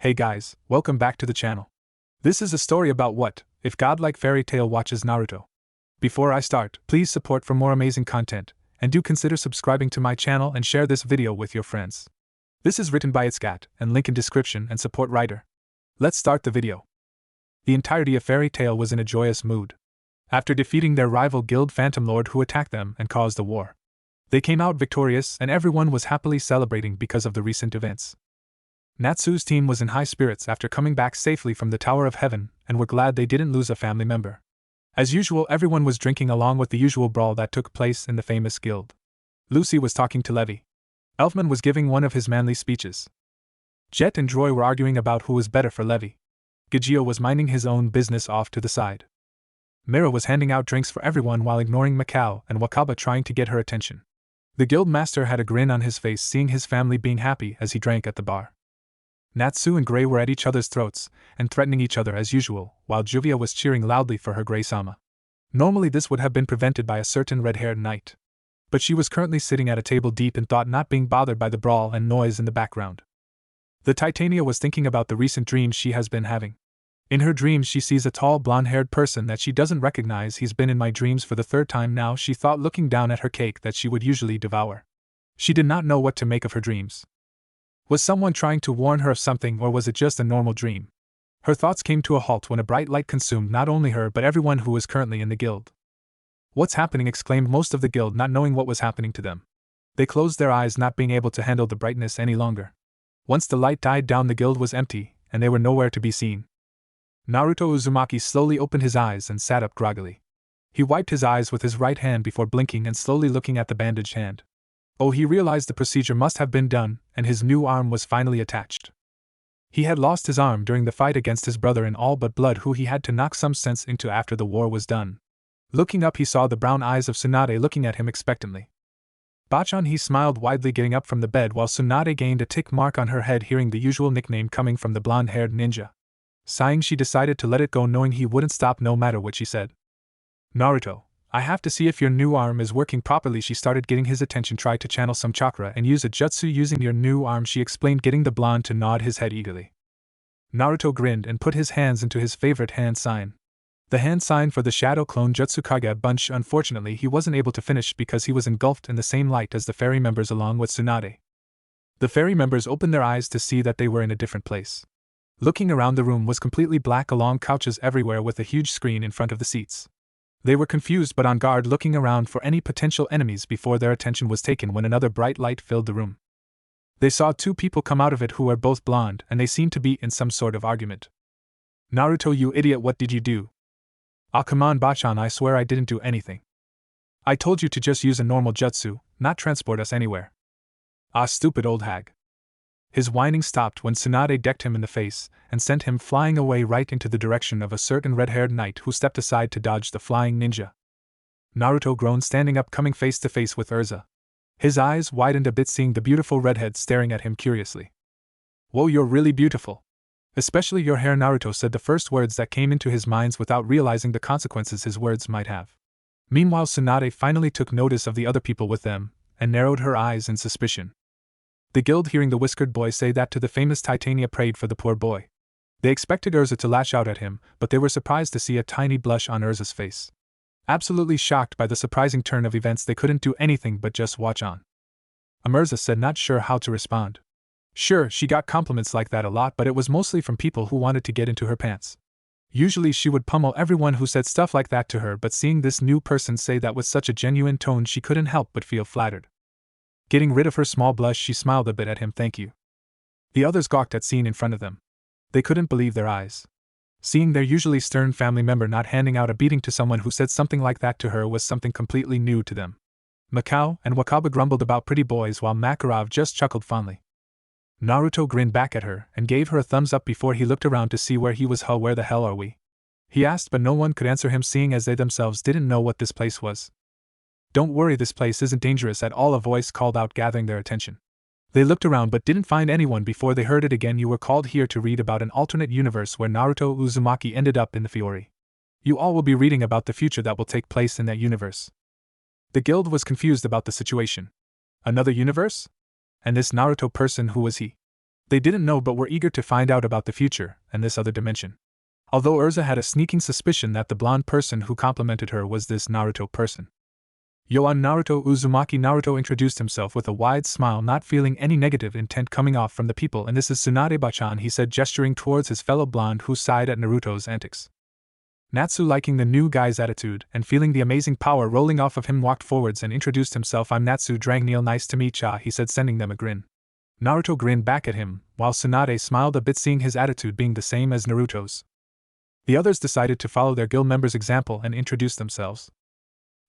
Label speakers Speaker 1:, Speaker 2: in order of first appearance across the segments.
Speaker 1: Hey guys, welcome back to the channel. This is a story about what if Godlike fairy tale watches Naruto. Before I start, please support for more amazing content, and do consider subscribing to my channel and share this video with your friends. This is written by itzgatt, and link in description and support writer. Let's start the video. The entirety of Fairy Tail was in a joyous mood. After defeating their rival guild Phantom Lord who attacked them and caused a war, they came out victorious and everyone was happily celebrating because of the recent events. Natsu's team was in high spirits after coming back safely from the Tower of Heaven and were glad they didn't lose a family member. As usual, everyone was drinking along with the usual brawl that took place in the famous guild. Lucy was talking to Levi. Elfman was giving one of his manly speeches. Jet and Droy were arguing about who was better for Levi. Gajio was minding his own business off to the side. Mira was handing out drinks for everyone while ignoring Mikao and Wakaba trying to get her attention. The guild master had a grin on his face seeing his family being happy as he drank at the bar. Natsu and Grey were at each other's throats and threatening each other as usual, while Juvia was cheering loudly for her Grey-sama. Normally this would have been prevented by a certain red-haired knight. But she was currently sitting at a table deep in thought, not being bothered by the brawl and noise in the background. The Titania was thinking about the recent dreams she has been having. In her dreams she sees a tall blonde-haired person that she doesn't recognize. He's been in my dreams for the third time now, she thought, looking down at her cake that she would usually devour. She did not know what to make of her dreams. Was someone trying to warn her of something, or was it just a normal dream? Her thoughts came to a halt when a bright light consumed not only her but everyone who was currently in the guild. "What's happening?" exclaimed most of the guild, not knowing what was happening to them. They closed their eyes, not being able to handle the brightness any longer. Once the light died down, the guild was empty, and they were nowhere to be seen. Naruto Uzumaki slowly opened his eyes and sat up groggily. He wiped his eyes with his right hand before blinking and slowly looking at the bandaged hand. Oh, he realized the procedure must have been done, and his new arm was finally attached. He had lost his arm during the fight against his brother in all but blood, who he had to knock some sense into after the war was done. Looking up, he saw the brown eyes of Tsunade looking at him expectantly. Bachan, he smiled widely getting up from the bed while Tsunade gained a tick mark on her head, hearing the usual nickname coming from the blonde-haired ninja. Sighing, she decided to let it go, knowing he wouldn't stop no matter what she said. "Naruto, I have to see if your new arm is working properly." She started getting his attention. "Try to channel some chakra and use a jutsu using your new arm," she explained, getting the blonde to nod his head eagerly. Naruto grinned and put his hands into his favorite hand sign. The hand sign for the Shadow Clone Jutsu Kage Bunch. Unfortunately, he wasn't able to finish because he was engulfed in the same light as the fairy members along with Tsunade. The fairy members opened their eyes to see that they were in a different place. Looking around, the room was completely black, along couches everywhere with a huge screen in front of the seats. They were confused but on guard, looking around for any potential enemies before their attention was taken when another bright light filled the room. They saw two people come out of it who were both blonde, and they seemed to be in some sort of argument. "Naruto, you idiot, what did you do?" "Ah, come on, Bachan, I swear I didn't do anything. I told you to just use a normal jutsu, not transport us anywhere." "Ah, stupid old hag." His whining stopped when Tsunade decked him in the face and sent him flying away right into the direction of a certain red-haired knight who stepped aside to dodge the flying ninja. Naruto groaned, standing up, coming face to face with Urza. His eyes widened a bit seeing the beautiful redhead staring at him curiously. "Whoa, you're really beautiful. Especially your hair," Naruto said the first words that came into his mind without realizing the consequences his words might have. Meanwhile, Tsunade finally took notice of the other people with them and narrowed her eyes in suspicion. The guild, hearing the whiskered boy say that to the famous Titania, prayed for the poor boy. They expected Urza to lash out at him, but they were surprised to see a tiny blush on Urza's face. Absolutely shocked by the surprising turn of events, they couldn't do anything but just watch on. Urza said, not sure how to respond. Sure, she got compliments like that a lot, but it was mostly from people who wanted to get into her pants. Usually she would pummel everyone who said stuff like that to her, but seeing this new person say that with such a genuine tone, she couldn't help but feel flattered. Getting rid of her small blush, she smiled a bit at him. "Thank you." The others gawked at scene in front of them. They couldn't believe their eyes. Seeing their usually stern family member not handing out a beating to someone who said something like that to her was something completely new to them. Mikao and Wakaba grumbled about pretty boys while Makarov just chuckled fondly. Naruto grinned back at her and gave her a thumbs up before he looked around to see where he was. "Where the hell are we?" he asked, but no one could answer him, seeing as they themselves didn't know what this place was. "Don't worry, this place isn't dangerous at all," a voice called out, gathering their attention. They looked around but didn't find anyone before they heard it again. "You were called here to read about an alternate universe where Naruto Uzumaki ended up in the Fiori. You all will be reading about the future that will take place in that universe." The guild was confused about the situation. Another universe? And this Naruto person, who was he? They didn't know but were eager to find out about the future and this other dimension. Although Urza had a sneaking suspicion that the blonde person who complimented her was this Naruto person. Yo, I'm Naruto Uzumaki. Naruto introduced himself with a wide smile, not feeling any negative intent coming off from the people. And this is Tsunade-bachan, he said, gesturing towards his fellow blonde who sighed at Naruto's antics. Natsu, liking the new guy's attitude and feeling the amazing power rolling off of him, walked forwards and introduced himself. I'm Natsu Drangneel, nice to meet ya, he said, sending them a grin. Naruto grinned back at him, while Tsunade smiled a bit, seeing his attitude being the same as Naruto's. The others decided to follow their guild member's example and introduce themselves.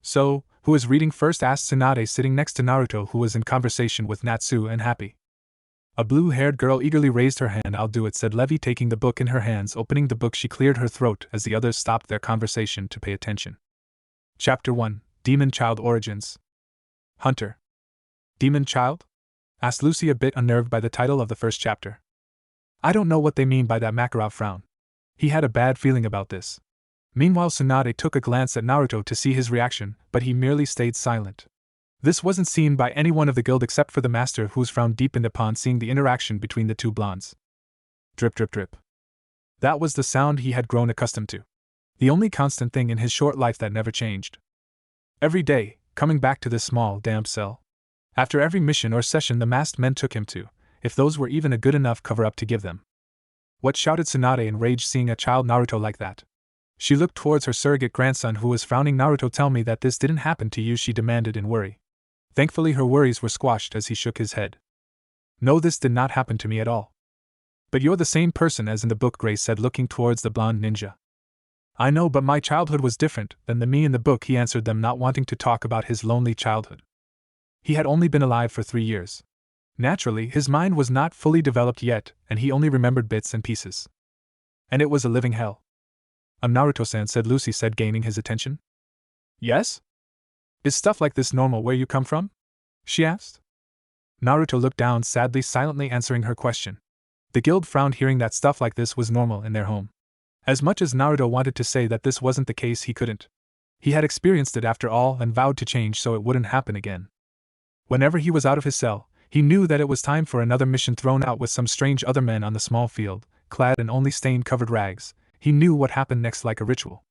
Speaker 1: So, who is reading first? Asked Tsunade, sitting next to Naruto, who was in conversation with Natsu and Happy. A blue-haired girl eagerly raised her hand. I'll do it, said Levi, taking the book in her hands. Opening the book, she cleared her throat as the others stopped their conversation to pay attention. Chapter 1, Demon Child Origins. Hunter. Demon Child? Asked Lucy, a bit unnerved by the title of the first chapter. I don't know what they mean by that. Makarov frowned. He had a bad feeling about this. Meanwhile, Tsunade took a glance at Naruto to see his reaction, but he merely stayed silent. This wasn't seen by anyone of the guild except for the master, whose frown deepened upon seeing the interaction between the two blondes. Drip, drip, drip. That was the sound he had grown accustomed to. The only constant thing in his short life that never changed. Every day, coming back to this small, damp cell. After every mission or session the masked men took him to, if those were even a good enough cover-up to give them. What? Shouted Tsunade, enraged seeing a child Naruto like that. She looked towards her surrogate grandson, who was frowning. Naruto, tell me that this didn't happen to you, she demanded in worry. Thankfully her worries were squashed as he shook his head. No, this did not happen to me at all. But you're the same person as in the book, Grace said, looking towards the blonde ninja. I know, but my childhood was different than the me in the book, he answered them, not wanting to talk about his lonely childhood. He had only been alive for 3 years. Naturally, his mind was not fully developed yet, and he only remembered bits and pieces. And it was a living hell. Naruto-san, said Lucy, gaining his attention. Yes? Is stuff like this normal where you come from? She asked. Naruto looked down sadly, silently answering her question. The guild frowned, hearing that stuff like this was normal in their home. As much as Naruto wanted to say that this wasn't the case, he couldn't. He had experienced it after all and vowed to change so it wouldn't happen again. Whenever he was out of his cell, he knew that it was time for another mission thrown out with some strange other men on the small field, clad in only stain-covered rags. He knew what happened next like a ritual.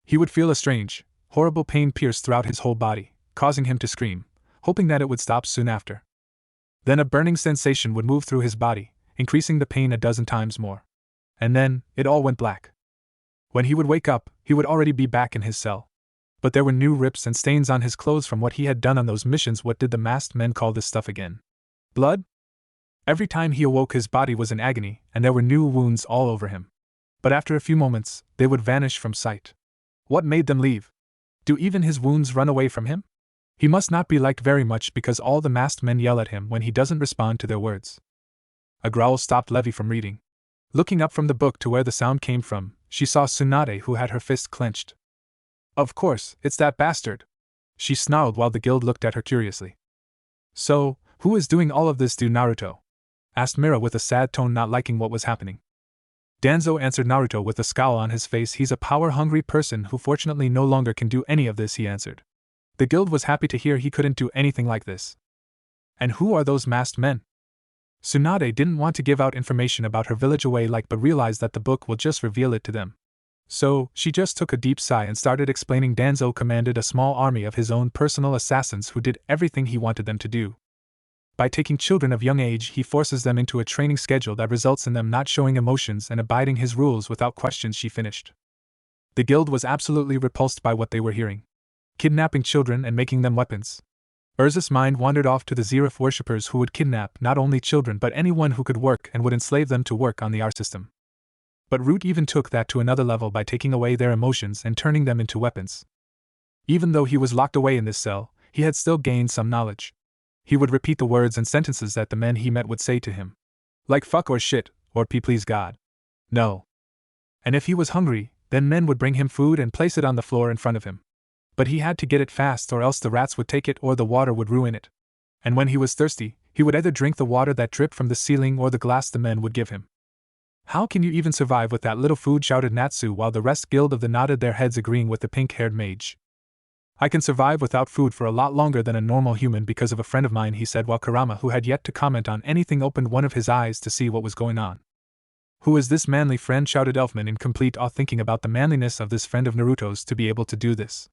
Speaker 1: He would feel a strange, horrible pain pierce throughout his whole body, causing him to scream, hoping that it would stop soon after. Then a burning sensation would move through his body, increasing the pain a dozen times more. And then, it all went black. When he would wake up, he would already be back in his cell. But there were new rips and stains on his clothes from what he had done on those missions. What did the masked men call this stuff again? Blood? Every time he awoke, his body was in agony, and there were new wounds all over him. But after a few moments, they would vanish from sight. What made them leave? Do even his wounds run away from him? He must not be liked very much because all the masked men yell at him when he doesn't respond to their words. A growl stopped Levi from reading. Looking up from the book to where the sound came from, she saw Tsunade, who had her fist clenched. Of course, it's that bastard, she snarled while the guild looked at her curiously. So, who is doing all of this? Do Naruto? Asked Mira with a sad tone, not liking what was happening. Danzo, answered Naruto with a scowl on his face. He's a power-hungry person who fortunately no longer can do any of this, he answered. The guild was happy to hear he couldn't do anything like this. And who are those masked men? Tsunade didn't want to give out information about her village away but realized that the book will just reveal it to them. So, she just took a deep sigh and started explaining. Danzo commanded a small army of his own personal assassins who did everything he wanted them to do. By taking children of young age, he forces them into a training schedule that results in them not showing emotions and abiding his rules without questions, she finished. The guild was absolutely repulsed by what they were hearing. Kidnapping children and making them weapons. Urza's mind wandered off to the Zerif worshippers who would kidnap not only children but anyone who could work and would enslave them to work on the R system. But Root even took that to another level by taking away their emotions and turning them into weapons. Even though he was locked away in this cell, he had still gained some knowledge. He would repeat the words and sentences that the men he met would say to him. Like fuck or shit, or please God. No. And if he was hungry, then men would bring him food and place it on the floor in front of him. But he had to get it fast or else the rats would take it or the water would ruin it. And when he was thirsty, he would either drink the water that dripped from the ceiling or the glass the men would give him. How can you even survive with that little food? Shouted Natsu while the rest guild of the nodded their heads agreeing with the pink-haired mage. I can survive without food for a lot longer than a normal human because of a friend of mine, he said while Kurama, who had yet to comment on anything, opened one of his eyes to see what was going on. Who is this manly friend? Shouted Elfman in complete awe, thinking about the manliness of this friend of Naruto's to be able to do this.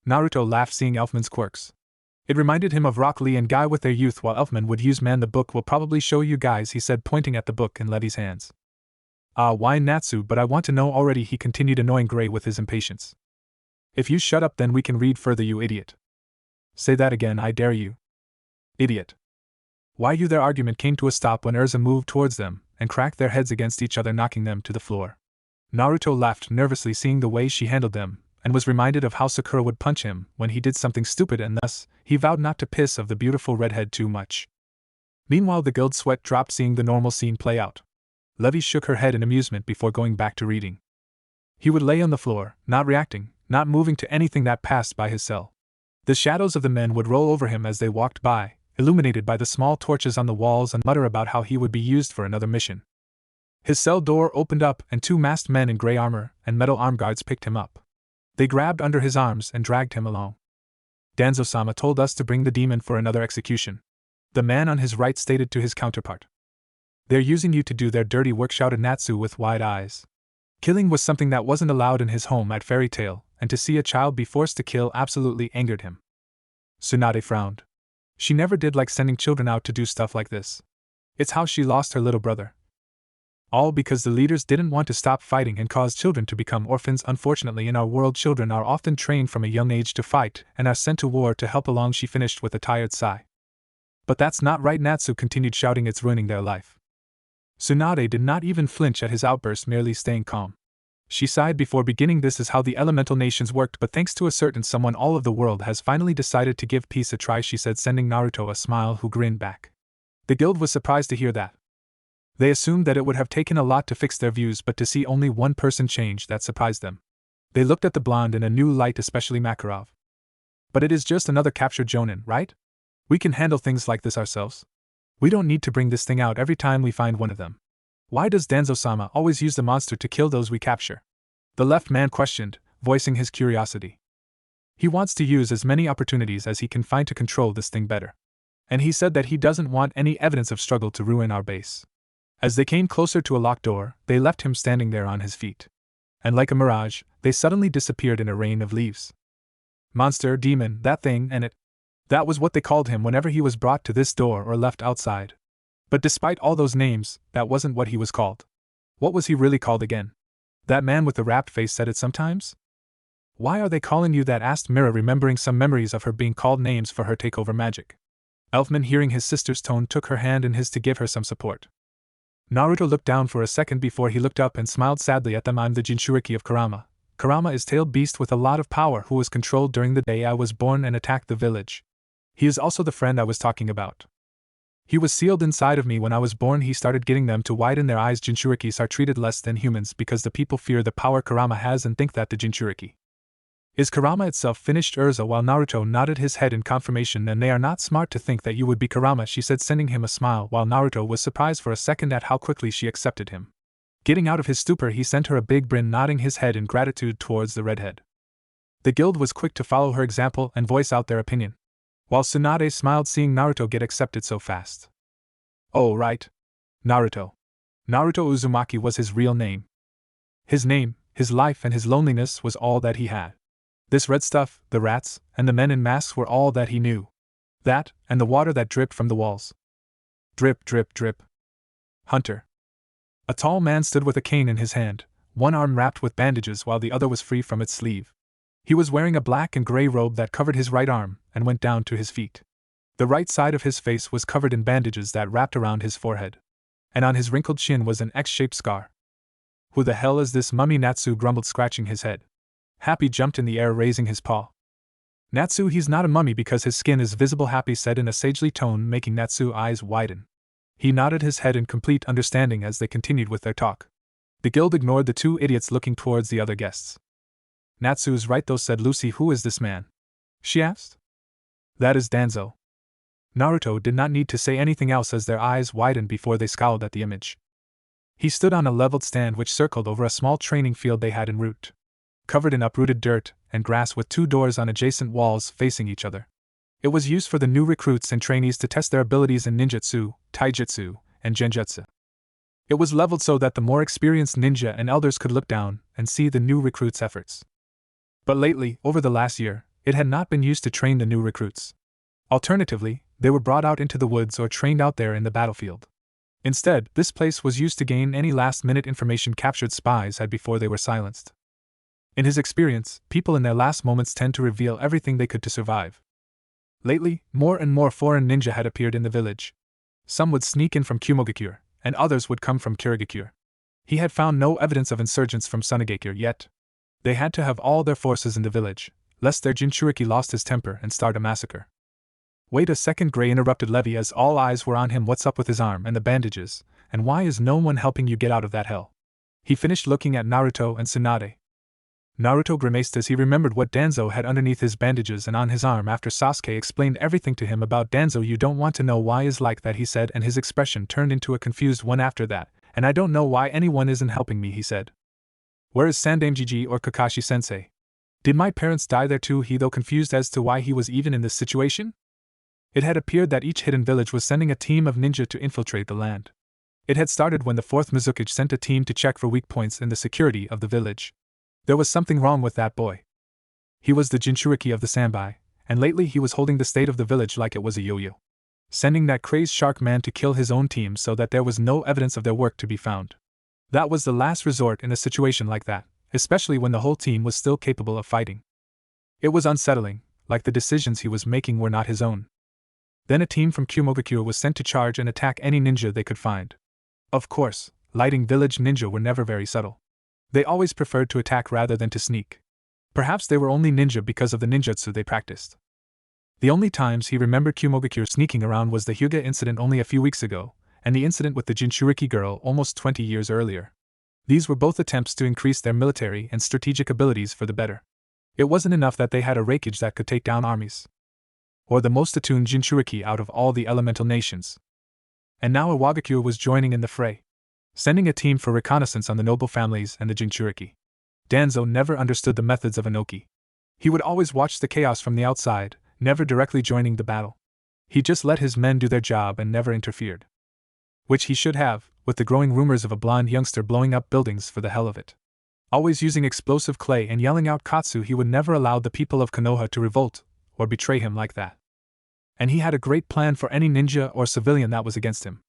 Speaker 1: Naruto laughed seeing Elfman's quirks. It reminded him of Rock Lee and Guy with their youth, while Elfman would use man. The book will probably show you guys, he said, pointing at the book in Levi's hands. Why Natsu, but I want to know already, he continued, annoying Gray with his impatience. If you shut up, then we can read further, you idiot. Say that again, I dare you. Idiot. Why you? Their argument came to a stop when Urza moved towards them and cracked their heads against each other, knocking them to the floor. Naruto laughed nervously seeing the way she handled them, and was reminded of how Sakura would punch him when he did something stupid, and thus, he vowed not to piss of the beautiful redhead too much. Meanwhile, the guild sweat dropped seeing the normal scene play out. Levi shook her head in amusement before going back to reading. He would lay on the floor, not reacting, not moving to anything that passed by his cell. The shadows of the men would roll over him as they walked by, illuminated by the small torches on the walls, and mutter about how he would be used for another mission. His cell door opened up and two masked men in gray armor and metal arm guards picked him up. They grabbed under his arms and dragged him along. Danzo-sama told us to bring the demon for another execution. The man on his right stated to his counterpart. They're using you to do their dirty work, shouted Natsu with wide eyes. Killing was something that wasn't allowed in his home at Fairy Tail, and to see a child be forced to kill absolutely angered him. Tsunade frowned. She never did like sending children out to do stuff like this. It's how she lost her little brother. All because the leaders didn't want to stop fighting and cause children to become orphans. Unfortunately, in our world, children are often trained from a young age to fight and are sent to war to help along, she finished with a tired sigh. But that's not right, Natsu continued, shouting, it's ruining their life. Tsunade did not even flinch at his outburst, merely staying calm. She sighed before beginning. This is how the elemental nations worked, but thanks to a certain someone, all of the world has finally decided to give peace a try, she said, sending Naruto a smile, who grinned back. The guild was surprised to hear that. They assumed that it would have taken a lot to fix their views, but to see only one person change, that surprised them. They looked at the blonde in a new light, especially Makarov. But it is just another captured jonin, right? We can handle things like this ourselves. We don't need to bring this thing out every time we find one of them. Why does Danzo-sama always use the monster to kill those we capture? The left man questioned, voicing his curiosity. He wants to use as many opportunities as he can find to control this thing better. And he said that he doesn't want any evidence of struggle to ruin our base. As they came closer to a locked door, they left him standing there on his feet. And like a mirage, they suddenly disappeared in a rain of leaves. Monster, demon, that thing, and it. That was what they called him whenever he was brought to this door or left outside. But despite all those names, that wasn't what he was called. What was he really called again? That man with the wrapped face said it sometimes? Why are they calling you that? Asked Mira, remembering some memories of her being called names for her takeover magic. Elfman, hearing his sister's tone, took her hand in his to give her some support. Naruto looked down for a second before he looked up and smiled sadly at them. I'm the jinchuriki of Kurama. Kurama is tailed beast with a lot of power who was controlled during the day I was born and attacked the village. He is also the friend I was talking about. He was sealed inside of me when I was born. He started getting them to widen their eyes. Jinchurikis are treated less than humans because the people fear the power Kurama has and think that the jinchuriki is Kurama itself, finished Urza while Naruto nodded his head in confirmation. And they are not smart to think that you would be Kurama, she said, sending him a smile, while Naruto was surprised for a second at how quickly she accepted him. Getting out of his stupor, he sent her a big grin, nodding his head in gratitude towards the redhead. The guild was quick to follow her example and voice out their opinion, while Tsunade smiled seeing Naruto get accepted so fast. Oh right. Naruto. Naruto Uzumaki was his real name. His name, his life and his loneliness was all that he had. This red stuff, the rats, and the men in masks were all that he knew. That, and the water that dripped from the walls. Drip, drip, drip. Hunter. A tall man stood with a cane in his hand, one arm wrapped with bandages while the other was free from its sleeve. He was wearing a black and gray robe that covered his right arm and went down to his feet. The right side of his face was covered in bandages that wrapped around his forehead. And on his wrinkled chin was an X-shaped scar. Who the hell is this mummy? Natsu grumbled, scratching his head. Happy jumped in the air, raising his paw. Natsu, he's not a mummy because his skin is visible, Happy said in a sagely tone, making Natsu's eyes widen. He nodded his head in complete understanding as they continued with their talk. The guild ignored the two idiots looking towards the other guests. Natsu's right though, said Lucy. Who is this man? She asked. That is Danzo. Naruto did not need to say anything else as their eyes widened before they scowled at the image. He stood on a leveled stand which circled over a small training field they had en route. covered in uprooted dirt and grass with 2 doors on adjacent walls facing each other. It was used for the new recruits and trainees to test their abilities in ninjutsu, taijutsu, and genjutsu. It was leveled so that the more experienced ninja and elders could look down and see the new recruits' efforts. But lately, over the last year, it had not been used to train the new recruits. Alternatively, they were brought out into the woods or trained out there in the battlefield. Instead, this place was used to gain any last-minute information captured spies had before they were silenced. In his experience, people in their last moments tend to reveal everything they could to survive. Lately, more and more foreign ninja had appeared in the village. Some would sneak in from Kumogakure, and others would come from Kirigakure. He had found no evidence of insurgents from Tsunade yet. They had to have all their forces in the village, lest their jinchuriki lost his temper and start a massacre. Wait a second, Gray interrupted Levi as all eyes were on him. What's up with his arm and the bandages, and why is no one helping you get out of that hell? He finished looking at Naruto and Tsunade. Naruto grimaced as he remembered what Danzo had underneath his bandages and on his arm after Sasuke explained everything to him about Danzo. You don't want to know why is like that, he said, and his expression turned into a confused one after that. And I don't know why anyone isn't helping me, he said. Where is Sandaime or Kakashi-sensei? Did my parents die there too? He though confused as to why he was even in this situation. It had appeared that each hidden village was sending a team of ninja to infiltrate the land. It had started when the 4th Mizukage sent a team to check for weak points in the security of the village. There was something wrong with that boy. He was the jinchuriki of the Sanbai, and lately he was holding the state of the village like it was a yo-yo. Sending that crazed shark man to kill his own team so that there was no evidence of their work to be found. That was the last resort in a situation like that, especially when the whole team was still capable of fighting. It was unsettling, like the decisions he was making were not his own. Then a team from Kumogakure was sent to charge and attack any ninja they could find. Of course, lighting village ninja were never very subtle. They always preferred to attack rather than to sneak. Perhaps they were only ninja because of the ninjutsu they practiced. The only times he remembered Kumogakure sneaking around was the Hyuga incident only a few weeks ago, and the incident with the Jinchuriki girl almost 20 years earlier. These were both attempts to increase their military and strategic abilities for the better. It wasn't enough that they had a Reikage that could take down armies, or the most attuned Jinchuriki out of all the elemental nations. And now Iwagakure was joining in the fray, sending a team for reconnaissance on the noble families and the Jinchuriki. Danzo never understood the methods of Inoki. He would always watch the chaos from the outside, never directly joining the battle. He just let his men do their job and never interfered. Which he should have, with the growing rumors of a blonde youngster blowing up buildings for the hell of it. Always using explosive clay and yelling out Katsu, he would never allow the people of Konoha to revolt or betray him like that. And he had a great plan for any ninja or civilian that was against him.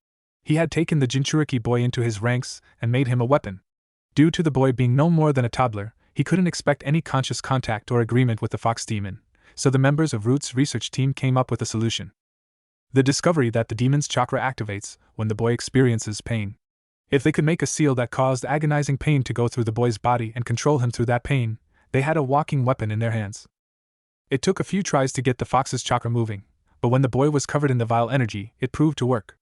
Speaker 1: He had taken the Jinchuriki boy into his ranks and made him a weapon. Due to the boy being no more than a toddler, he couldn't expect any conscious contact or agreement with the fox demon, so the members of Root's research team came up with a solution. The discovery that the demon's chakra activates when the boy experiences pain. If they could make a seal that caused agonizing pain to go through the boy's body and control him through that pain, they had a walking weapon in their hands. It took a few tries to get the fox's chakra moving, but when the boy was covered in the vile energy, it proved to work.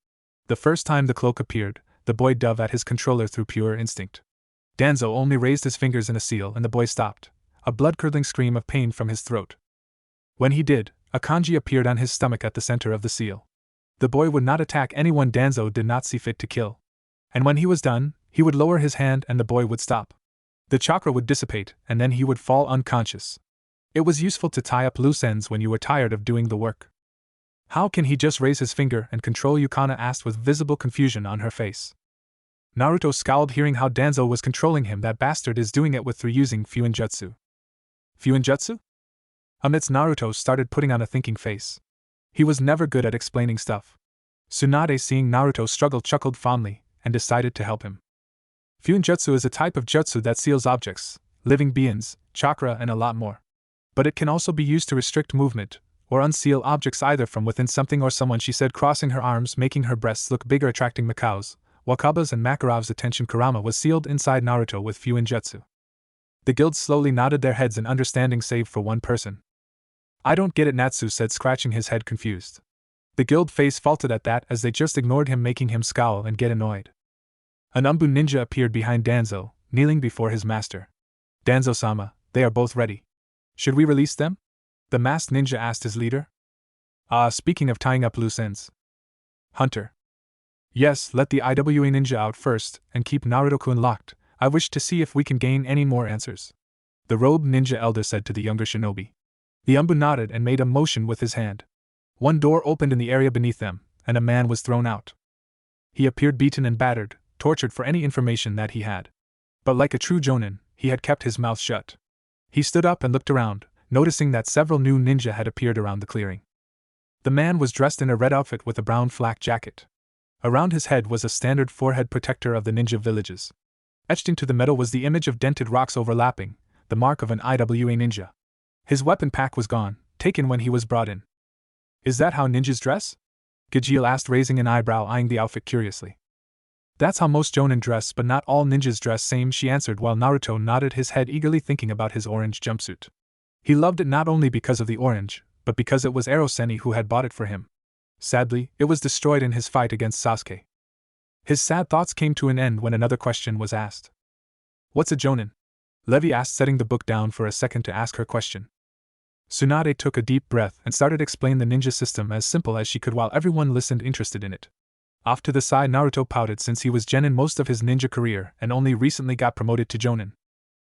Speaker 1: The first time the cloak appeared, the boy dove at his controller through pure instinct. Danzo only raised his fingers in a seal and the boy stopped, a blood-curdling scream of pain from his throat. When he did, a kanji appeared on his stomach at the center of the seal. The boy would not attack anyone Danzo did not see fit to kill. And when he was done, he would lower his hand and the boy would stop. The chakra would dissipate and then he would fall unconscious. It was useful to tie up loose ends when you were tired of doing the work. How can he just raise his finger and control? Yukana asked with visible confusion on her face. Naruto scowled hearing how Danzo was controlling him. That bastard is doing it through using Fuinjutsu. Fuinjutsu? Amidst Naruto started putting on a thinking face. He was never good at explaining stuff. Tsunade, seeing Naruto struggle, chuckled fondly and decided to help him. Fuinjutsu is a type of jutsu that seals objects, living beings, chakra, and a lot more. But it can also be used to restrict movement or unseal objects either from within something or someone, she said, crossing her arms, making her breasts look bigger, attracting Mikao's, Wakaba's, and Makarov's attention. Kurama was sealed inside Naruto with Fuinjutsu. The guilds slowly nodded their heads in understanding save for one person. I don't get it, Natsu said, scratching his head confused. The guild face faltered at that as they just ignored him, making him scowl and get annoyed. An Umbu ninja appeared behind Danzo, kneeling before his master. Danzo-sama, they are both ready. Should we release them? The masked ninja asked his leader. Speaking of tying up loose ends. Hunter. Yes, let the IWA ninja out first and keep Naruto-kun locked. I wish to see if we can gain any more answers. the robed ninja elder said to the younger shinobi. The Umbu nodded and made a motion with his hand. One door opened in the area beneath them, and a man was thrown out. He appeared beaten and battered, tortured for any information that he had. But like a true jonin, he had kept his mouth shut. He stood up and looked around, noticing that several new ninja had appeared around the clearing. The man was dressed in a red outfit with a brown flak jacket. Around his head was a standard forehead protector of the ninja villages. Etched into the metal was the image of dented rocks overlapping, the mark of an IWA ninja. His weapon pack was gone, taken when he was brought in. Is that how ninjas dress? Gajeel asked, raising an eyebrow, eyeing the outfit curiously. That's how most jonin dress, but not all ninjas dress same, she answered, while Naruto nodded his head eagerly, thinking about his orange jumpsuit. He loved it not only because of the orange, but because it was Eroseni who had bought it for him. Sadly, it was destroyed in his fight against Sasuke. His sad thoughts came to an end when another question was asked. What's a jonin? Levi asked, setting the book down for a second to ask her question. Tsunade took a deep breath and started to explain the ninja system as simple as she could while everyone listened interested in it. Off to the side, Naruto pouted since he was genin most of his ninja career and only recently got promoted to jonin.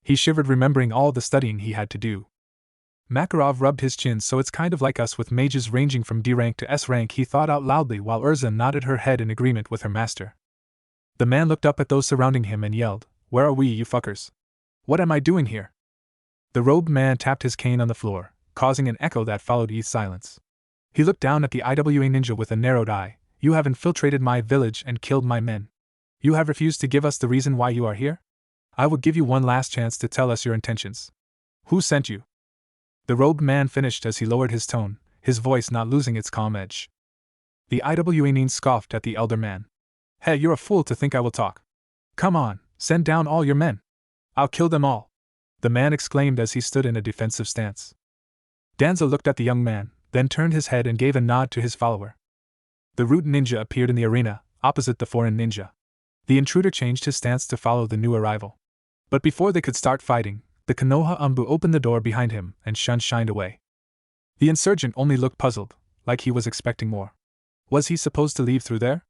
Speaker 1: He shivered remembering all the studying he had to do. Makarov rubbed his chin. So it's kind of like us with mages ranging from D rank to S rank, he thought out loudly while Urza nodded her head in agreement with her master. The man looked up at those surrounding him and yelled, "Where are we, you fuckers? What am I doing here?" The robed man tapped his cane on the floor, causing an echo that followed each silence. He looked down at the IWA ninja with a narrowed eye. You have infiltrated my village and killed my men. You have refused to give us the reason why you are here? I will give you one last chance to tell us your intentions. Who sent you? The robed man finished as he lowered his tone, his voice not losing its calm edge. The IWA nin scoffed at the elder man. Hey, you're a fool to think I will talk. Come on, send down all your men. I'll kill them all, the man exclaimed as he stood in a defensive stance. Danzo looked at the young man, then turned his head and gave a nod to his follower. The root ninja appeared in the arena, opposite the foreign ninja. The intruder changed his stance to follow the new arrival. But before they could start fighting, the Konoha Umbu opened the door behind him and shined away. The insurgent only looked puzzled, like he was expecting more. Was he supposed to leave through there?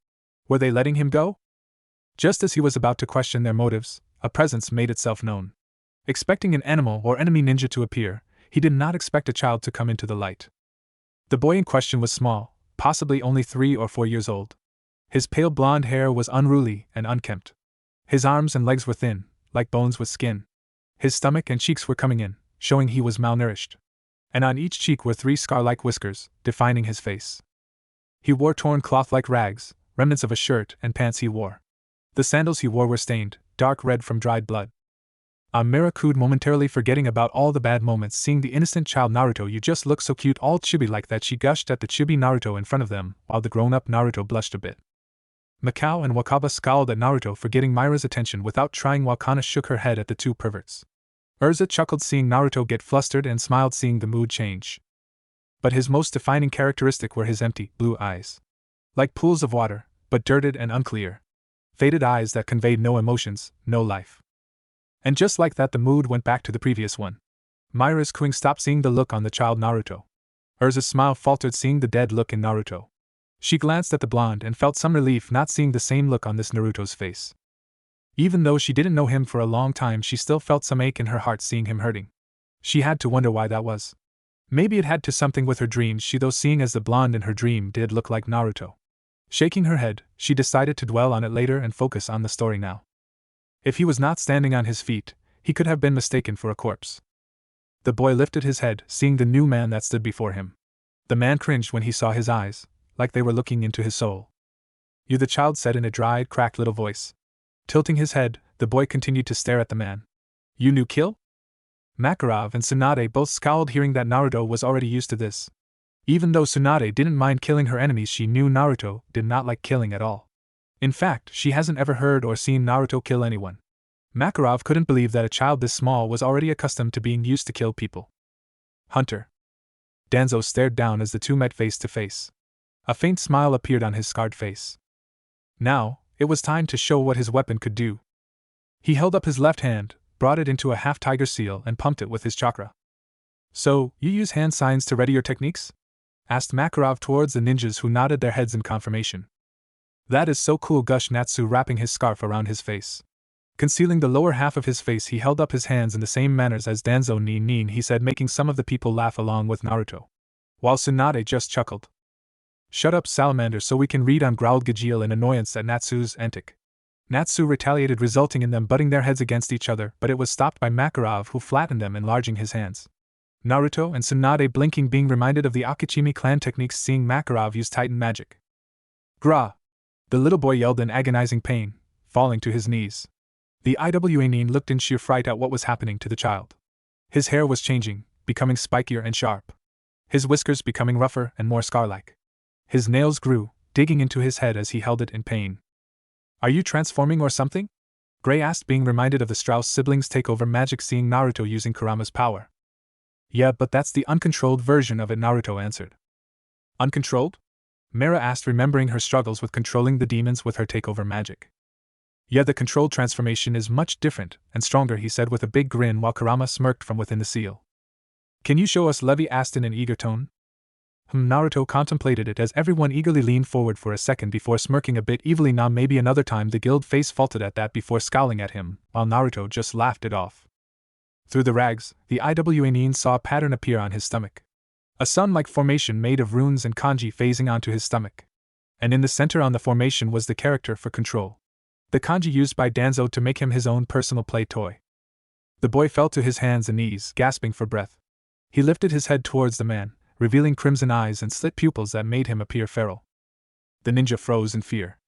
Speaker 1: Were they letting him go? Just as he was about to question their motives, a presence made itself known. Expecting an animal or enemy ninja to appear, he did not expect a child to come into the light. The boy in question was small, possibly only 3 or 4 years old. His pale blonde hair was unruly and unkempt. His arms and legs were thin, like bones with skin. His stomach and cheeks were coming in, showing he was malnourished. And on each cheek were 3 scar-like whiskers, defining his face. He wore torn cloth-like rags, remnants of a shirt and pants he wore. The sandals he wore were stained, dark red from dried blood. Amira cooed, momentarily forgetting about all the bad moments, seeing the innocent child Naruto. You just look so cute, all chibi like that. She gushed at the chibi Naruto in front of them, while the grown-up Naruto blushed a bit. Mikao and Wakaba scowled at Naruto for getting Myra's attention without trying, while Kana shook her head at the two perverts. Urza chuckled seeing Naruto get flustered and smiled seeing the mood change. But his most defining characteristic were his empty, blue eyes. Like pools of water, but dirted and unclear. Faded eyes that conveyed no emotions, no life. And just like that, the mood went back to the previous one. Myra's cooing stopped seeing the look on the child Naruto. Urza's smile faltered seeing the dead look in Naruto. She glanced at the blonde and felt some relief not seeing the same look on this Naruto's face. Even though she didn't know him for a long time, she still felt some ache in her heart seeing him hurting. She had to wonder why that was. Maybe it had to something with her dreams, seeing as the blonde in her dream did look like Naruto. Shaking her head, she decided to dwell on it later and focus on the story now. If he was not standing on his feet, he could have been mistaken for a corpse. The boy lifted his head, seeing the new man that stood before him. The man cringed when he saw his eyes, like they were looking into his soul. You, the child said in a dry, cracked little voice. Tilting his head, the boy continued to stare at the man. You knew kill? Makarov and Tsunade both scowled hearing that Naruto was already used to this. Even though Tsunade didn't mind killing her enemies, she knew Naruto did not like killing at all. In fact, she hasn't ever heard or seen Naruto kill anyone. Makarov couldn't believe that a child this small was already accustomed to being used to kill people. Hunter. Danzo stared down as the two met face to face. A faint smile appeared on his scarred face. Now, it was time to show what his weapon could do. He held up his left hand, brought it into a half-tiger seal and pumped it with his chakra. So, you use hand signs to ready your techniques? Asked Makarov towards the ninjas who nodded their heads in confirmation. That is so cool, gushed Natsu, wrapping his scarf around his face. Concealing the lower half of his face, he held up his hands in the same manners as Danzo. Nin, he said, making some of the people laugh along with Naruto. While Tsunade just chuckled. Shut up, salamander, so we can read on, growled Gajeel in annoyance at Natsu's antic. Natsu retaliated, resulting in them butting their heads against each other, but it was stopped by Makarov, who flattened them, enlarging his hands. Naruto and Tsunade blinking, being reminded of the Akatsuki clan techniques, seeing Makarov use Titan magic. Gra! The little boy yelled in agonizing pain, falling to his knees. The Iwa looked in sheer fright at what was happening to the child. His hair was changing, becoming spikier and sharp. His whiskers becoming rougher and more scar-like. His nails grew, digging into his head as he held it in pain. Are you transforming or something? Gray asked, being reminded of the Strauss siblings' takeover magic, seeing Naruto using Kurama's power. Yeah, but that's the uncontrolled version of it, Naruto answered. Uncontrolled? Mera asked, remembering her struggles with controlling the demons with her takeover magic. Yeah, the controlled transformation is much different and stronger, he said with a big grin while Kurama smirked from within the seal. Can you show us? Levi asked in an eager tone. Naruto contemplated it as everyone eagerly leaned forward for a second before smirking a bit evilly. Nah, maybe another time. The guild face faltered at that before scowling at him, while Naruto just laughed it off. Through the rags, the Iwa saw a pattern appear on his stomach. A sun-like formation made of runes and kanji phasing onto his stomach. And in the center on the formation was the character for control. The kanji used by Danzo to make him his own personal play toy. The boy fell to his hands and knees, gasping for breath. He lifted his head towards the man, revealing crimson eyes and slit pupils that made him appear feral. The ninja froze in fear.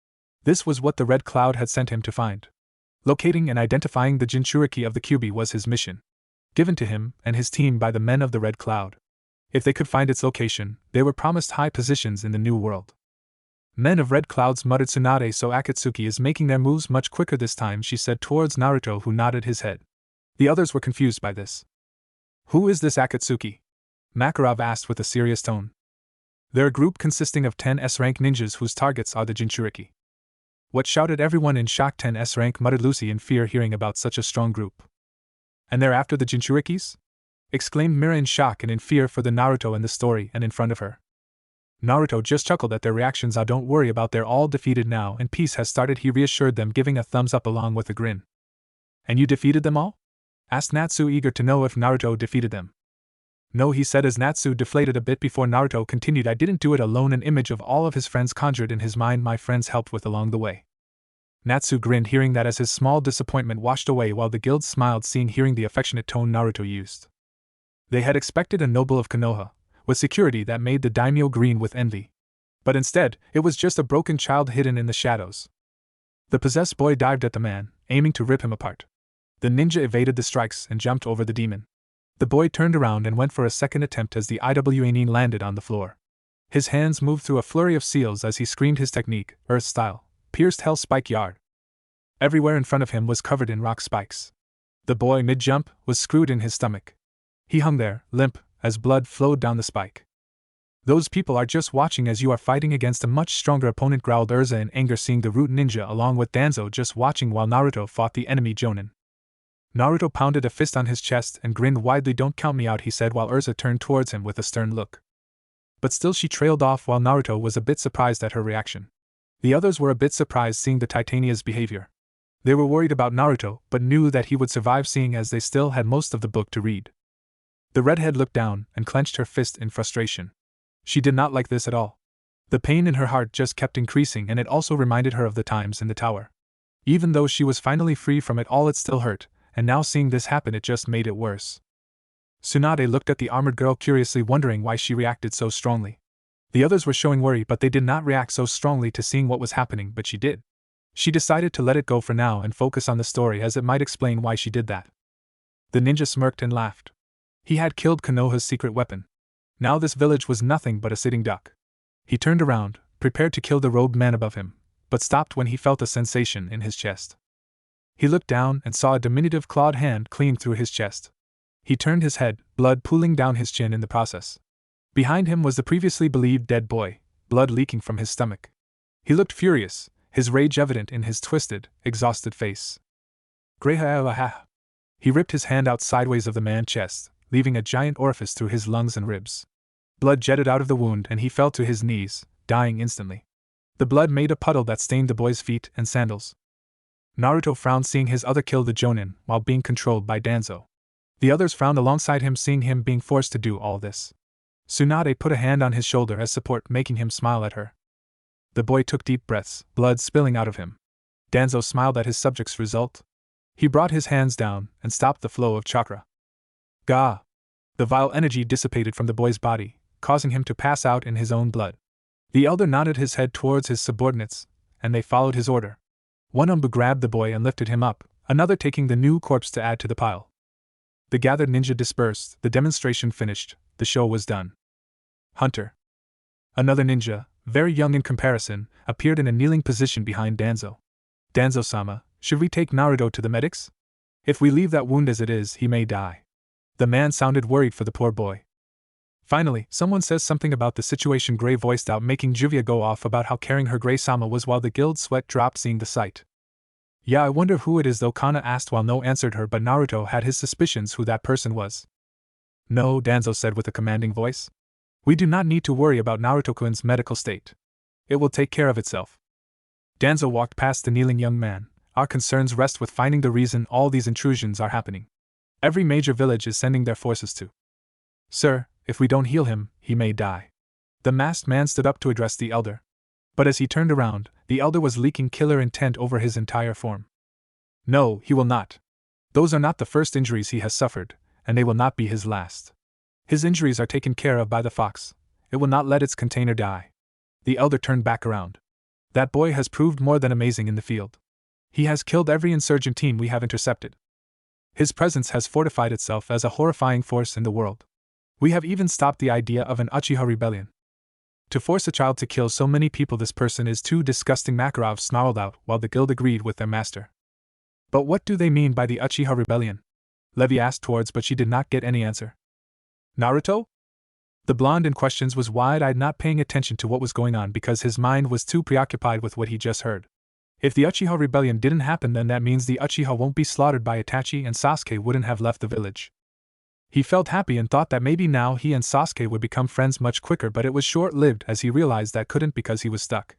Speaker 1: This was what the Red Cloud had sent him to find. Locating and identifying the jinchuriki of the Kyuubi was his mission, given to him and his team by the men of the Red Cloud. If they could find its location, they were promised high positions in the new world. Men of Red Clouds, muttered Tsunade, so Akatsuki is making their moves much quicker this time, she said towards Naruto, who nodded his head. The others were confused by this. Who is this Akatsuki? Makarov asked with a serious tone. They're a group consisting of 10 S-rank ninjas whose targets are the jinchuriki. What, shouted everyone in shock. 10 S-rank, muttered Lucy in fear hearing about such a strong group. And they're after the jinchurikis? Exclaimed Mira in shock and in fear for the Naruto in the story and in front of her. Naruto just chuckled at their reactions. Don't worry about, they're all defeated now and peace has started, he reassured them, giving a thumbs up along with a grin. And you defeated them all? Asked Natsu, eager to know if Naruto defeated them. No, he said as Natsu deflated a bit before Naruto continued, I didn't do it alone, an image of all of his friends conjured in his mind, my friends helped with along the way. Natsu grinned hearing that as his small disappointment washed away, while the guild smiled hearing the affectionate tone Naruto used. They had expected a noble of Konoha, with security that made the daimyo green with envy. But instead, it was just a broken child hidden in the shadows. The possessed boy dived at the man, aiming to rip him apart. The ninja evaded the strikes and jumped over the demon. The boy turned around and went for a second attempt as the Iwa landed on the floor. His hands moved through a flurry of seals as he screamed his technique, Earth Style, pierced Hell Spike Yard. Everywhere in front of him was covered in rock spikes. The boy, mid-jump, was screwed in his stomach. He hung there, limp, as blood flowed down the spike. Those people are just watching as you are fighting against a much stronger opponent, growled Urza in anger, seeing the root ninja along with Danzo just watching while Naruto fought the enemy Jonin. Naruto pounded a fist on his chest and grinned widely. Don't count me out, he said while Urza turned towards him with a stern look. But still she trailed off while Naruto was a bit surprised at her reaction. The others were a bit surprised seeing the Titania's behavior. They were worried about Naruto but knew that he would survive seeing as they still had most of the book to read. The redhead looked down and clenched her fist in frustration. She did not like this at all. The pain in her heart just kept increasing and it also reminded her of the times in the tower. Even though she was finally free from it all, it still hurt. And now seeing this happen, it just made it worse. Tsunade looked at the armored girl curiously, wondering why she reacted so strongly. The others were showing worry, but they did not react so strongly to seeing what was happening, but she did. She decided to let it go for now and focus on the story as it might explain why she did that. The ninja smirked and laughed. He had killed Konoha's secret weapon. Now this village was nothing but a sitting duck. He turned around, prepared to kill the robed man above him, but stopped when he felt a sensation in his chest. He looked down and saw a diminutive clawed hand clinging through his chest. He turned his head, blood pooling down his chin in the process. Behind him was the previously believed dead boy, blood leaking from his stomach. He looked furious, his rage evident in his twisted, exhausted face. Greha. He ripped his hand out sideways of the man's chest, leaving a giant orifice through his lungs and ribs. Blood jetted out of the wound and he fell to his knees, dying instantly. The blood made a puddle that stained the boy's feet and sandals. Naruto frowned seeing his other kill the Jonin while being controlled by Danzo. The others frowned alongside him seeing him being forced to do all this. Tsunade put a hand on his shoulder as support, making him smile at her. The boy took deep breaths, blood spilling out of him. Danzo smiled at his subject's result. He brought his hands down and stopped the flow of chakra. Gah! The vile energy dissipated from the boy's body, causing him to pass out in his own blood. The elder nodded his head towards his subordinates, and they followed his order. One Umbu grabbed the boy and lifted him up, another taking the new corpse to add to the pile. The gathered ninja dispersed, the demonstration finished, the show was done. Hunter. Another ninja, very young in comparison, appeared in a kneeling position behind Danzo. Danzo-sama, should we take Naruto to the medics? If we leave that wound as it is, he may die. The man sounded worried for the poor boy. Finally, someone says something about the situation Gray voiced out, making Juvia go off about how caring her Gray-sama was while the guild's sweat dropped seeing the sight. Yeah, I wonder who it is though, Kana asked while no answered her, but Naruto had his suspicions who that person was. No, Danzo said with a commanding voice. We do not need to worry about Naruto-kun's medical state. It will take care of itself. Danzo walked past the kneeling young man. Our concerns rest with finding the reason all these intrusions are happening. Every major village is sending their forces to. Sir, if we don't heal him, he may die. The masked man stood up to address the elder. But as he turned around, the elder was leaking killer intent over his entire form. No, he will not. Those are not the first injuries he has suffered, and they will not be his last. His injuries are taken care of by the fox. It will not let its container die. The elder turned back around. That boy has proved more than amazing in the field. He has killed every insurgent team we have intercepted. His presence has fortified itself as a horrifying force in the world. We have even stopped the idea of an Uchiha rebellion. To force a child to kill so many people, this person is too disgusting, Makarov snarled out while the guild agreed with their master. But what do they mean by the Uchiha rebellion? Levi asked towards, but she did not get any answer. Naruto? The blonde in questions was wide-eyed, not paying attention to what was going on because his mind was too preoccupied with what he just heard. If the Uchiha rebellion didn't happen, then that means the Uchiha won't be slaughtered by Itachi and Sasuke wouldn't have left the village. He felt happy and thought that maybe now he and Sasuke would become friends much quicker, but it was short-lived as he realized that couldn't because he was stuck.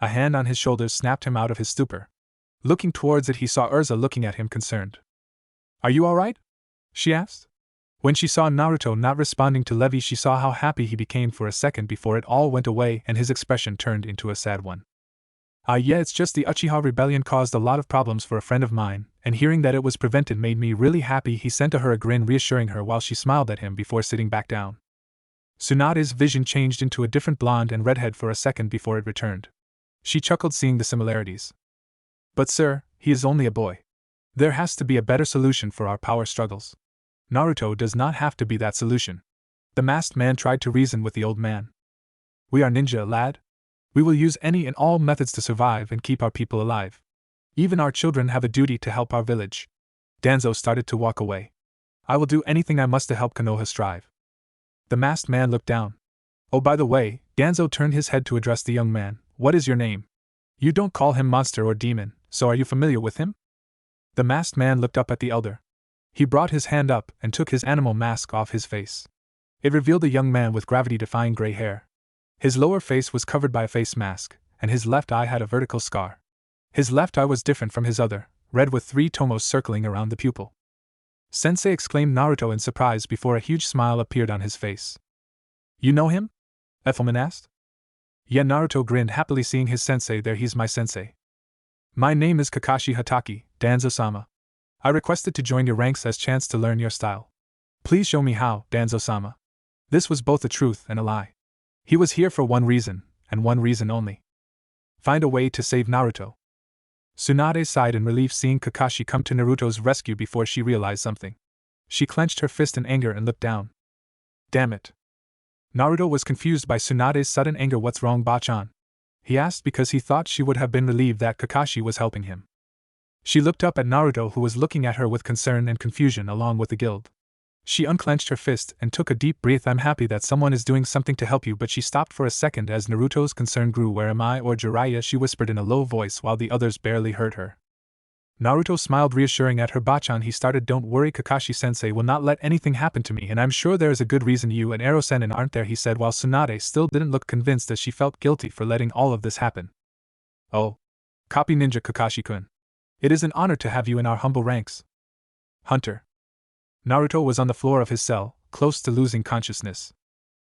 Speaker 1: A hand on his shoulders snapped him out of his stupor. Looking towards it, he saw Urza looking at him concerned. Are you alright? She asked. When she saw Naruto not responding to Levi, she saw how happy he became for a second before it all went away and his expression turned into a sad one. Yeah, it's just the Uchiha rebellion caused a lot of problems for a friend of mine, and hearing that it was prevented made me really happy. He sent to her a grin, reassuring her while she smiled at him before sitting back down. Tsunade's vision changed into a different blonde and redhead for a second before it returned. She chuckled seeing the similarities. But sir, he is only a boy. There has to be a better solution for our power struggles. Naruto does not have to be that solution. The masked man tried to reason with the old man. We are ninja, lad. We will use any and all methods to survive and keep our people alive. Even our children have a duty to help our village. Danzo started to walk away. I will do anything I must to help Konoha strive. The masked man looked down. Oh, by the way, Danzo turned his head to address the young man. What is your name? You don't call him monster or demon, so are you familiar with him? The masked man looked up at the elder. He brought his hand up and took his animal mask off his face. It revealed a young man with gravity-defying gray hair. His lower face was covered by a face mask, and his left eye had a vertical scar. His left eye was different from his other, red with 3 tomos circling around the pupil. Sensei, exclaimed Naruto in surprise before a huge smile appeared on his face. You know him? Effelman asked. Yeah, Naruto grinned happily seeing his sensei there. He's my sensei. My name is Kakashi Hatake, Danzo-sama. I requested to join your ranks as chance to learn your style. Please show me how, Danzo-sama. This was both a truth and a lie. He was here for one reason, and one reason only. Find a way to save Naruto. Tsunade sighed in relief seeing Kakashi come to Naruto's rescue before she realized something. She clenched her fist in anger and looked down. Damn it. Naruto was confused by Tsunade's sudden anger. What's wrong, Bachan? He asked because he thought she would have been relieved that Kakashi was helping him. She looked up at Naruto, who was looking at her with concern and confusion along with the guild. She unclenched her fist and took a deep breath. I'm happy that someone is doing something to help you, but she stopped for a second as Naruto's concern grew. Where am I or Jiraiya? She whispered in a low voice while the others barely heard her. Naruto smiled reassuring at her. Bachan, he started, don't worry, Kakashi-sensei will not let anything happen to me, and I'm sure there is a good reason you and Ero-Sannin aren't there, he said while Tsunade still didn't look convinced as she felt guilty for letting all of this happen. Oh. Copy ninja, Kakashi-kun. It is an honor to have you in our humble ranks. Hunter. Naruto was on the floor of his cell, close to losing consciousness.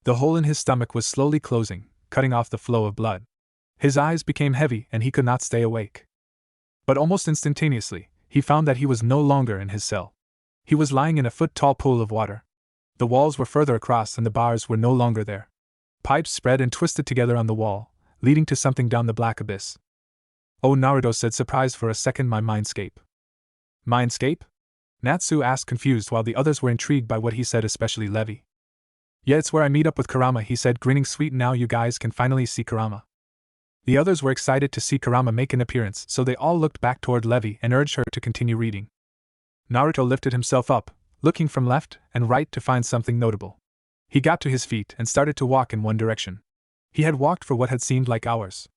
Speaker 1: The hole in his stomach was slowly closing, cutting off the flow of blood. His eyes became heavy and he could not stay awake. But almost instantaneously, he found that he was no longer in his cell. He was lying in a foot-tall pool of water. The walls were further across and the bars were no longer there. Pipes spread and twisted together on the wall, leading to something down the black abyss. Oh, Naruto said, surprised for a second. My mindscape. Mindscape? Natsu asked, confused, while the others were intrigued by what he said, especially Levi. Yeah, it's where I meet up with Kurama, he said, grinning sweet. Now you guys can finally see Kurama. The others were excited to see Kurama make an appearance, so they all looked back toward Levi and urged her to continue reading. Naruto lifted himself up, looking from left and right to find something notable. He got to his feet and started to walk in one direction. He had walked for what had seemed like hours.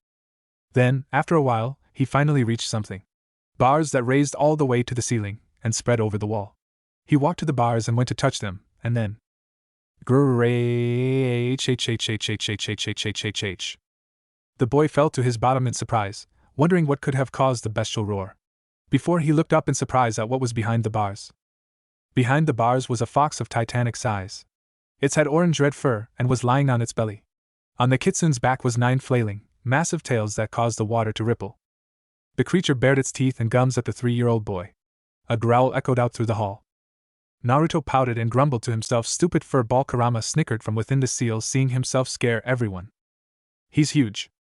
Speaker 1: Then, after a while, he finally reached something. Bars that raised all the way to the ceiling and spread over the wall. He walked to the bars and went to touch them, and then... The boy fell to his bottom in surprise, wondering what could have caused the bestial roar. Before he looked up in surprise at what was behind the bars. Behind the bars was a fox of titanic size. It had orange-red fur and was lying on its belly. On the kitsune's back was 9 flailing, massive tails that caused the water to ripple. The creature bared its teeth and gums at the 3-year-old boy. A growl echoed out through the hall. Naruto pouted and grumbled to himself. Stupid fur ball. Kurama snickered from within the seal, seeing himself scare everyone. He's huge.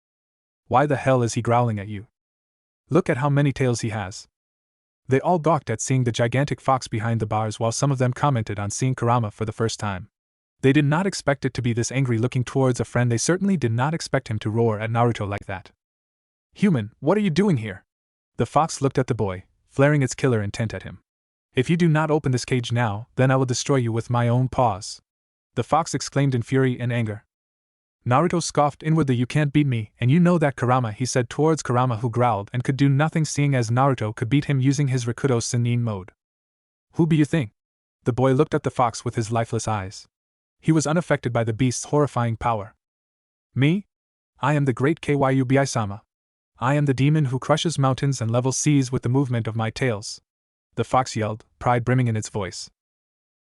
Speaker 1: Why the hell is he growling at you? Look at how many tails he has. They all gawked at seeing the gigantic fox behind the bars, while some of them commented on seeing Kurama for the first time. They did not expect it to be this angry, looking towards a friend. They certainly did not expect him to roar at Naruto like that. Human, what are you doing here? The fox looked at the boy, flaring its killer intent at him. If you do not open this cage now, then I will destroy you with my own paws. The fox exclaimed in fury and anger. Naruto scoffed inwardly. You can't beat me, and you know that, Kurama, he said towards Kurama, who growled and could do nothing, seeing as Naruto could beat him using his Rakuto Sannin mode. Who be you think? The boy looked at the fox with his lifeless eyes. He was unaffected by the beast's horrifying power. Me? I am the great Kyubi-sama. I am the demon who crushes mountains and levels seas with the movement of my tails. The fox yelled, pride brimming in its voice.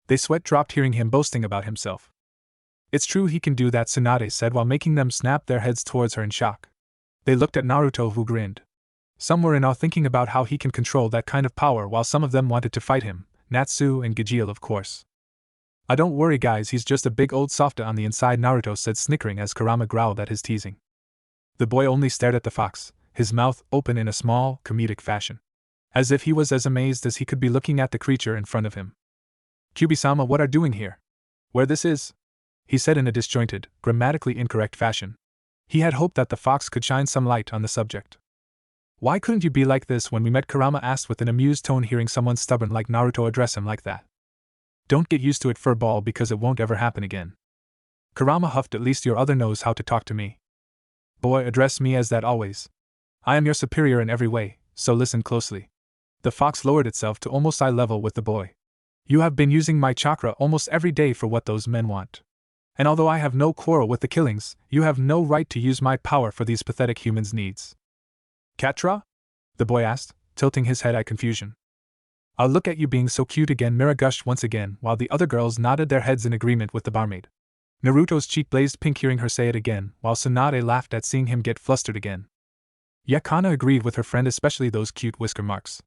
Speaker 1: They sweat dropped hearing him boasting about himself. It's true he can do that, Tsunade said while making them snap their heads towards her in shock. They looked at Naruto, who grinned. Some were in awe, thinking about how he can control that kind of power, while some of them wanted to fight him, Natsu and Gajeel of course. Don't worry guys, he's just a big old softa on the inside, Naruto said, snickering as Kurama growled at his teasing. The boy only stared at the fox, his mouth open in a small, comedic fashion. As if he was as amazed as he could be looking at the creature in front of him. Kyubi-sama, what are doing here? Where this is? He said in a disjointed, grammatically incorrect fashion. He had hoped that the fox could shine some light on the subject. Why couldn't you be like this when we met? Kurama asked with an amused tone, hearing someone stubborn like Naruto address him like that. Don't get used to it, furball, because it won't ever happen again. Kurama huffed. At least your other knows how to talk to me. Boy, address me as that always. I am your superior in every way, so listen closely. The fox lowered itself to almost eye level with the boy. You have been using my chakra almost every day for what those men want. And although I have no quarrel with the killings, you have no right to use my power for these pathetic humans' needs. Katra? The boy asked, tilting his head at confusion. I'll look at you being so cute again, Mira gushed once again, while the other girls nodded their heads in agreement with the barmaid. Naruto's cheek blazed pink hearing her say it again, while Tsunade laughed at seeing him get flustered again. Yakana agreed with her friend, especially those cute whisker marks.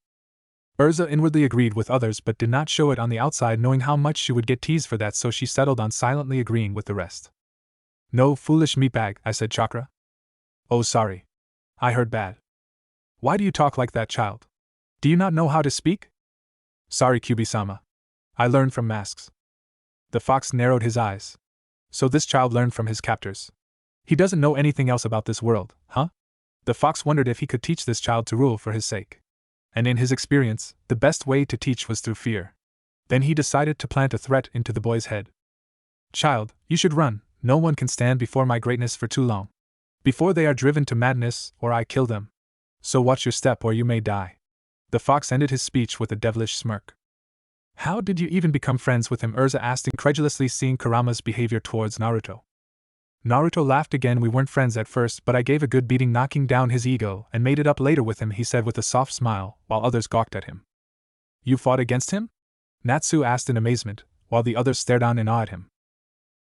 Speaker 1: Urza inwardly agreed with others but did not show it on the outside, knowing how much she would get teased for that, so she settled on silently agreeing with the rest. No, foolish meatbag, I said, chakra. Oh, sorry. I heard bad. Why do you talk like that, child? Do you not know how to speak? Sorry, Kyubi-sama. I learned from masks. The fox narrowed his eyes. So this child learned from his captors. He doesn't know anything else about this world, huh? The fox wondered if he could teach this child to rule for his sake. And in his experience, the best way to teach was through fear. Then he decided to plant a threat into the boy's head. Child, you should run. No one can stand before my greatness for too long. Before they are driven to madness, or I kill them. So watch your step or you may die. The fox ended his speech with a devilish smirk. How did you even become friends with him? Urza asked incredulously, seeing Kurama's behavior towards Naruto. Naruto laughed again. We weren't friends at first, but I gave a good beating knocking down his ego and made it up later with him, he said with a soft smile, while others gawked at him. You fought against him? Natsu asked in amazement, while the others stared on in awe at him.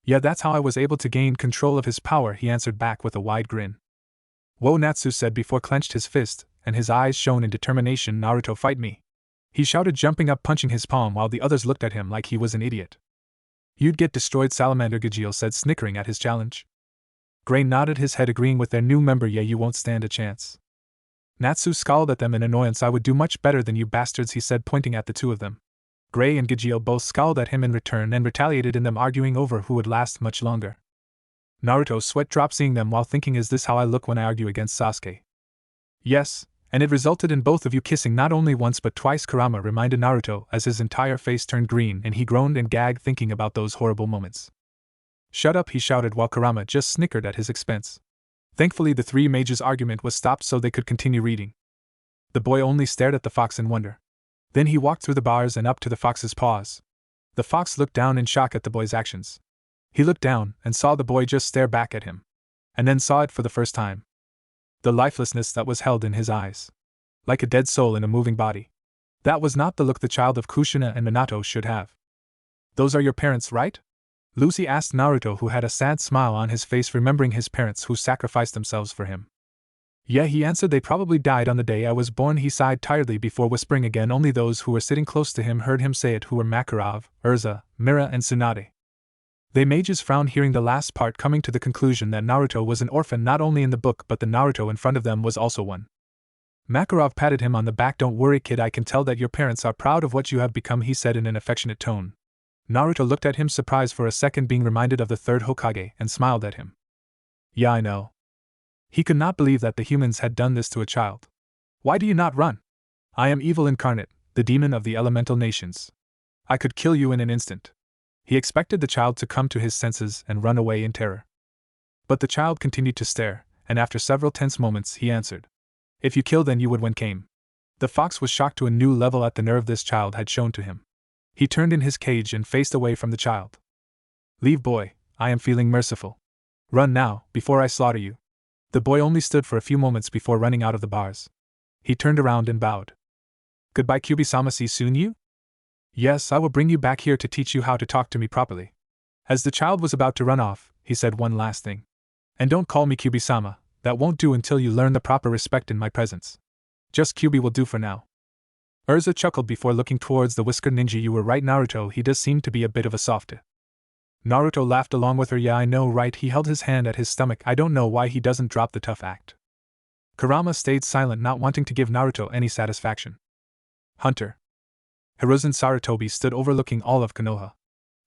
Speaker 1: Yeah, that's how I was able to gain control of his power, he answered back with a wide grin. Whoa, Natsu said before clenched his fist, and his eyes shone in determination. Naruto, fight me. He shouted, jumping up punching his palm while the others looked at him like he was an idiot. You'd get destroyed, Salamander Gajeel said, snickering at his challenge. Gray nodded his head, agreeing with their new member. Yeah, you won't stand a chance. Natsu scowled at them in annoyance. I would do much better than you bastards, he said, pointing at the two of them. Gray and Gajeel both scowled at him in return and retaliated in them, arguing over who would last much longer. Naruto's sweat dropped seeing them while thinking, is this how I look when I argue against Sasuke? Yes, and it resulted in both of you kissing not only once but twice, Kurama reminded Naruto as his entire face turned green and he groaned and gagged thinking about those horrible moments. Shut up, he shouted while Kurama just snickered at his expense. Thankfully the three mages' argument was stopped so they could continue reading. The boy only stared at the fox in wonder. Then he walked through the bars and up to the fox's paws. The fox looked down in shock at the boy's actions. He looked down and saw the boy just stare back at him. And then saw it for the first time. The lifelessness that was held in his eyes. Like a dead soul in a moving body. That was not the look the child of Kushina and Minato should have. Those are your parents, right? Lucy asked Naruto, who had a sad smile on his face remembering his parents who sacrificed themselves for him. Yeah, he answered, they probably died on the day I was born. He sighed tiredly before whispering again. Only those who were sitting close to him heard him say it, who were Makarov, Urza, Mira and Tsunade. They mages frowned hearing the last part, coming to the conclusion that Naruto was an orphan not only in the book but the Naruto in front of them was also one. Makarov patted him on the back. Don't worry, kid, I can tell that your parents are proud of what you have become, he said in an affectionate tone. Naruto looked at him surprised for a second, being reminded of the third Hokage, and smiled at him. Yeah, I know. He could not believe that the humans had done this to a child. Why do you not run? I am evil incarnate, the demon of the elemental nations. I could kill you in an instant. He expected the child to come to his senses and run away in terror. But the child continued to stare, and after several tense moments he answered. If you kill, then you would when came. The fox was shocked to a new level at the nerve this child had shown to him. He turned in his cage and faced away from the child. Leave, boy, I am feeling merciful. Run now, before I slaughter you. The boy only stood for a few moments before running out of the bars. He turned around and bowed. Goodbye, Kyubi-sama, see soon you? Yes, I will bring you back here to teach you how to talk to me properly. As the child was about to run off, he said one last thing. And don't call me Kyubi-sama, that won't do until you learn the proper respect in my presence. Just Kyubi will do for now. Urza chuckled before looking towards the whiskered ninja. You were right, Naruto, he does seem to be a bit of a softie. Naruto laughed along with her. Yeah, I know, right? He held his hand at his stomach. I don't know why he doesn't drop the tough act. Kurama stayed silent, not wanting to give Naruto any satisfaction. Hunter. Hiruzen Sarutobi stood overlooking all of Konoha.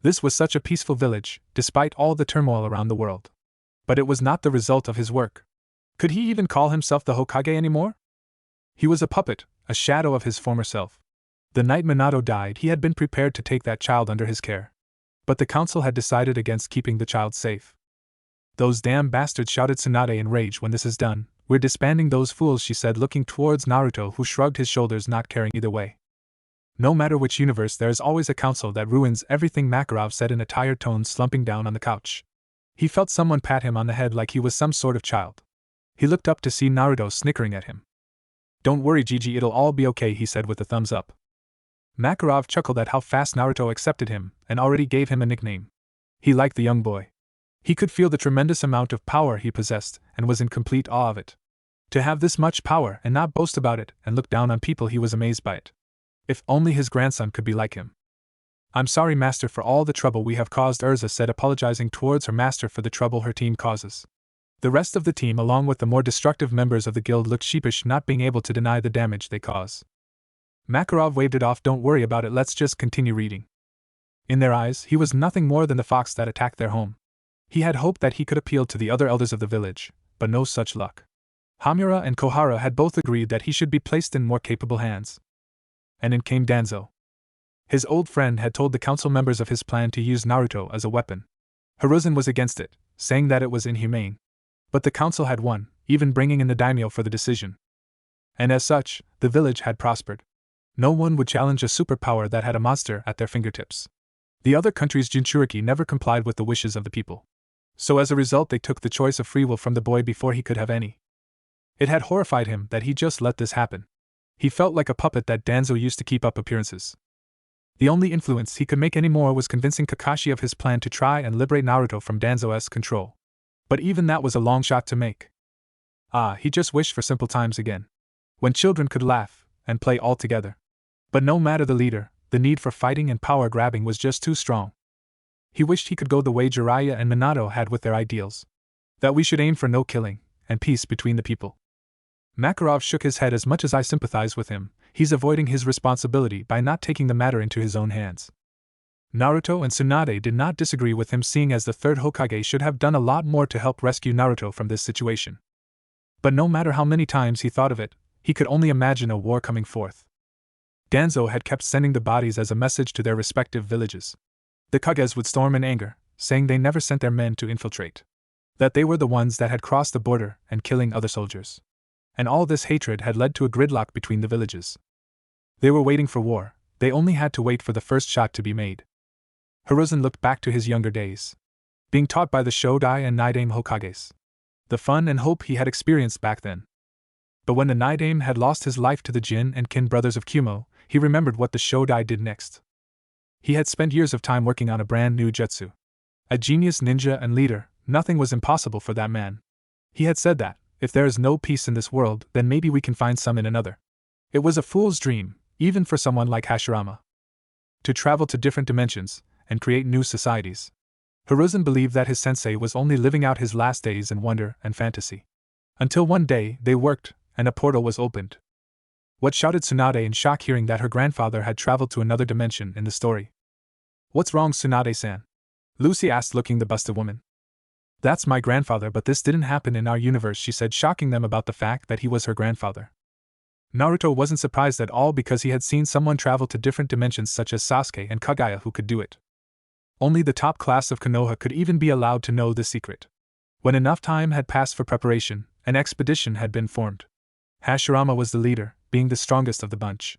Speaker 1: This was such a peaceful village, despite all the turmoil around the world. But it was not the result of his work. Could he even call himself the Hokage anymore? He was a puppet, a shadow of his former self. The night Minato died, he had been prepared to take that child under his care. But the council had decided against keeping the child safe. Those damn bastards, shouted Tsunade in rage. When this is done, we're disbanding those fools, she said, looking towards Naruto, who shrugged his shoulders, not caring either way. No matter which universe, there is always a council that ruins everything, Makarov said in a tired tone, slumping down on the couch. He felt someone pat him on the head like he was some sort of child. He looked up to see Naruto snickering at him. Don't worry, Gigi, it'll all be okay, he said with a thumbs up. Makarov chuckled at how fast Naruto accepted him, and already gave him a nickname. He liked the young boy. He could feel the tremendous amount of power he possessed, and was in complete awe of it. To have this much power and not boast about it and look down on people, he was amazed by it. If only his grandson could be like him. I'm sorry, master, for all the trouble we have caused, Urza said, apologizing towards her master for the trouble her team causes. The rest of the team, along with the more destructive members of the guild, looked sheepish, not being able to deny the damage they cause. Makarov waved it off. Don't worry about it, let's just continue reading. In their eyes, he was nothing more than the fox that attacked their home. He had hoped that he could appeal to the other elders of the village, but no such luck. Hamura and Kohara had both agreed that he should be placed in more capable hands. And in came Danzo. His old friend had told the council members of his plan to use Naruto as a weapon. Hiruzen was against it, saying that it was inhumane. But the council had won, even bringing in the daimyo for the decision. And as such, the village had prospered. No one would challenge a superpower that had a monster at their fingertips. The other country's jinchuriki never complied with the wishes of the people. So as a result they took the choice of free will from the boy before he could have any. It had horrified him that he just let this happen. He felt like a puppet that Danzo used to keep up appearances. The only influence he could make anymore was convincing Kakashi of his plan to try and liberate Naruto from Danzo's control. But even that was a long shot to make. He just wished for simple times again, when children could laugh and play all together. But no matter the leader, the need for fighting and power grabbing was just too strong. He wished he could go the way Jiraiya and Minato had with their ideals. That we should aim for no killing, and peace between the people. Makarov shook his head. As much as I sympathize with him, he's avoiding his responsibility by not taking the matter into his own hands. Naruto and Tsunade did not disagree with him, seeing as the third Hokage should have done a lot more to help rescue Naruto from this situation. But no matter how many times he thought of it, he could only imagine a war coming forth. Danzo had kept sending the bodies as a message to their respective villages. The Kages would storm in anger, saying they never sent their men to infiltrate. That they were the ones that had crossed the border and killing other soldiers. And all this hatred had led to a gridlock between the villages. They were waiting for war, they only had to wait for the first shot to be made. Hiruzen looked back to his younger days, being taught by the Shodai and Nidaime Hokages. The fun and hope he had experienced back then. But when the Nidaime had lost his life to the Jin and Kin brothers of Kumo, he remembered what the Shodai did next. He had spent years of time working on a brand new jutsu. A genius ninja and leader, nothing was impossible for that man. He had said that, if there is no peace in this world, then maybe we can find some in another. It was a fool's dream, even for someone like Hashirama. To travel to different dimensions, and create new societies. Hiruzen believed that his sensei was only living out his last days in wonder and fantasy. Until one day, they worked, and a portal was opened. What shouted Tsunade in shock hearing that her grandfather had traveled to another dimension in the story. What's wrong, Tsunade-san? Lucy asked, looking the busted woman. That's my grandfather, but this didn't happen in our universe, she said, shocking them about the fact that he was her grandfather. Naruto wasn't surprised at all because he had seen someone travel to different dimensions such as Sasuke and Kaguya who could do it. Only the top class of Konoha could even be allowed to know the secret. When enough time had passed for preparation, an expedition had been formed. Hashirama was the leader, being the strongest of the bunch.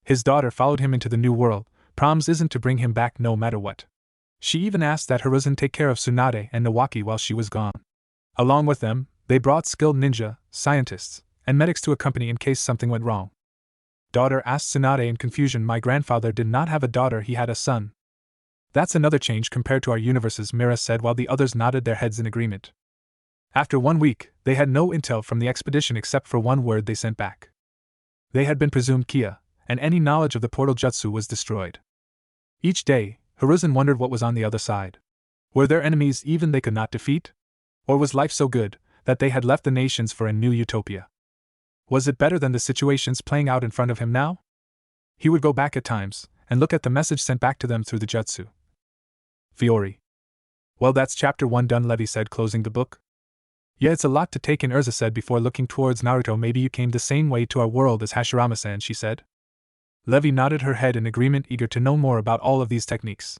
Speaker 1: His daughter followed him into the new world. Proms isn't to bring him back no matter what. She even asked that Hiruzen take care of Tsunade and Nawaki while she was gone. Along with them, they brought skilled ninja, scientists, and medics to accompany in case something went wrong. Daughter asked Tsunade in confusion. My grandfather did not have a daughter, he had a son. That's another change compared to our universes, Mira said while the others nodded their heads in agreement. After 1 week, they had no intel from the expedition except for one word they sent back. They had been presumed Kia, and any knowledge of the portal jutsu was destroyed. Each day, Hiruzen wondered what was on the other side. Were there enemies even they could not defeat? Or was life so good that they had left the nations for a new utopia? Was it better than the situations playing out in front of him now? He would go back at times and look at the message sent back to them through the jutsu. Fiori. Well, that's chapter 1 done, Levi said, closing the book. Yeah, it's a lot to take in, Urza said before looking towards Naruto. Maybe you came the same way to our world as Hashirama-san, she said. Levi nodded her head in agreement, eager to know more about all of these techniques.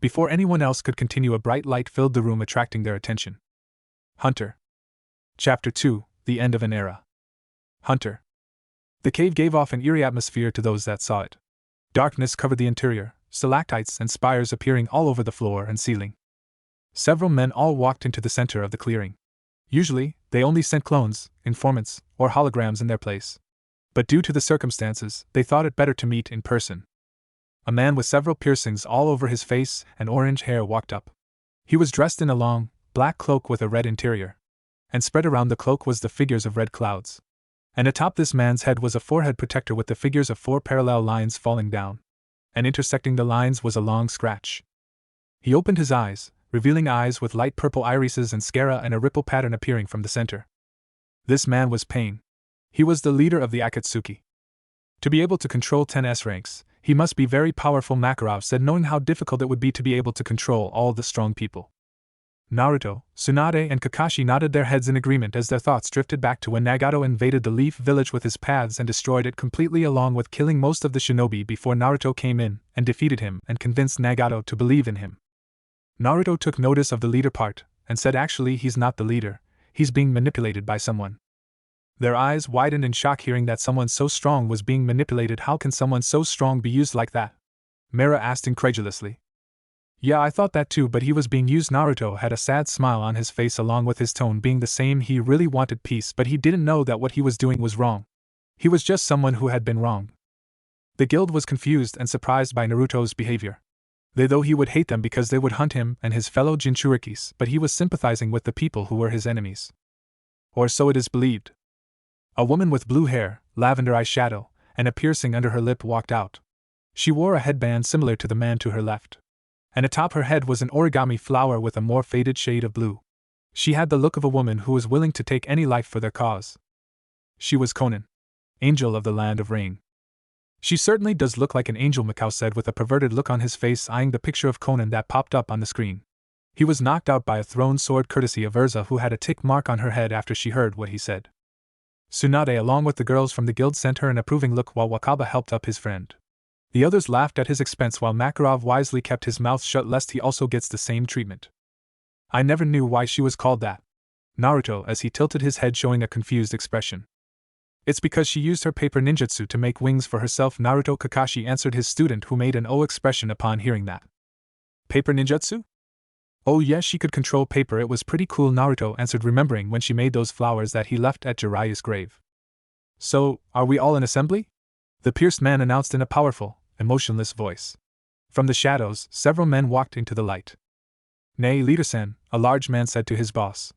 Speaker 1: Before anyone else could continue, a bright light filled the room, attracting their attention. Hunter. Chapter 2, The End of an Era. Hunter. The cave gave off an eerie atmosphere to those that saw it. Darkness covered the interior, stalactites and spires appearing all over the floor and ceiling. Several men all walked into the center of the clearing. Usually, they only sent clones, informants, or holograms in their place. But due to the circumstances, they thought it better to meet in person. A man with several piercings all over his face and orange hair walked up. He was dressed in a long, black cloak with a red interior. And spread around the cloak was the figures of red clouds. And atop this man's head was a forehead protector with the figures of 4 parallel lines falling down. And intersecting the lines was a long scratch. He opened his eyes, revealing eyes with light purple irises and sclera and a ripple pattern appearing from the center. This man was Pain. He was the leader of the Akatsuki. To be able to control 10 S ranks, he must be very powerful, Makarov said, knowing how difficult it would be to be able to control all the strong people. Naruto, Tsunade and Kakashi nodded their heads in agreement as their thoughts drifted back to when Nagato invaded the Leaf Village with his paths and destroyed it completely, along with killing most of the shinobi before Naruto came in and defeated him and convinced Nagato to believe in him. Naruto took notice of the leader part and said actually he's not the leader, he's being manipulated by someone. Their eyes widened in shock hearing that someone so strong was being manipulated. How can someone so strong be used like that? Mira asked incredulously. Yeah, I thought that too, but he was being used. Naruto had a sad smile on his face along with his tone being the same. He really wanted peace, but he didn't know that what he was doing was wrong. He was just someone who had been wronged. The guild was confused and surprised by Naruto's behavior. Though he would hate them because they would hunt him and his fellow jinchurikis, but he was sympathizing with the people who were his enemies. Or so it is believed. A woman with blue hair, lavender eyeshadow, and a piercing under her lip walked out. She wore a headband similar to the man to her left. And atop her head was an origami flower with a more faded shade of blue. She had the look of a woman who was willing to take any life for their cause. She was Conan, angel of the land of rain. She certainly does look like an angel, Mikao said with a perverted look on his face, eyeing the picture of Conan that popped up on the screen. He was knocked out by a thrown sword courtesy of Urza, who had a tick mark on her head after she heard what he said. Tsunade along with the girls from the guild sent her an approving look while Wakaba helped up his friend. The others laughed at his expense while Makarov wisely kept his mouth shut lest he also gets the same treatment. I never knew why she was called that. Naruto as he tilted his head showing a confused expression. It's because she used her paper ninjutsu to make wings for herself, Naruto. Kakashi answered his student, who made an O expression upon hearing that. Paper ninjutsu? Oh yes, she could control paper, it was pretty cool, Naruto answered, remembering when she made those flowers that he left at Jiraiya's grave. So, are we all in assembly? The pierced man announced in a powerful, emotionless voice. From the shadows, several men walked into the light. Nay, Leader-san, a large man said to his boss.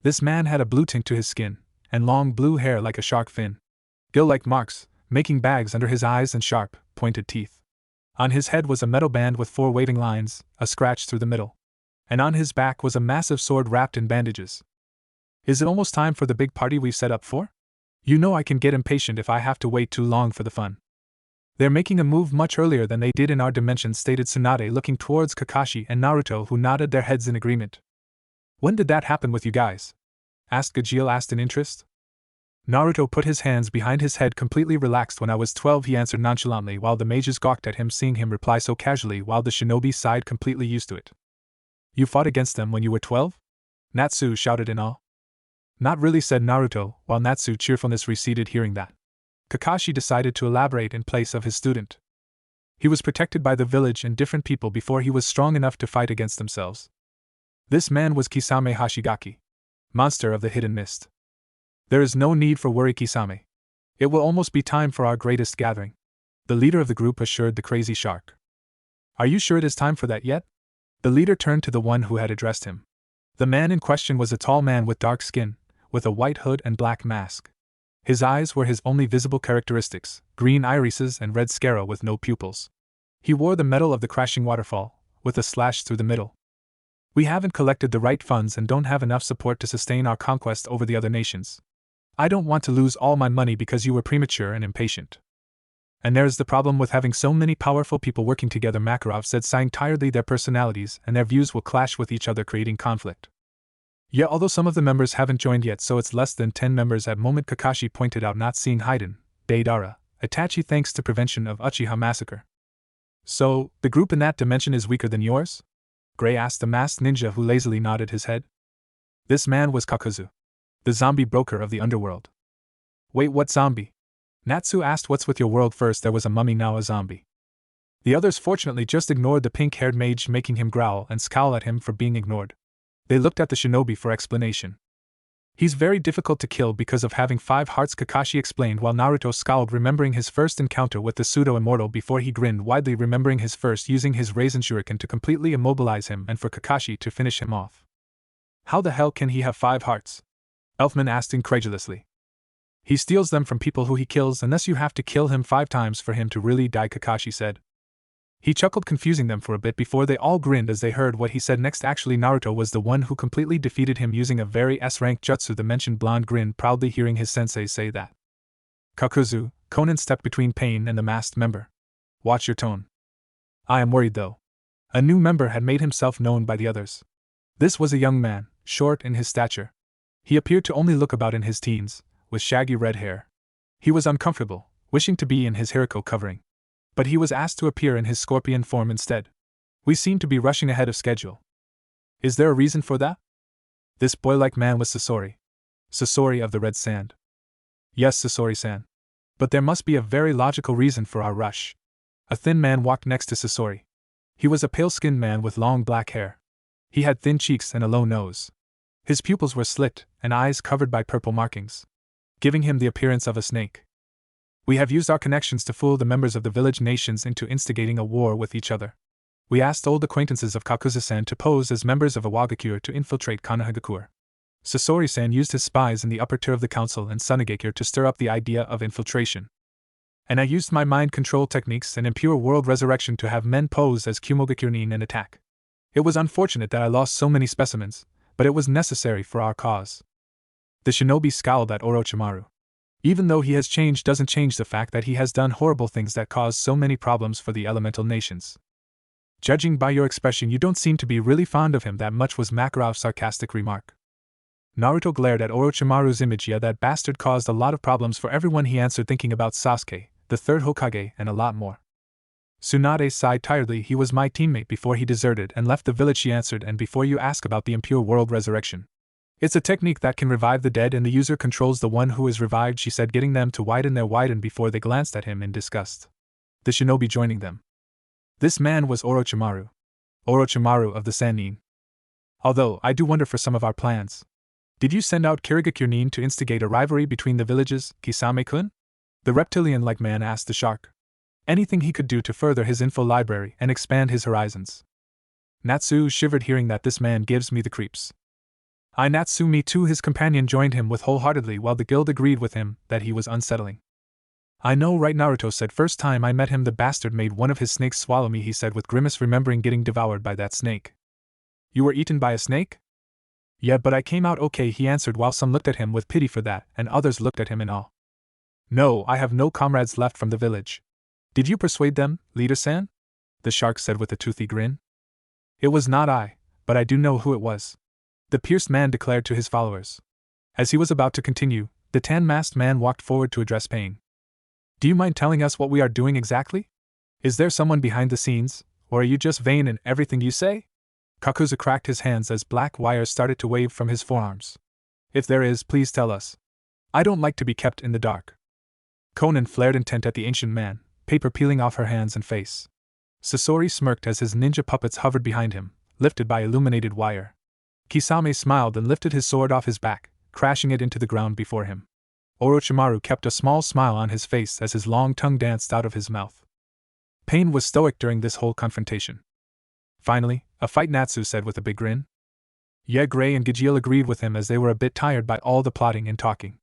Speaker 1: This man had a blue tint to his skin, and long blue hair like a shark fin. Gill-like marks, making bags under his eyes and sharp, pointed teeth. On his head was a metal band with 4 waving lines, a scratch through the middle. And on his back was a massive sword wrapped in bandages. Is it almost time for the big party we've set up for? You know I can get impatient if I have to wait too long for the fun. They're making a move much earlier than they did in our dimension, stated Tsunade, looking towards Kakashi and Naruto, who nodded their heads in agreement. When did that happen with you guys? Asked Gajeel in interest. Naruto put his hands behind his head, completely relaxed. When I was 12, he answered nonchalantly, while the mages gawked at him seeing him reply so casually, while the shinobi sighed, completely used to it. You fought against them when you were 12? Natsu shouted in awe. Not really, said Naruto, while Natsu's cheerfulness receded hearing that. Kakashi decided to elaborate in place of his student. He was protected by the village and different people before he was strong enough to fight against themselves. This man was Kisame Hashigaki, monster of the hidden mist. There is no need for worry, Kisame. It will almost be time for our greatest gathering, the leader of the group assured the crazy shark. Are you sure it is time for that yet? The leader turned to the one who had addressed him. The man in question was a tall man with dark skin, with a white hood and black mask. His eyes were his only visible characteristics, green irises and red sclera with no pupils. He wore the medal of the crashing waterfall, with a slash through the middle. We haven't collected the right funds and don't have enough support to sustain our conquest over the other nations. I don't want to lose all my money because you were premature and impatient. And there's the problem with having so many powerful people working together, Makarov said, sighing tiredly. Their personalities and their views will clash with each other, creating conflict. Yeah, although some of the members haven't joined yet, so it's less than 10 members at moment, Kakashi pointed out, not seeing Haiden, Deidara, Itachi thanks to prevention of Uchiha massacre. So, the group in that dimension is weaker than yours? Gray asked the masked ninja, who lazily nodded his head. This man was Kakuzu, the zombie broker of the underworld. Wait, what zombie? Natsu asked. What's with your world? First there was a mummy, now a zombie. The others fortunately just ignored the pink-haired mage, making him growl and scowl at him for being ignored. They looked at the shinobi for explanation. He's very difficult to kill because of having 5 hearts, Kakashi explained, while Naruto scowled, remembering his first encounter with the pseudo-immortal before he grinned widely, remembering his first using his Raisin Shuriken to completely immobilize him and for Kakashi to finish him off. How the hell can he have 5 hearts? Elfman asked incredulously. He steals them from people who he kills, unless you have to kill him 5 times for him to really die, Kakashi said. He chuckled, confusing them for a bit before they all grinned as they heard what he said next. Actually, Naruto was the one who completely defeated him using a very S-rank jutsu. The mentioned blonde grinned proudly hearing his sensei say that. Kakuzu, Conan stepped between Pain and the masked member. Watch your tone. I am worried though. A new member had made himself known by the others. This was a young man, short in his stature. He appeared to only look about in his teens, with shaggy red hair. He was uncomfortable, wishing to be in his Hiriko covering. But he was asked to appear in his scorpion form instead. We seem to be rushing ahead of schedule. Is there a reason for that? This boy-like man was Sasori. Sasori of the Red Sand. Yes, Sasori-san. But there must be a very logical reason for our rush. A thin man walked next to Sasori. He was a pale-skinned man with long black hair. He had thin cheeks and a low nose. His pupils were slit, and eyes covered by purple markings, giving him the appearance of a snake. We have used our connections to fool the members of the village nations into instigating a war with each other. We asked old acquaintances of Kakuzu-san to pose as members of a Wagakure to infiltrate Konohagakure. Sasori-san used his spies in the upper tier of the council and Tsunade to stir up the idea of infiltration. And I used my mind control techniques and impure world resurrection to have men pose as Kumogakure-nin and attack. It was unfortunate that I lost so many specimens, but it was necessary for our cause. The shinobi scowled at Orochimaru. Even though he has changed doesn't change the fact that he has done horrible things that caused so many problems for the elemental nations. Judging by your expression, you don't seem to be really fond of him that much, was Makarov's sarcastic remark. Naruto glared at Orochimaru's image. Yeah, that bastard caused a lot of problems for everyone, he answered, thinking about Sasuke, the third Hokage, and a lot more. Tsunade sighed tiredly. He was my teammate before he deserted and left the village, she answered, and before you ask about the impure world resurrection. It's a technique that can revive the dead and the user controls the one who is revived, she said, getting them to widen before they glanced at him in disgust. The shinobi joining them. This man was Orochimaru. Orochimaru of the Sannin. Although, I do wonder for some of our plans. Did you send out Kirigakure-nin to instigate a rivalry between the villages, Kisame-kun? The reptilian-like man asked the shark. Anything he could do to further his info library and expand his horizons. Natsu shivered hearing that. This man gives me the creeps. Natsu, me too. His companion joined him with wholeheartedly, while the guild agreed with him that he was unsettling. I know, right? Naruto said. First time I met him, the bastard made one of his snakes swallow me, he said with grimace, remembering getting devoured by that snake. You were eaten by a snake? Yeah, but I came out okay, he answered, while some looked at him with pity for that, and others looked at him in awe. No, I have no comrades left from the village. Did you persuade them, leader-san? The shark said with a toothy grin. It was not I, but I do know who it was. The pierced man declared to his followers. As he was about to continue, the tan-masked man walked forward to address Pain. Do you mind telling us what we are doing exactly? Is there someone behind the scenes, or are you just vain in everything you say? Kakuzu cracked his hands as black wires started to wave from his forearms. If there is, please tell us. I don't like to be kept in the dark. Conan flared intent at the ancient man, paper peeling off her hands and face. Sasori smirked as his ninja puppets hovered behind him, lifted by illuminated wire. Kisame smiled and lifted his sword off his back, crashing it into the ground before him. Orochimaru kept a small smile on his face as his long tongue danced out of his mouth. Pain was stoic during this whole confrontation. Finally, a fight, Natsu said with a big grin. Yeah, Gray and Gajeel agreed with him as they were a bit tired by all the plotting and talking.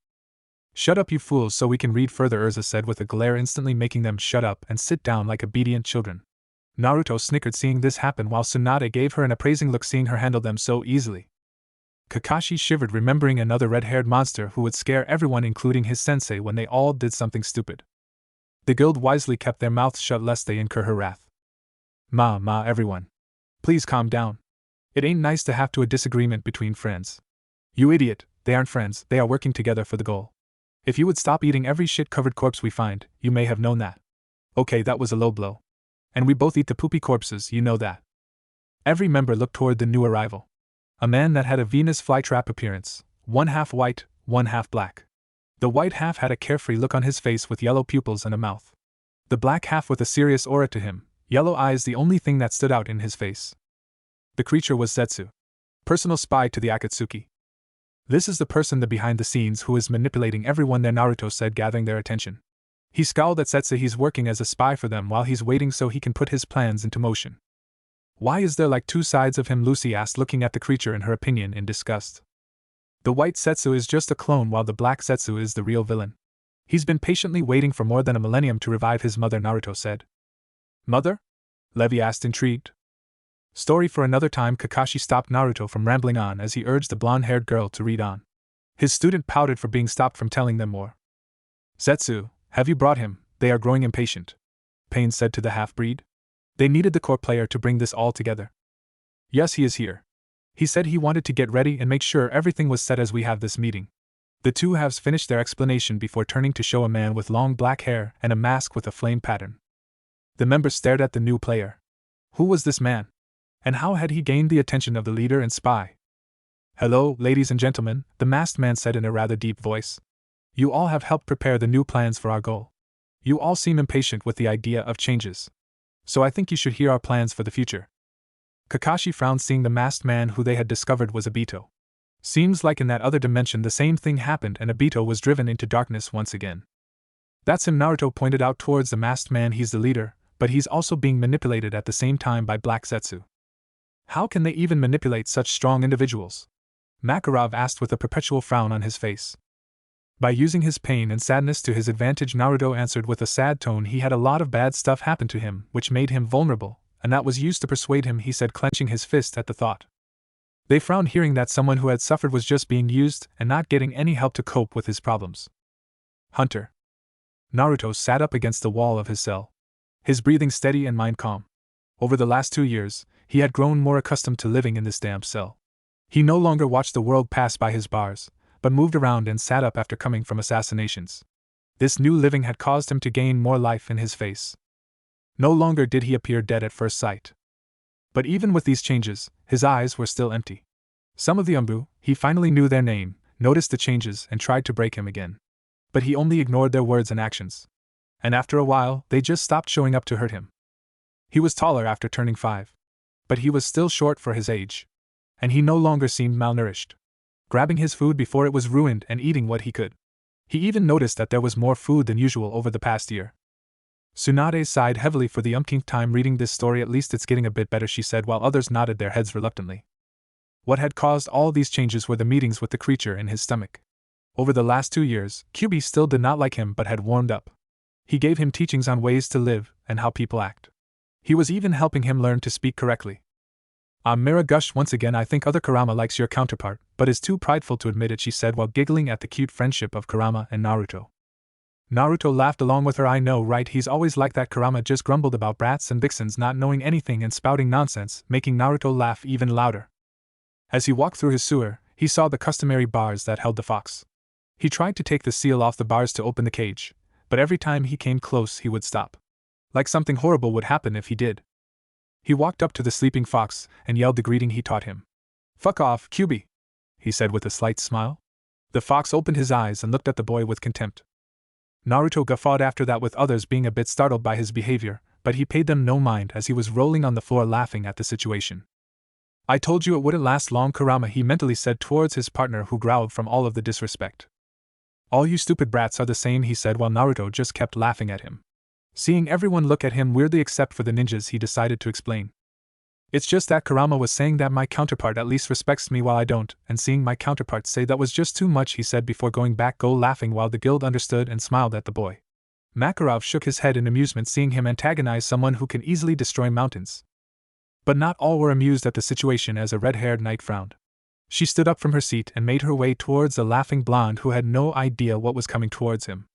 Speaker 1: Shut up, you fools, so we can read further, Urza said with a glare, instantly making them shut up and sit down like obedient children. Naruto snickered seeing this happen, while Tsunade gave her an appraising look seeing her handle them so easily. Kakashi shivered, remembering another red-haired monster who would scare everyone, including his sensei, when they all did something stupid. The guild wisely kept their mouths shut lest they incur her wrath. Everyone. Please calm down. It ain't nice to have a disagreement between friends. You idiot, they aren't friends, they are working together for the goal. If you would stop eating every shit-covered corpse we find, you may have known that. Okay, that was a low blow. And we both eat the poopy corpses, you know that. Every member looked toward the new arrival. A man that had a Venus flytrap appearance, one half white, one half black. The white half had a carefree look on his face with yellow pupils and a mouth. The black half with a serious aura to him, yellow eyes the only thing that stood out in his face. The creature was Zetsu, personal spy to the Akatsuki. This is the person behind the scenes who is manipulating everyone there, Naruto said, gathering their attention. He scowled at Zetsu. He's working as a spy for them while he's waiting so he can put his plans into motion. Why is there like two sides of him? Lucy asked, looking at the creature in her opinion in disgust. The white Zetsu is just a clone while the black Zetsu is the real villain. He's been patiently waiting for more than a millennium to revive his mother, Naruto said. Mother? Levi asked, intrigued. Story for another time. Kakashi stopped Naruto from rambling on as he urged the blonde-haired girl to read on. His student pouted for being stopped from telling them more. Zetsu, have you brought him? They are growing impatient, Pain said to the half-breed. They needed the core player to bring this all together. Yes, he is here. He said he wanted to get ready and make sure everything was set as we have this meeting. The two halves finished their explanation before turning to show a man with long black hair and a mask with a flame pattern. The members stared at the new player. Who was this man? And how had he gained the attention of the leader and spy? Hello, ladies and gentlemen, the masked man said in a rather deep voice. You all have helped prepare the new plans for our goal. You all seem impatient with the idea of changes. So I think you should hear our plans for the future. Kakashi frowned, seeing the masked man who they had discovered was Obito. Seems like in that other dimension the same thing happened and Obito was driven into darkness once again. That's him, Naruto pointed out towards the masked man. He's the leader, but he's also being manipulated at the same time by Black Zetsu. How can they even manipulate such strong individuals? Makarov asked with a perpetual frown on his face. By using his pain and sadness to his advantage, Naruto answered with a sad tone. He had a lot of bad stuff happen to him, which made him vulnerable, and that was used to persuade him, he said, clenching his fist at the thought. They frowned, hearing that someone who had suffered was just being used and not getting any help to cope with his problems. Hunter. Naruto sat up against the wall of his cell, his breathing steady and mind calm. Over the last 2 years, he had grown more accustomed to living in this damp cell. He no longer watched the world pass by his bars, but moved around and sat up after coming from assassinations. This new living had caused him to gain more life in his face. No longer did he appear dead at first sight. But even with these changes, his eyes were still empty. Some of the Umbu, he finally knew their name, noticed the changes and tried to break him again. But he only ignored their words and actions. And after a while, they just stopped showing up to hurt him. He was taller after turning 5. But he was still short for his age. And he no longer seemed malnourished, grabbing his food before it was ruined and eating what he could. He even noticed that there was more food than usual over the past year. Tsunade sighed heavily for the umpteenth time reading this story. At least it's getting a bit better, she said, while others nodded their heads reluctantly. What had caused all these changes were the meetings with the creature in his stomach. Over the last 2 years, Kyuubi still did not like him but had warmed up. He gave him teachings on ways to live and how people act. He was even helping him learn to speak correctly. Mira gushed once again. I think other Kurama likes your counterpart, but is too prideful to admit it, she said while giggling at the cute friendship of Kurama and Naruto. Naruto laughed along with her. I know, right? He's always like that. Kurama just grumbled about brats and vixens not knowing anything and spouting nonsense, making Naruto laugh even louder. As he walked through his sewer, he saw the customary bars that held the fox. He tried to take the seal off the bars to open the cage, but every time he came close he would stop. Like something horrible would happen if he did. He walked up to the sleeping fox and yelled the greeting he taught him. Fuck off, Kyuubi, he said with a slight smile. The fox opened his eyes and looked at the boy with contempt. Naruto guffawed after that, with others being a bit startled by his behavior, but he paid them no mind as he was rolling on the floor laughing at the situation. I told you it wouldn't last long, Kurama, he mentally said towards his partner, who growled from all of the disrespect. All you stupid brats are the same, he said while Naruto just kept laughing at him. Seeing everyone look at him weirdly except for the ninjas, he decided to explain. It's just that Kurama was saying that my counterpart at least respects me while I don't, and seeing my counterpart say that was just too much, he said before going back laughing while the guild understood and smiled at the boy. Makarov shook his head in amusement seeing him antagonize someone who can easily destroy mountains. But not all were amused at the situation as a red-haired knight frowned. She stood up from her seat and made her way towards a laughing blonde who had no idea what was coming towards him.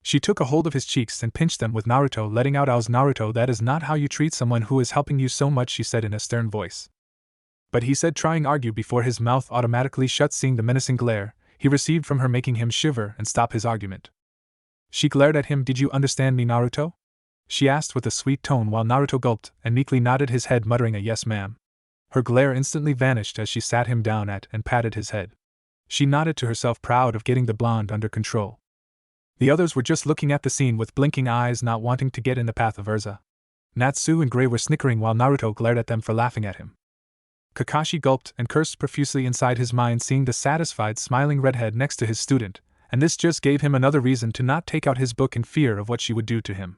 Speaker 1: She took a hold of his cheeks and pinched them with Naruto, letting out owls. Naruto, that is not how you treat someone who is helping you so much, she said in a stern voice. But he said, trying to argue before his mouth automatically shut, seeing the menacing glare he received from her, making him shiver and stop his argument. She glared at him. Did you understand me, Naruto? She asked with a sweet tone while Naruto gulped and meekly nodded his head, muttering a yes ma'am. Her glare instantly vanished as she sat him down and patted his head. She nodded to herself, proud of getting the blonde under control. The others were just looking at the scene with blinking eyes, not wanting to get in the path of Urza. Natsu and Gray were snickering while Naruto glared at them for laughing at him. Kakashi gulped and cursed profusely inside his mind, seeing the satisfied, smiling redhead next to his student, and this just gave him another reason to not take out his book in fear of what she would do to him.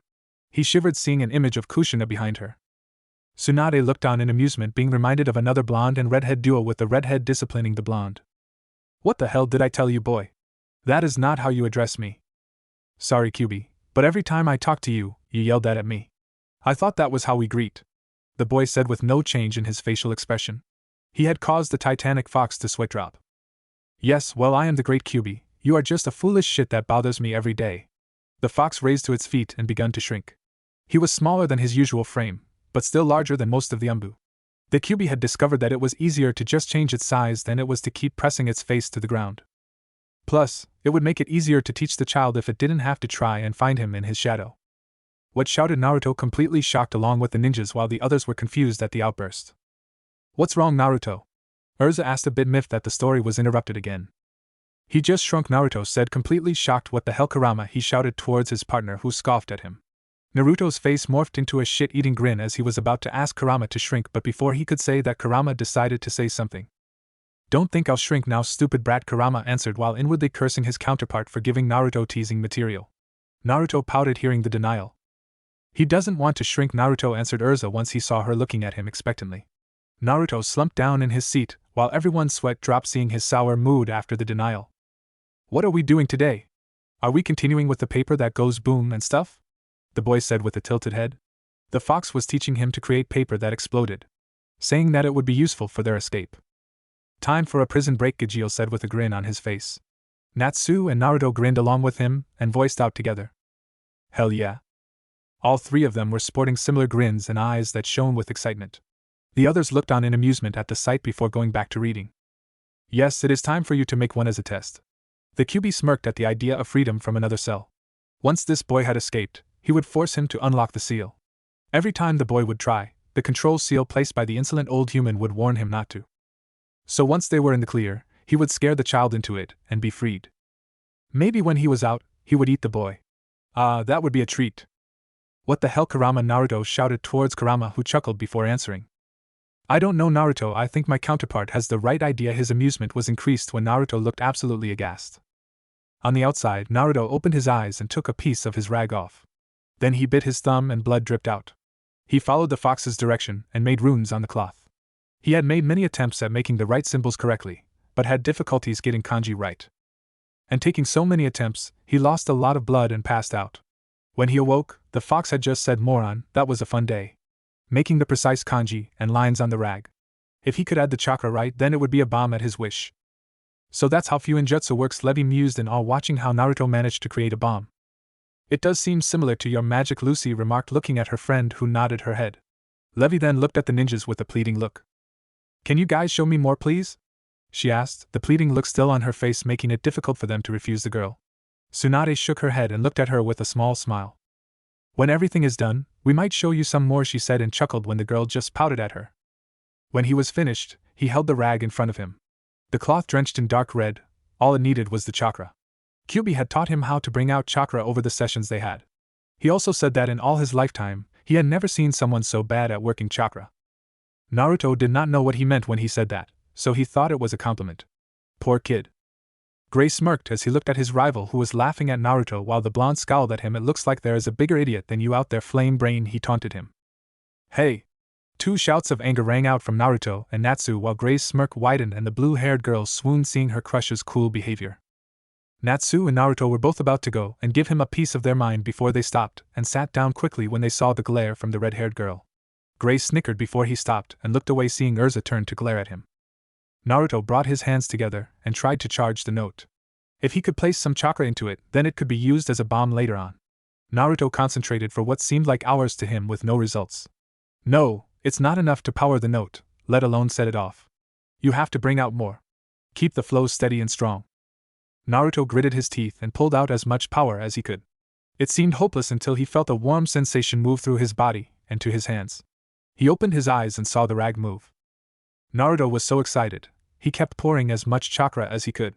Speaker 1: He shivered seeing an image of Kushina behind her. Tsunade looked on in amusement, being reminded of another blonde and redhead duo, with the redhead disciplining the blonde. What the hell did I tell you, boy? That is not how you address me. Sorry, Kyuubi, but every time I talk to you, you yelled that at me. I thought that was how we greet, the boy said with no change in his facial expression. He had caused the Titanic fox to sweat drop. Yes, well, I am the great Kyuubi. You are just a foolish shit that bothers me every day. The fox raised to its feet and begun to shrink. He was smaller than his usual frame, but still larger than most of the Umbu. The Kyuubi had discovered that it was easier to just change its size than it was to keep pressing its face to the ground. Plus, it would make it easier to teach the child if it didn't have to try and find him in his shadow. What, shouted Naruto, completely shocked along with the ninjas while the others were confused at the outburst. What's wrong, Naruto? Urza asked, a bit miffed that the story was interrupted again. He just shrunk, Naruto said, completely shocked. What the hell, Kurama? He shouted towards his partner, who scoffed at him. Naruto's face morphed into a shit-eating grin as he was about to ask Kurama to shrink, but before he could say that, Kurama decided to say something. "Don't think I'll shrink now, stupid brat," Kurama answered while inwardly cursing his counterpart for giving Naruto teasing material. Naruto pouted hearing the denial. "He doesn't want to shrink," Naruto answered Urza once he saw her looking at him expectantly. Naruto slumped down in his seat, while everyone's sweat dropped seeing his sour mood after the denial. "What are we doing today? Are we continuing with the paper that goes boom and stuff?" the boy said with a tilted head. The fox was teaching him to create paper that exploded, saying that it would be useful for their escape. "Time for a prison break," Gajeel said with a grin on his face. Natsu and Naruto grinned along with him and voiced out together, "Hell yeah." All three of them were sporting similar grins and eyes that shone with excitement. The others looked on in amusement at the sight before going back to reading. "Yes, it is time for you to make one as a test." The QB smirked at the idea of freedom from another cell. Once this boy had escaped, he would force him to unlock the seal. Every time the boy would try, the control seal placed by the insolent old human would warn him not to. So once they were in the clear, he would scare the child into it and be freed. Maybe when he was out, he would eat the boy. That would be a treat. "What the hell?" Naruto shouted towards Kurama, who chuckled before answering. "I don't know, Naruto, I think my counterpart has the right idea." His amusement was increased when Naruto looked absolutely aghast. On the outside, Naruto opened his eyes and took a piece of his rag off. Then he bit his thumb and blood dripped out. He followed the fox's direction and made runes on the cloth. He had made many attempts at making the right symbols correctly, but had difficulties getting kanji right. And taking so many attempts, he lost a lot of blood and passed out. When he awoke, the fox had just said, "Moron, that was a fun day. Making the precise kanji and lines on the rag. If he could add the chakra right, then it would be a bomb at his wish." "So that's how Fuinjutsu works," Levi mused in awe, watching how Naruto managed to create a bomb. "It does seem similar to your magic," Lucy remarked, looking at her friend, who nodded her head. Levi then looked at the ninjas with a pleading look. "Can you guys show me more, please?" she asked, the pleading look still on her face making it difficult for them to refuse the girl. Tsunade shook her head and looked at her with a small smile. "When everything is done, we might show you some more," she said, and chuckled when the girl just pouted at her. When he was finished, he held the rag in front of him. The cloth drenched in dark red, all it needed was the chakra. Kyuubi had taught him how to bring out chakra over the sessions they had. He also said that in all his lifetime, he had never seen someone so bad at working chakra. Naruto did not know what he meant when he said that, so he thought it was a compliment. Poor kid. Gray smirked as he looked at his rival, who was laughing at Naruto while the blonde scowled at him. "It looks like there is a bigger idiot than you out there, flame brain," he taunted him. "Hey!" Two shouts of anger rang out from Naruto and Natsu while Gray's smirk widened and the blue-haired girl swooned seeing her crush's cool behavior. Natsu and Naruto were both about to go and give him a piece of their mind before they stopped and sat down quickly when they saw the glare from the red-haired girl. Gray snickered before he stopped and looked away, seeing Urza turn to glare at him. Naruto brought his hands together and tried to charge the note. If he could place some chakra into it, then it could be used as a bomb later on. Naruto concentrated for what seemed like hours to him with no results. "No, it's not enough to power the note, let alone set it off. You have to bring out more. Keep the flow steady and strong." Naruto gritted his teeth and pulled out as much power as he could. It seemed hopeless until he felt a warm sensation move through his body and to his hands. He opened his eyes and saw the rag move. Naruto was so excited, he kept pouring as much chakra as he could.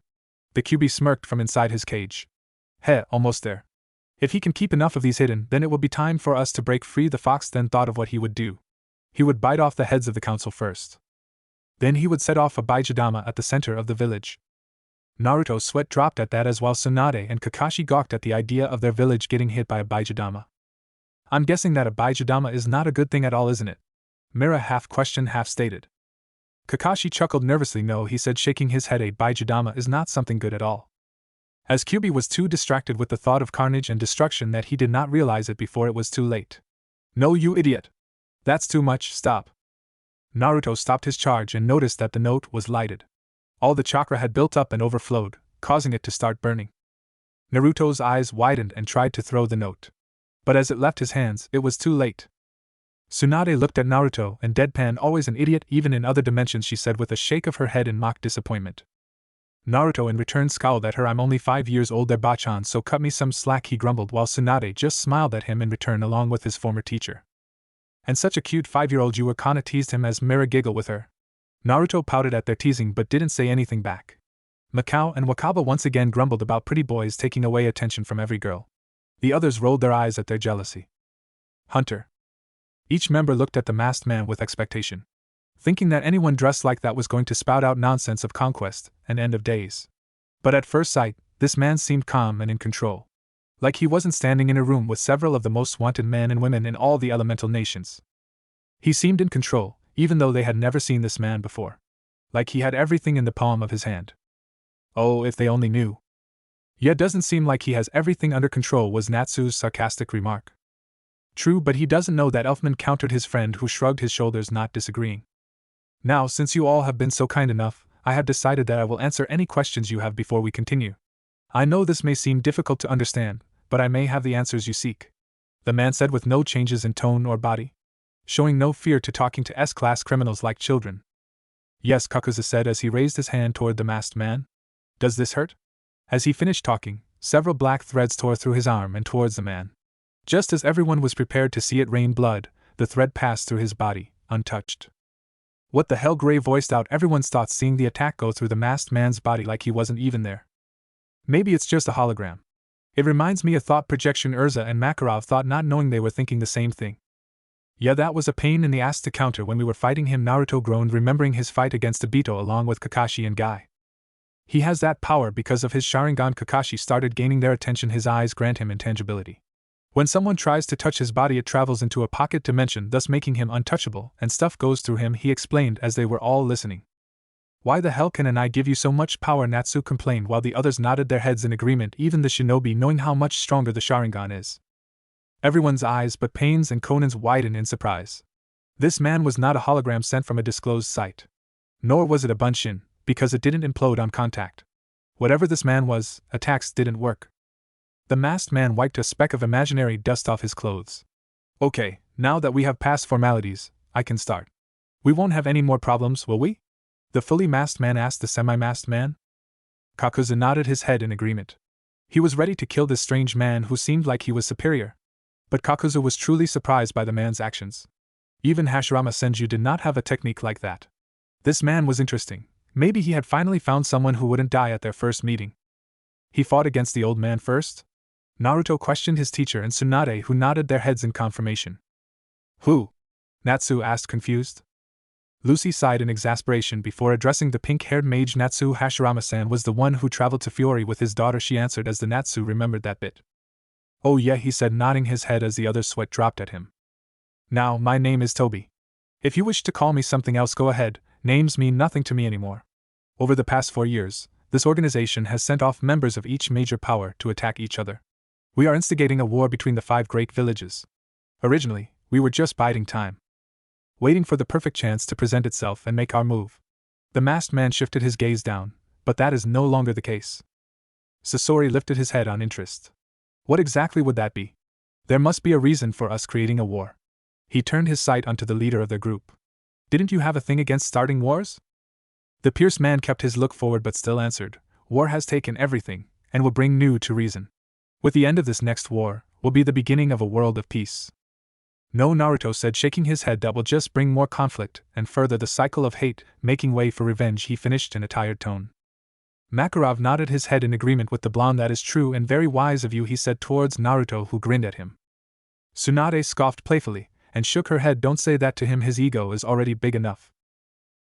Speaker 1: The QB smirked from inside his cage. "Heh, almost there. If he can keep enough of these hidden, then it will be time for us to break free." The fox then thought of what he would do. He would bite off the heads of the council first. Then he would set off a Baijidama at the center of the village. Naruto's sweat dropped at that, as while Tsunade and Kakashi gawked at the idea of their village getting hit by a Baijidama. "I'm guessing that a Baijidama is not a good thing at all, isn't it?" Mira half questioned, half stated. Kakashi chuckled nervously. "No," he said, shaking his head, "a Baijidama is not something good at all." As Kyuubi was too distracted with the thought of carnage and destruction that he did not realize it before it was too late. "No, you idiot! That's too much, stop." Naruto stopped his charge and noticed that the note was lighted. All the chakra had built up and overflowed, causing it to start burning. Naruto's eyes widened and tried to throw the note. But as it left his hands, it was too late. Tsunade looked at Naruto and deadpan. "Always an idiot, even in other dimensions," she said with a shake of her head in mock disappointment. Naruto in return scowled at her. "I'm only 5 years old there, Bachan, so cut me some slack," he grumbled, while Tsunade just smiled at him in return along with his former teacher. "And such a cute 5-year-old you were," Kana teased him as Mira giggled with her. Naruto pouted at their teasing but didn't say anything back. Mikao and Wakaba once again grumbled about pretty boys taking away attention from every girl. The others rolled their eyes at their jealousy. Hunter. Each member looked at the masked man with expectation, thinking that anyone dressed like that was going to spout out nonsense of conquest and end of days. But at first sight, this man seemed calm and in control. Like he wasn't standing in a room with several of the most wanted men and women in all the elemental nations. He seemed in control, even though they had never seen this man before. Like he had everything in the palm of his hand. Oh, if they only knew. Yet doesn't seem like he has everything under control, was Natsu's sarcastic remark. True, but he doesn't know that Elfman countered his friend, who shrugged his shoulders, not disagreeing. Now, since you all have been so kind enough, I have decided that I will answer any questions you have before we continue. I know this may seem difficult to understand, but I may have the answers you seek. The man said with no changes in tone or body, showing no fear to talking to S-class criminals like children. Yes, Kakuzu said as he raised his hand toward the masked man. Does this hurt? As he finished talking, several black threads tore through his arm and towards the man. Just as everyone was prepared to see it rain blood, the thread passed through his body, untouched. What the hell? Gray voiced out everyone's thoughts, seeing the attack go through the masked man's body like he wasn't even there. Maybe it's just a hologram. It reminds me of thought projection. Urza and Makarov thought, not knowing they were thinking the same thing. Yeah, that was a pain in the ass to counter when we were fighting him, Naruto groaned, remembering his fight against Obito along with Kakashi and Guy. He has that power because of his Sharingan. Kakashi started gaining their attention. His eyes grant him intangibility. When someone tries to touch his body, it travels into a pocket dimension, thus making him untouchable, and stuff goes through him, he explained as they were all listening. Why the hell can an eye give you so much power? Natsu complained while the others nodded their heads in agreement, even the shinobi knowing how much stronger the Sharingan is. Everyone's eyes but Pain's and Conan's widened in surprise. This man was not a hologram sent from a disclosed site. Nor was it a bunshin, because it didn't implode on contact. Whatever this man was, attacks didn't work. The masked man wiped a speck of imaginary dust off his clothes. Okay, now that we have passed formalities, I can start. We won't have any more problems, will we? The fully masked man asked the semi-masked man. Kakuzu nodded his head in agreement. He was ready to kill this strange man who seemed like he was superior. But Kakuzu was truly surprised by the man's actions. Even Hashirama Senju did not have a technique like that. This man was interesting. Maybe he had finally found someone who wouldn't die at their first meeting. He fought against the old man first? Naruto questioned his teacher and Tsunade, who nodded their heads in confirmation. Who? Natsu asked, confused. Lucy sighed in exasperation before addressing the pink-haired mage. Natsu. Hashirama-san was the one who traveled to Fiori with his daughter, she answered as the Natsu remembered that bit. Oh yeah, he said, nodding his head as the other's sweat dropped at him. Now, my name is Toby. If you wish to call me something else, go ahead. Names mean nothing to me anymore. Over the past 4 years, this organization has sent off members of each major power to attack each other. We are instigating a war between the 5 great villages. Originally, we were just biding time, waiting for the perfect chance to present itself and make our move. The masked man shifted his gaze down, but that is no longer the case. Sasori lifted his head on interest. What exactly would that be? There must be a reason for us creating a war. He turned his sight onto the leader of their group. Didn't you have a thing against starting wars? The pierced man kept his look forward but still answered, war has taken everything, and will bring new to reason. With the end of this next war, will be the beginning of a world of peace. No, Naruto said, shaking his head, that will just bring more conflict, and further the cycle of hate, making way for revenge, he finished in a tired tone. Makarov nodded his head in agreement with the blonde. That is true and very wise of you, he said towards Naruto, who grinned at him. Tsunade scoffed playfully, and shook her head. Don't say that to him, his ego is already big enough.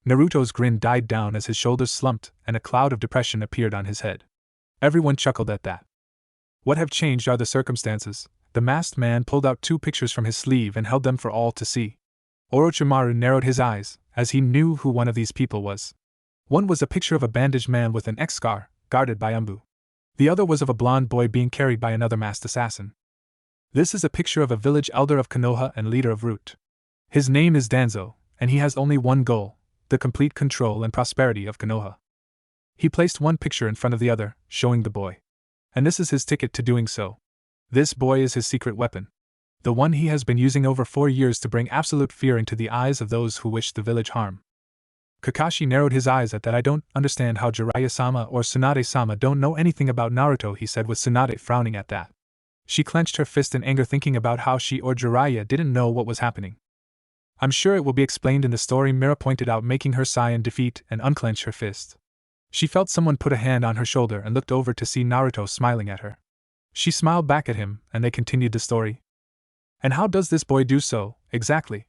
Speaker 1: Naruto's grin died down as his shoulders slumped, and a cloud of depression appeared on his head. Everyone chuckled at that. What have changed are the circumstances. The masked man pulled out 2 pictures from his sleeve and held them for all to see. Orochimaru narrowed his eyes, as he knew who one of these people was. One was a picture of a bandaged man with an X-scar, guarded by Umbu. The other was of a blonde boy being carried by another masked assassin. This is a picture of a village elder of Konoha and leader of Root. His name is Danzo, and he has only one goal, the complete control and prosperity of Konoha. He placed one picture in front of the other, showing the boy. And this is his ticket to doing so. This boy is his secret weapon. The one he has been using over 4 years to bring absolute fear into the eyes of those who wish the village harm. Kakashi narrowed his eyes at that. I don't understand how Jiraiya-sama or Tsunade-sama don't know anything about Naruto, he said, with Tsunade frowning at that. She clenched her fist in anger, thinking about how she or Jiraiya didn't know what was happening. I'm sure it will be explained in the story, Mira pointed out, making her sigh in defeat and unclench her fist. She felt someone put a hand on her shoulder and looked over to see Naruto smiling at her. She smiled back at him, and they continued the story. And how does this boy do so, exactly?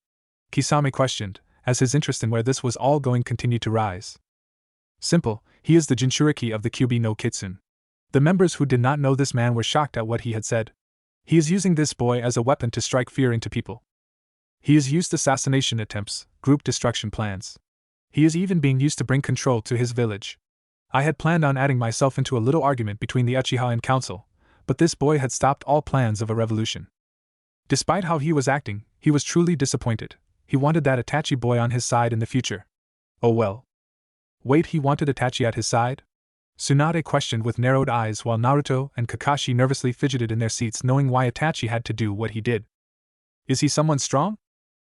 Speaker 1: Kisame questioned, as his interest in where this was all going continued to rise. Simple, he is the jinchuriki of the Kyubi no Kitsune. The members who did not know this man were shocked at what he had said. He is using this boy as a weapon to strike fear into people. He is used assassination attempts, group destruction plans. He is even being used to bring control to his village. I had planned on adding myself into a little argument between the Uchiha and council, but this boy had stopped all plans of a revolution. Despite how he was acting, he was truly disappointed. He wanted that Itachi boy on his side in the future. Oh well. Wait, he wanted Itachi at his side? Tsunade questioned with narrowed eyes while Naruto and Kakashi nervously fidgeted in their seats knowing why Itachi had to do what he did. Is he someone strong?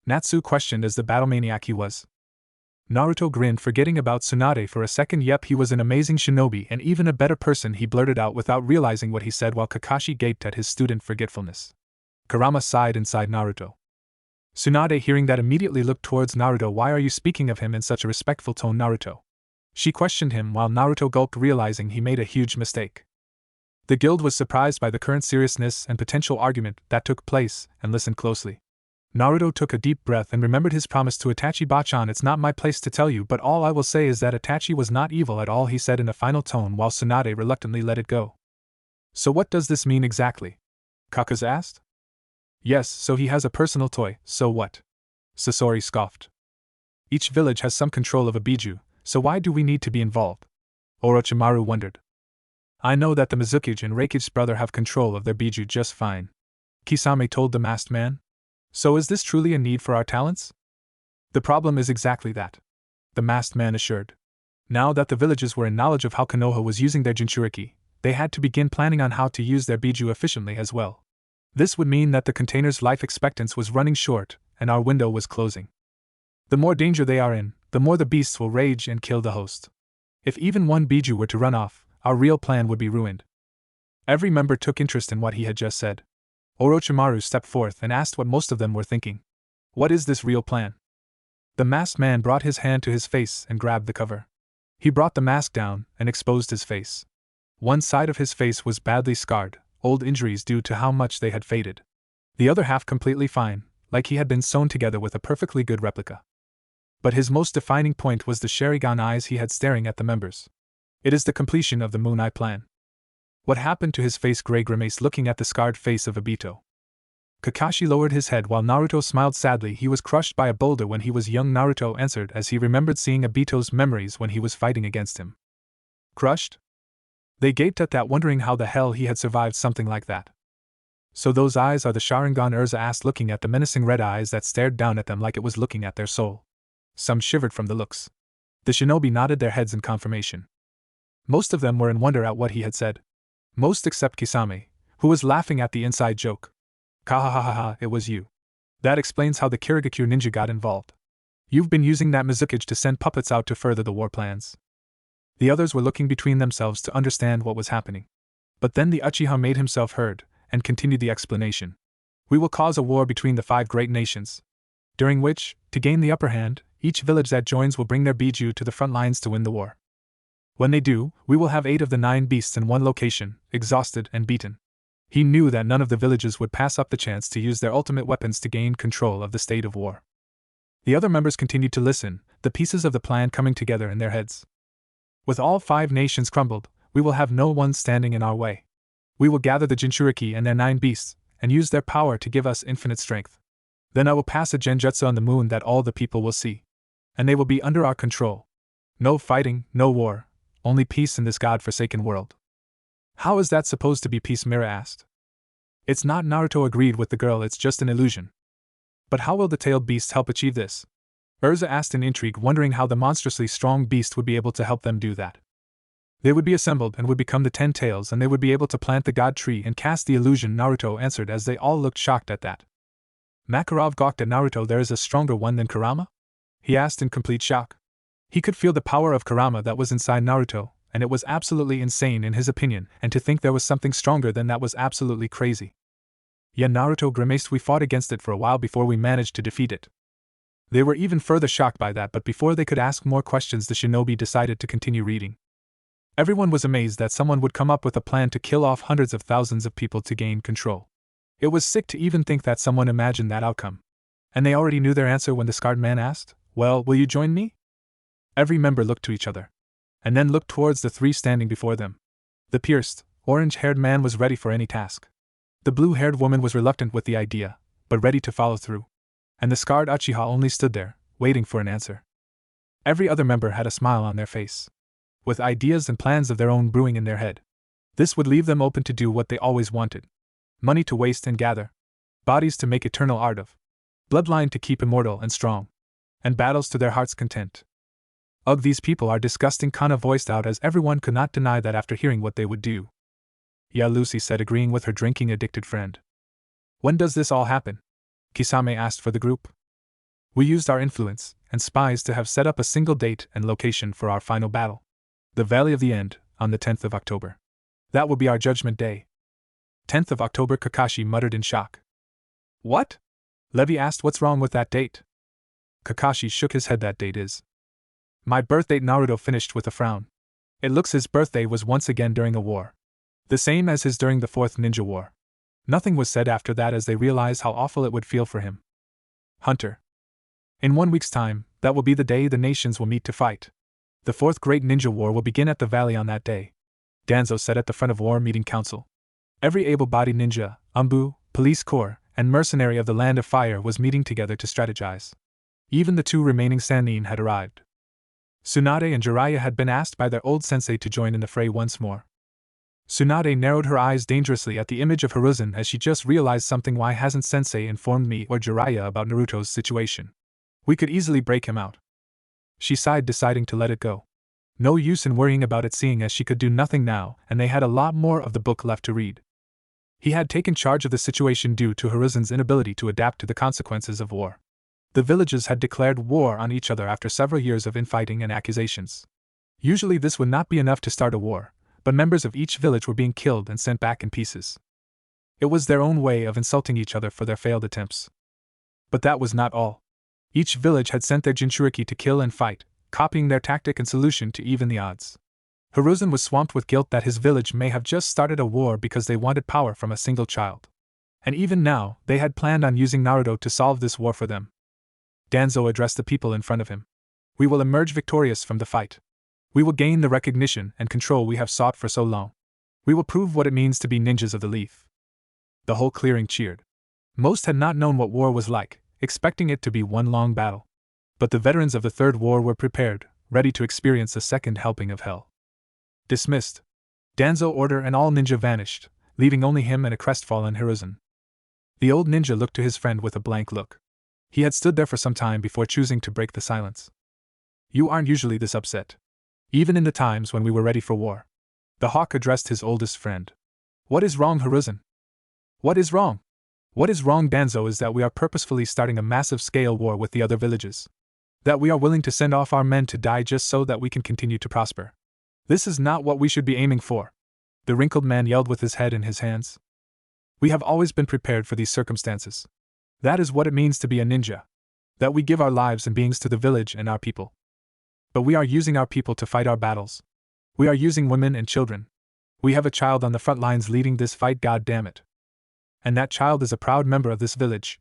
Speaker 1: Natsu questioned as the battle maniac he was. Naruto grinned, forgetting about Tsunade for a second. Yep, he was an amazing shinobi and even a better person, he blurted out without realizing what he said while Kakashi gaped at his student forgetfulness. Kurama sighed inside Naruto. Tsunade, hearing that, immediately looked towards Naruto. Why are you speaking of him in such a respectful tone, Naruto? She questioned him while Naruto gulped, realizing he made a huge mistake. The guild was surprised by the current seriousness and potential argument that took place and listened closely. Naruto took a deep breath and remembered his promise to Itachi Bachan. It's not my place to tell you, but all I will say is that Itachi was not evil at all, he said in a final tone while Tsunade reluctantly let it go. So what does this mean exactly? Kaka's asked. Yes, so he has a personal toy, so what? Sasori scoffed. Each village has some control of a biju, so why do we need to be involved? Orochimaru wondered. I know that the Mizukage and Reikige's brother have control of their biju just fine, Kisame told the masked man. So is this truly a need for our talents? The problem is exactly that, the masked man assured. Now that the villages were in knowledge of how Konoha was using their jinchuriki, they had to begin planning on how to use their biju efficiently as well. This would mean that the container's life expectancy was running short, and our window was closing. The more danger they are in, the more the beasts will rage and kill the host. If even one biju were to run off, our real plan would be ruined. Every member took interest in what he had just said. Orochimaru stepped forth and asked what most of them were thinking. What is this real plan? The masked man brought his hand to his face and grabbed the cover. He brought the mask down and exposed his face. One side of his face was badly scarred, old injuries due to how much they had faded. The other half completely fine, like he had been sewn together with a perfectly good replica. But his most defining point was the Sharingan eyes he had staring at the members. It is the completion of the Moon Eye plan. What happened to his face? Gray grimace looking at the scarred face of Obito. Kakashi lowered his head while Naruto smiled sadly. He was crushed by a boulder when he was young, Naruto answered as he remembered seeing Obito's memories when he was fighting against him. Crushed? They gaped at that, wondering how the hell he had survived something like that. So those eyes are the Sharingan? Urza asked, looking at the menacing red eyes that stared down at them like it was looking at their soul. Some shivered from the looks. The shinobi nodded their heads in confirmation. Most of them were in wonder at what he had said. Most except Kisame, who was laughing at the inside joke. Kahahaha, it was you. That explains how the Kirigakure ninja got involved. You've been using that Mizukage to send puppets out to further the war plans. The others were looking between themselves to understand what was happening. But then the Uchiha made himself heard, and continued the explanation. We will cause a war between the 5 great nations, during which, to gain the upper hand, each village that joins will bring their biju to the front lines to win the war. When they do, we will have 8 of the 9 beasts in one location, exhausted and beaten. He knew that none of the villages would pass up the chance to use their ultimate weapons to gain control of the state of war. The other members continued to listen, the pieces of the plan coming together in their heads. With all 5 nations crumbled, we will have no one standing in our way. We will gather the jinchuriki and their 9 beasts, and use their power to give us infinite strength. Then I will pass a genjutsu on the moon that all the people will see. And they will be under our control. No fighting, no war. Only peace in this god-forsaken world. How is that supposed to be peace? Mira asked. It's not, Naruto agreed with the girl, it's just an illusion. But how will the tailed beast help achieve this? Urza asked in intrigue, wondering how the monstrously strong beast would be able to help them do that. They would be assembled and would become the 10 tails, and they would be able to plant the god tree and cast the illusion, Naruto answered as they all looked shocked at that. Makarov gawked at Naruto. There is a stronger one than Kurama? He asked in complete shock. He could feel the power of Kurama that was inside Naruto, and it was absolutely insane in his opinion, and to think there was something stronger than that was absolutely crazy. Yeah, Naruto grimaced. We fought against it for a while before we managed to defeat it. They were even further shocked by that, but before they could ask more questions, the shinobi decided to continue reading. Everyone was amazed that someone would come up with a plan to kill off hundreds of thousands of people to gain control. It was sick to even think that someone imagined that outcome. And they already knew their answer when the scarred man asked, "Well, will you join me?" Every member looked to each other, and then looked towards the three standing before them. The pierced, orange-haired man was ready for any task. The blue-haired woman was reluctant with the idea, but ready to follow through. And the scarred Uchiha only stood there, waiting for an answer. Every other member had a smile on their face, with ideas and plans of their own brewing in their head. This would leave them open to do what they always wanted. Money to waste and gather, bodies to make eternal art of, bloodline to keep immortal and strong, and battles to their heart's content. Ugh, these people are disgusting, Kana voiced out as everyone could not deny that after hearing what they would do. Yeah, Lucy said, agreeing with her drinking-addicted friend. When does this all happen? Kisame asked for the group. We used our influence and spies to have set up a single date and location for our final battle. The Valley of the End, on the 10th of October. That will be our judgment day. 10th of October, Kakashi muttered in shock. What? Levi asked what's wrong with that date. Kakashi shook his head. That date is my birthday. Naruto finished with a frown. It looks his birthday was once again during a war. The same as his during the 4th Ninja War. Nothing was said after that as they realized how awful it would feel for him. Hunter. In 1 week's time, that will be the day the nations will meet to fight. The 4th Great Ninja War will begin at the valley on that day. Danzo said at the front of War Meeting Council. Every able-bodied ninja, umbu, police corps, and mercenary of the Land of Fire was meeting together to strategize. Even the 2 remaining Sannin had arrived. Tsunade and Jiraiya had been asked by their old sensei to join in the fray once more. Tsunade narrowed her eyes dangerously at the image of Hiruzen as she just realized something. Why hasn't sensei informed me or Jiraiya about Naruto's situation? We could easily break him out. She sighed, deciding to let it go. No use in worrying about it, seeing as she could do nothing now, and they had a lot more of the book left to read. He had taken charge of the situation due to Hiruzen's inability to adapt to the consequences of war. The villages had declared war on each other after several years of infighting and accusations. Usually this would not be enough to start a war, but members of each village were being killed and sent back in pieces. It was their own way of insulting each other for their failed attempts. But that was not all. Each village had sent their jinchuriki to kill and fight, copying their tactic and solution to even the odds. Hiruzen was swamped with guilt that his village may have just started a war because they wanted power from a single child. And even now, they had planned on using Naruto to solve this war for them. Danzo addressed the people in front of him. We will emerge victorious from the fight. We will gain the recognition and control we have sought for so long. We will prove what it means to be ninjas of the leaf. The whole clearing cheered. Most had not known what war was like, expecting it to be one long battle. But the veterans of the Third War were prepared, ready to experience a second helping of hell. Dismissed. Danzo ordered and all ninja vanished, leaving only him and a crestfallen Hiruzen. The old ninja looked to his friend with a blank look. He had stood there for some time before choosing to break the silence. You aren't usually this upset. Even in the times when we were ready for war. The hawk addressed his oldest friend. What is wrong, Hiruzen? What is wrong? What is wrong, Danzo, is that we are purposefully starting a massive-scale war with the other villages. That we are willing to send off our men to die just so that we can continue to prosper. This is not what we should be aiming for. The wrinkled man yelled with his head in his hands. We have always been prepared for these circumstances. That is what it means to be a ninja. That we give our lives and beings to the village and our people. But we are using our people to fight our battles. We are using women and children. We have a child on the front lines leading this fight, god damn it. And that child is a proud member of this village.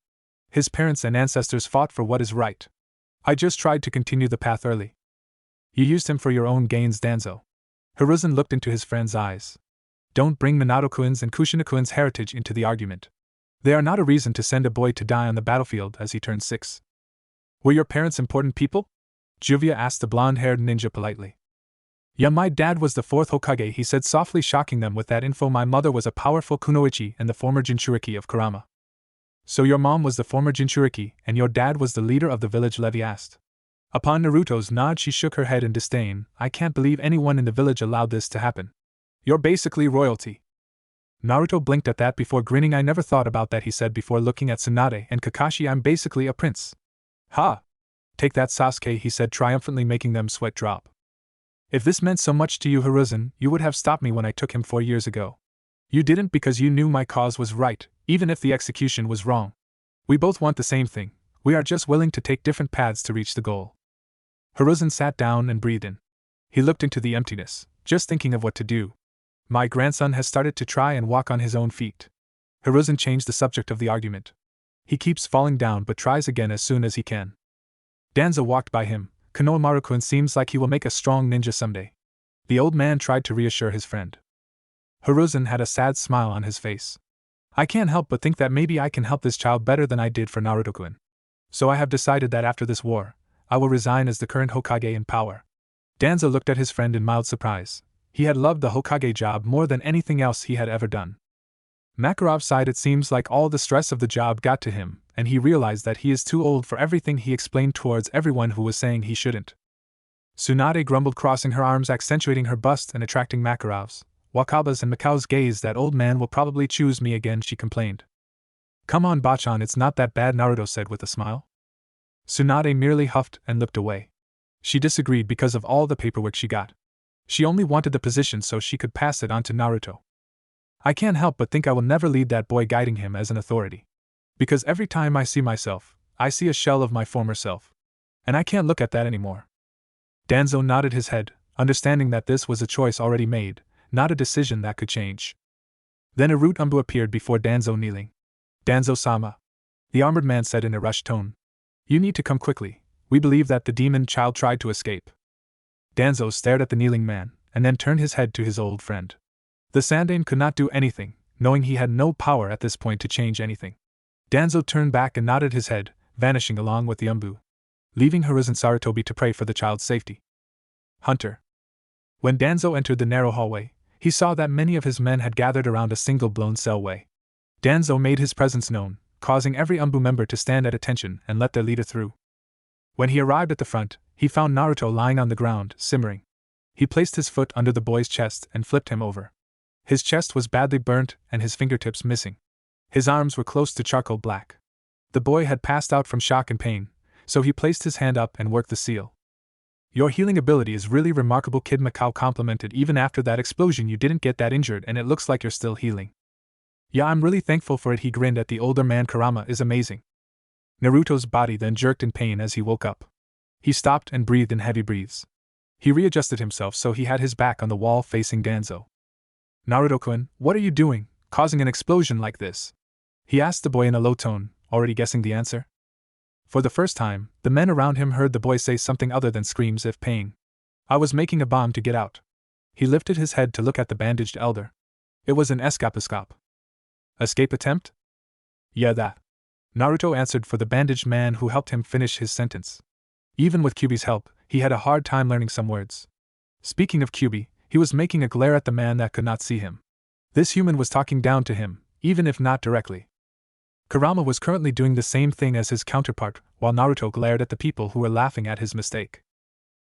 Speaker 1: His parents and ancestors fought for what is right. I just tried to continue the path early. You used him for your own gains, Danzo. Hiruzen looked into his friend's eyes. Don't bring Minato-kun's and Kushina-kun's heritage into the argument. They are not a reason to send a boy to die on the battlefield as he turns 6. Were your parents important people? Juvia asked the blonde-haired ninja politely. Yeah, my dad was the 4th Hokage, he said softly, shocking them with that info. My mother was a powerful kunoichi and the former jinchuriki of Kurama. So your mom was the former jinchuriki and your dad was the leader of the village, Levi asked. Upon Naruto's nod, she shook her head in disdain. I can't believe anyone in the village allowed this to happen. You're basically royalty. Naruto blinked at that before grinning. I never thought about that, he said before looking at Tsunade and Kakashi. I'm basically a prince. Ha! Take that, Sasuke, he said triumphantly, making them sweat drop. If this meant so much to you, Hiruzen, you would have stopped me when I took him 4 years ago. You didn't because you knew my cause was right, even if the execution was wrong. We both want the same thing. We are just willing to take different paths to reach the goal. Hiruzen sat down and breathed in. He looked into the emptiness, just thinking of what to do. My grandson has started to try and walk on his own feet. Hiruzen changed the subject of the argument. He keeps falling down but tries again as soon as he can. Danzo walked by him. Konohamaru-kun seems like he will make a strong ninja someday. The old man tried to reassure his friend. Hiruzen had a sad smile on his face. I can't help but think that maybe I can help this child better than I did for Naruto-kun. So I have decided that after this war, I will resign as the current Hokage in power. Danzo looked at his friend in mild surprise. He had loved the Hokage job more than anything else he had ever done. Makarov sighed. It seems like all the stress of the job got to him, and he realized that he is too old for everything. He explained towards everyone who was saying he shouldn't. Tsunade grumbled, crossing her arms, accentuating her bust and attracting Makarov's, Wakaba's and Mikao's gaze. That old man will probably choose me again, she complained. Come on, Bachan, it's not that bad, Naruto said with a smile. Tsunade merely huffed and looked away. She disagreed because of all the paperwork she got. She only wanted the position so she could pass it on to Naruto. I can't help but think I will never lead that boy, guiding him as an authority. Because every time I see myself, I see a shell of my former self. And I can't look at that anymore. Danzo nodded his head, understanding that this was a choice already made, not a decision that could change. Then a root Umbu appeared before Danzo, kneeling. Danzo-sama, the armored man said in a rushed tone. You need to come quickly. We believe that the demon child tried to escape. Danzo stared at the kneeling man, and then turned his head to his old friend. The Sannin could not do anything, knowing he had no power at this point to change anything. Danzo turned back and nodded his head, vanishing along with the Umbu, leaving Hiruzen Sarutobi to pray for the child's safety. Hunter. When Danzo entered the narrow hallway, he saw that many of his men had gathered around a single blown cellway. Danzo made his presence known, causing every Umbu member to stand at attention and let their leader through. When he arrived at the front, he found Naruto lying on the ground, simmering. He placed his foot under the boy's chest and flipped him over. His chest was badly burnt and his fingertips missing. His arms were close to charcoal black. The boy had passed out from shock and pain, so he placed his hand up and worked the seal. Your healing ability is really remarkable, Kid Mikao complimented. Even after that explosion you didn't get that injured and it looks like you're still healing. Yeah, I'm really thankful for it, he grinned at the older man. Kurama is amazing. Naruto's body then jerked in pain as he woke up. He stopped and breathed in heavy breaths. He readjusted himself so he had his back on the wall facing Danzo. Naruto-kun, what are you doing, causing an explosion like this? He asked the boy in a low tone, already guessing the answer. For the first time, the men around him heard the boy say something other than screams of pain. I was making a bomb to get out. He lifted his head to look at the bandaged elder. It was an escape. Escape attempt? Yeah, that. Naruto answered for the bandaged man who helped him finish his sentence. Even with Kyubi's help, he had a hard time learning some words. Speaking of Kyubi, he was making a glare at the man that could not see him. This human was talking down to him, even if not directly. Kurama was currently doing the same thing as his counterpart, while Naruto glared at the people who were laughing at his mistake.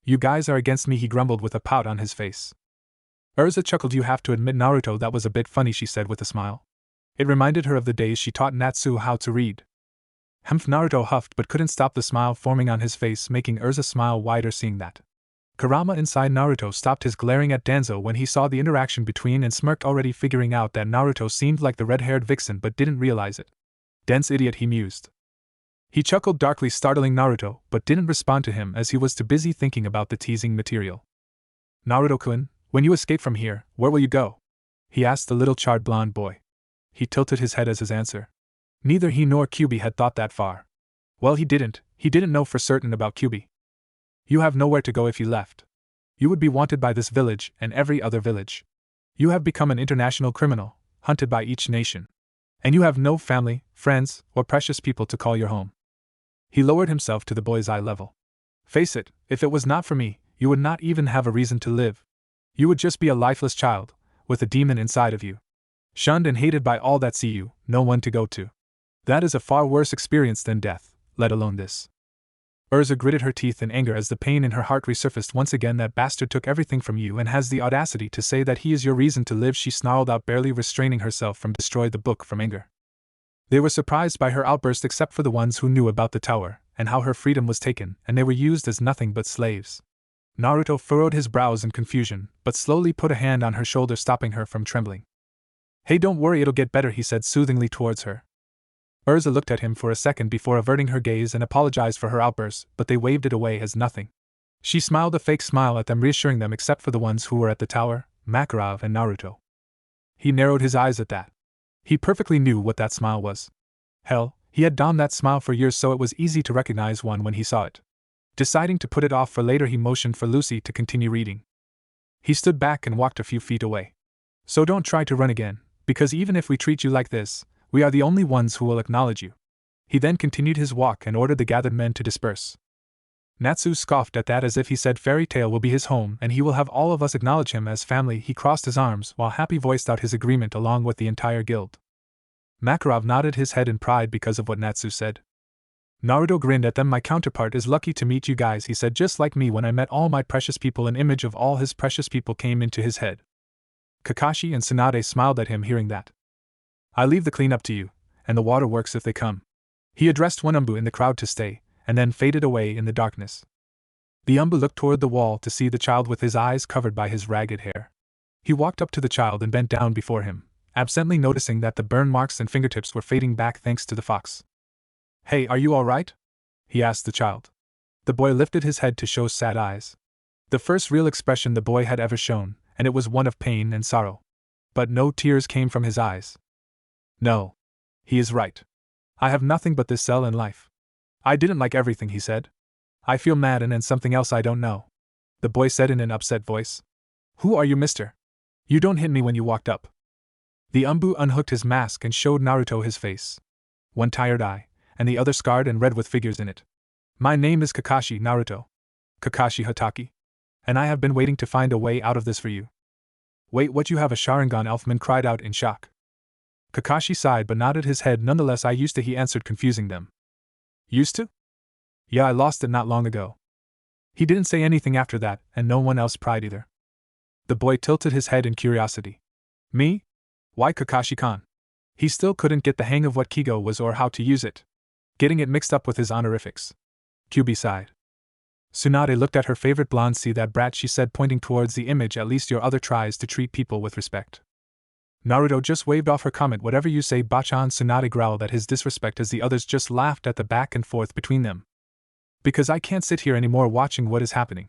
Speaker 1: You guys are against me, he grumbled with a pout on his face. Urza chuckled. You have to admit, Naruto, that was a bit funny, she said with a smile. It reminded her of the days she taught Natsu how to read. Humph, Naruto huffed but couldn't stop the smile forming on his face, making Urza smile wider seeing that. Kurama inside Naruto stopped his glaring at Danzo when he saw the interaction between and smirked, already figuring out that Naruto seemed like the red-haired vixen but didn't realize it. Dense idiot, he mused. He chuckled darkly, startling Naruto, but didn't respond to him as he was too busy thinking about the teasing material. Naruto-kun, when you escape from here, where will you go? He asked the little charred blonde boy. He tilted his head as his answer. Neither he nor Kyubi had thought that far. Well, he didn't know for certain about Kyubi. You have nowhere to go if you left. You would be wanted by this village and every other village. You have become an international criminal, hunted by each nation. And you have no family, friends, or precious people to call your home. He lowered himself to the boy's eye level. Face it, if it was not for me, you would not even have a reason to live. You would just be a lifeless child, with a demon inside of you. Shunned and hated by all that see you, no one to go to. That is a far worse experience than death, let alone this. Urza gritted her teeth in anger as the pain in her heart resurfaced once again. That bastard took everything from you and has the audacity to say that he is your reason to live, she snarled out, barely restraining herself from destroying the book from anger. They were surprised by her outburst except for the ones who knew about the tower, and how her freedom was taken, and they were used as nothing but slaves. Naruto furrowed his brows in confusion, but slowly put a hand on her shoulder, stopping her from trembling. Hey, don't worry, it'll get better, he said soothingly towards her. Urza looked at him for a second before averting her gaze and apologized for her outburst, but they waved it away as nothing. She smiled a fake smile at them, reassuring them except for the ones who were at the tower, Makarov and Naruto. He narrowed his eyes at that. He perfectly knew what that smile was. Hell, he had donned that smile for years, so it was easy to recognize one when he saw it. Deciding to put it off for later, he motioned for Lucy to continue reading. He stood back and walked a few feet away. So don't try to run again, because even if we treat you like this, we are the only ones who will acknowledge you. He then continued his walk and ordered the gathered men to disperse. Natsu scoffed at that as if he said Fairy Tail will be his home and he will have all of us acknowledge him as family. He crossed his arms while Happy voiced out his agreement along with the entire guild. Makarov nodded his head in pride because of what Natsu said. Naruto grinned at them. My counterpart is lucky to meet you guys, he said, just like me when I met all my precious people. An image of all his precious people came into his head. Kakashi and Tsunade smiled at him hearing that. I leave the cleanup to you, and the waterworks if they come. He addressed one Umbu in the crowd to stay, and then faded away in the darkness. The Umbu looked toward the wall to see the child with his eyes covered by his ragged hair. He walked up to the child and bent down before him, absently noticing that the burn marks and fingertips were fading back thanks to the fox. Hey, are you all right? He asked the child. The boy lifted his head to show sad eyes. The first real expression the boy had ever shown, and it was one of pain and sorrow. But no tears came from his eyes. No. He is right. I have nothing but this cell in life. I didn't like everything he said. I feel mad and something else I don't know. The boy said in an upset voice. Who are you, mister? You don't hit me when you walked up. The Umbu unhooked his mask and showed Naruto his face. One tired eye, and the other scarred and red with figures in it. My name is Kakashi, Naruto. Kakashi Hatake. And I have been waiting to find a way out of this for you. Wait, what, you have a Sharingan? Elfman cried out in shock. Kakashi sighed but nodded his head nonetheless. I used to, he answered, confusing them. Used to? Yeah, I lost it not long ago. He didn't say anything after that, and no one else pried either. The boy tilted his head in curiosity. Me? Why, Kakashi-kan? He still couldn't get the hang of what Kigo was or how to use it. Getting it mixed up with his honorifics. Kyubi sighed. Tsunade looked at her favorite blonde. See that brat, she said, pointing towards the image. At least your other tries to treat people with respect. Naruto just waved off her comment. Whatever you say, Bachan. Tsunade growled at his disrespect as the others just laughed at the back and forth between them. Because I can't sit here anymore watching what is happening.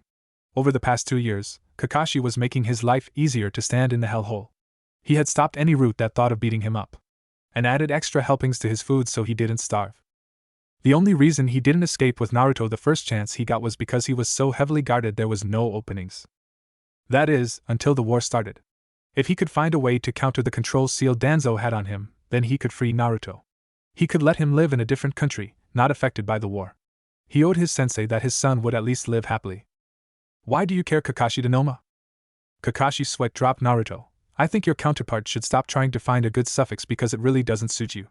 Speaker 1: Over the past 2 years, Kakashi was making his life easier to stand in the hellhole. He had stopped any route that thought of beating him up. And added extra helpings to his food so he didn't starve. The only reason he didn't escape with Naruto the first chance he got was because he was so heavily guarded there was no openings. That is, until the war started. If he could find a way to counter the control seal Danzo had on him, then he could free Naruto. He could let him live in a different country, not affected by the war. He owed his sensei that his son would at least live happily. Why do you care, Kakashi Denoma? Kakashi's sweat dropped. Naruto, I think your counterpart should stop trying to find a good suffix because it really doesn't suit you.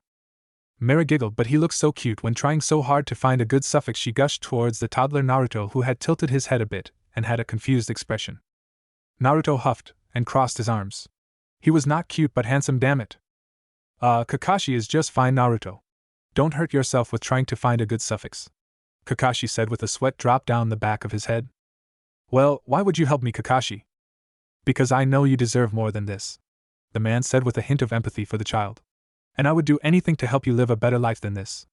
Speaker 1: Mera giggled, but he looked so cute when trying so hard to find a good suffix. She gushed towards the toddler Naruto, who had tilted his head a bit and had a confused expression. Naruto huffed and crossed his arms. He was not cute but handsome, damn it. Kakashi is just fine, Naruto. Don't hurt yourself with trying to find a good suffix. Kakashi said with a sweat drop down the back of his head. Well, why would you help me, Kakashi? Because I know you deserve more than this. The man said with a hint of empathy for the child. And I would do anything to help you live a better life than this.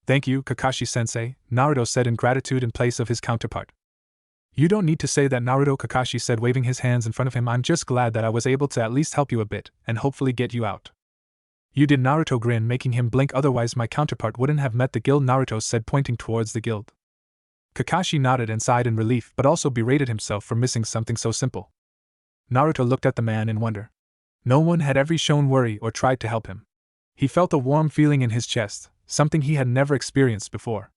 Speaker 1: Thank you, Kakashi-sensei, Naruto said in gratitude in place of his counterpart. You don't need to say that, Naruto, Kakashi said, waving his hands in front of him. I'm just glad that I was able to at least help you a bit, and hopefully get you out. You did, Naruto grinned, making him blink, otherwise my counterpart wouldn't have met the guild, Naruto said, pointing towards the guild. Kakashi nodded and sighed in relief but also berated himself for missing something so simple. Naruto looked at the man in wonder. No one had ever shown worry or tried to help him. He felt a warm feeling in his chest, something he had never experienced before.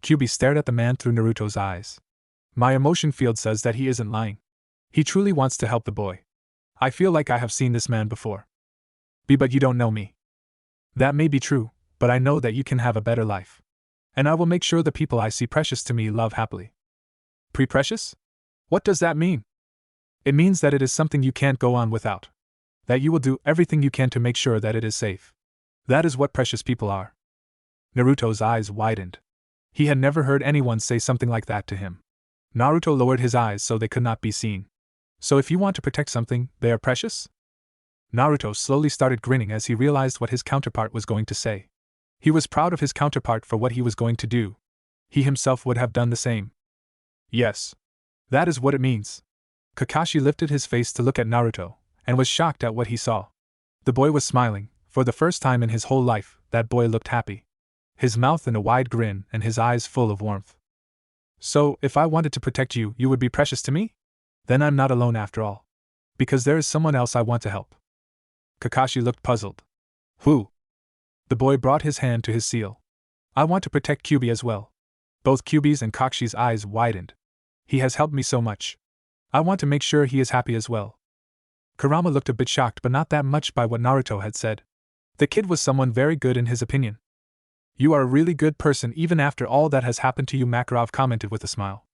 Speaker 1: Kyubi stared at the man through Naruto's eyes. My emotion field says that he isn't lying. He truly wants to help the boy. I feel like I have seen this man before. But you don't know me. That may be true, but I know that you can have a better life. And I will make sure the people I see precious to me love happily. Precious? What does that mean? It means that it is something you can't go on without. That you will do everything you can to make sure that it is safe. That is what precious people are. Naruto's eyes widened. He had never heard anyone say something like that to him. Naruto lowered his eyes so they could not be seen. So if you want to protect something, they are precious? Naruto slowly started grinning as he realized what his counterpart was going to say. He was proud of his counterpart for what he was going to do. He himself would have done the same. Yes. That is what it means. Kakashi lifted his face to look at Naruto, and was shocked at what he saw. The boy was smiling, For the first time in his whole life, that boy looked happy. His mouth in a wide grin and his eyes full of warmth. So, if I wanted to protect you, you would be precious to me? Then I'm not alone after all. Because there is someone else I want to help. Kakashi looked puzzled. Who? The boy brought his hand to his seal. I want to protect Kyuubi as well. Both Kyuubi's and Kakashi's eyes widened. He has helped me so much. I want to make sure he is happy as well. Kurama looked a bit shocked, but not that much by what Naruto had said. The kid was someone very good in his opinion. You are a really good person even after all that has happened to you, Makarov commented with a smile.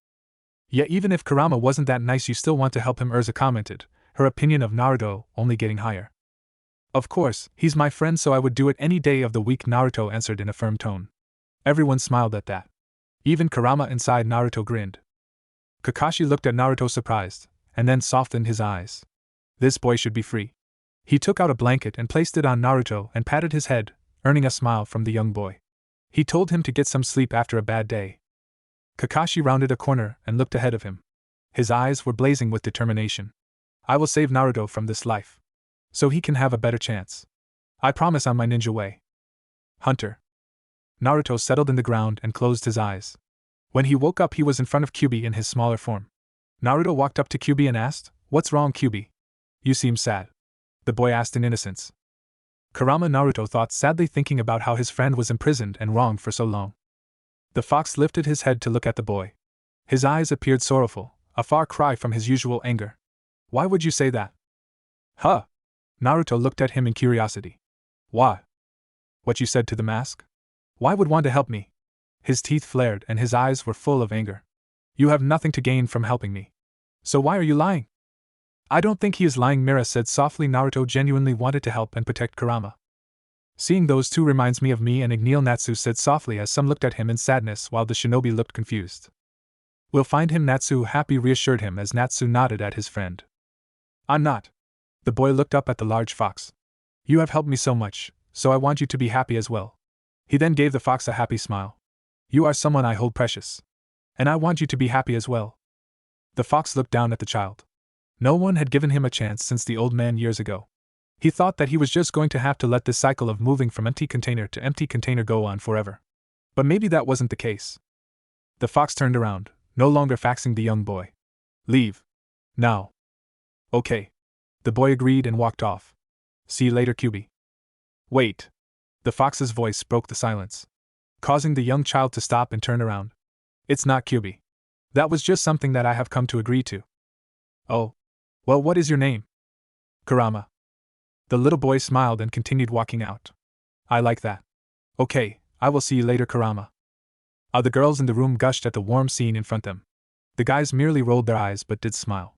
Speaker 1: Yet even if Kurama wasn't that nice, you still want to help him, Urza commented, her opinion of Naruto only getting higher. Of course, he's my friend, so I would do it any day of the week, Naruto answered in a firm tone. Everyone smiled at that. Even Kurama inside Naruto grinned. Kakashi looked at Naruto surprised, and then softened his eyes. This boy should be free. He took out a blanket and placed it on Naruto and patted his head, earning a smile from the young boy. He told him to get some sleep after a bad day. Kakashi rounded a corner and looked ahead of him. His eyes were blazing with determination. I will save Naruto from this life. So he can have a better chance. I promise on my ninja way. Hunter. Naruto settled in the ground and closed his eyes. When he woke up, he was in front of Kyuubi in his smaller form. Naruto walked up to Kyuubi and asked, What's wrong, Kyuubi? You seem sad. The boy asked in innocence. Kurama Naruto thought sadly, thinking about how his friend was imprisoned and wronged for so long. The fox lifted his head to look at the boy. His eyes appeared sorrowful, a far cry from his usual anger. Why would you say that? Huh? Naruto looked at him in curiosity. Why? What you said to the mask? Why would want to help me? His teeth flared and his eyes were full of anger. You have nothing to gain from helping me. So why are you lying? I don't think he is lying, Mira said softly. Naruto genuinely wanted to help and protect Kurama. Seeing those two reminds me of me and Igneel, Natsu said softly as some looked at him in sadness while the shinobi looked confused. We'll find him, Natsu happy reassured him as Natsu nodded at his friend. I'm not. The boy looked up at the large fox. You have helped me so much, so I want you to be happy as well. He then gave the fox a happy smile. You are someone I hold precious. And I want you to be happy as well. The fox looked down at the child. No one had given him a chance since the old man years ago. He thought that he was just going to have to let this cycle of moving from empty container to empty container go on forever. But maybe that wasn't the case. The fox turned around, no longer faxing the young boy. Leave. Now. Okay. The boy agreed and walked off. See you later, Kyuubi. Wait. The fox's voice broke the silence, causing the young child to stop and turn around. It's not Kyuubi. That was just something that I have come to agree to. Oh. Well, what is your name? Kurama. The little boy smiled and continued walking out. I like that. Okay, I will see you later, Kurama. The girls in the room gushed at the warm scene in front of them. The guys merely rolled their eyes but did smile.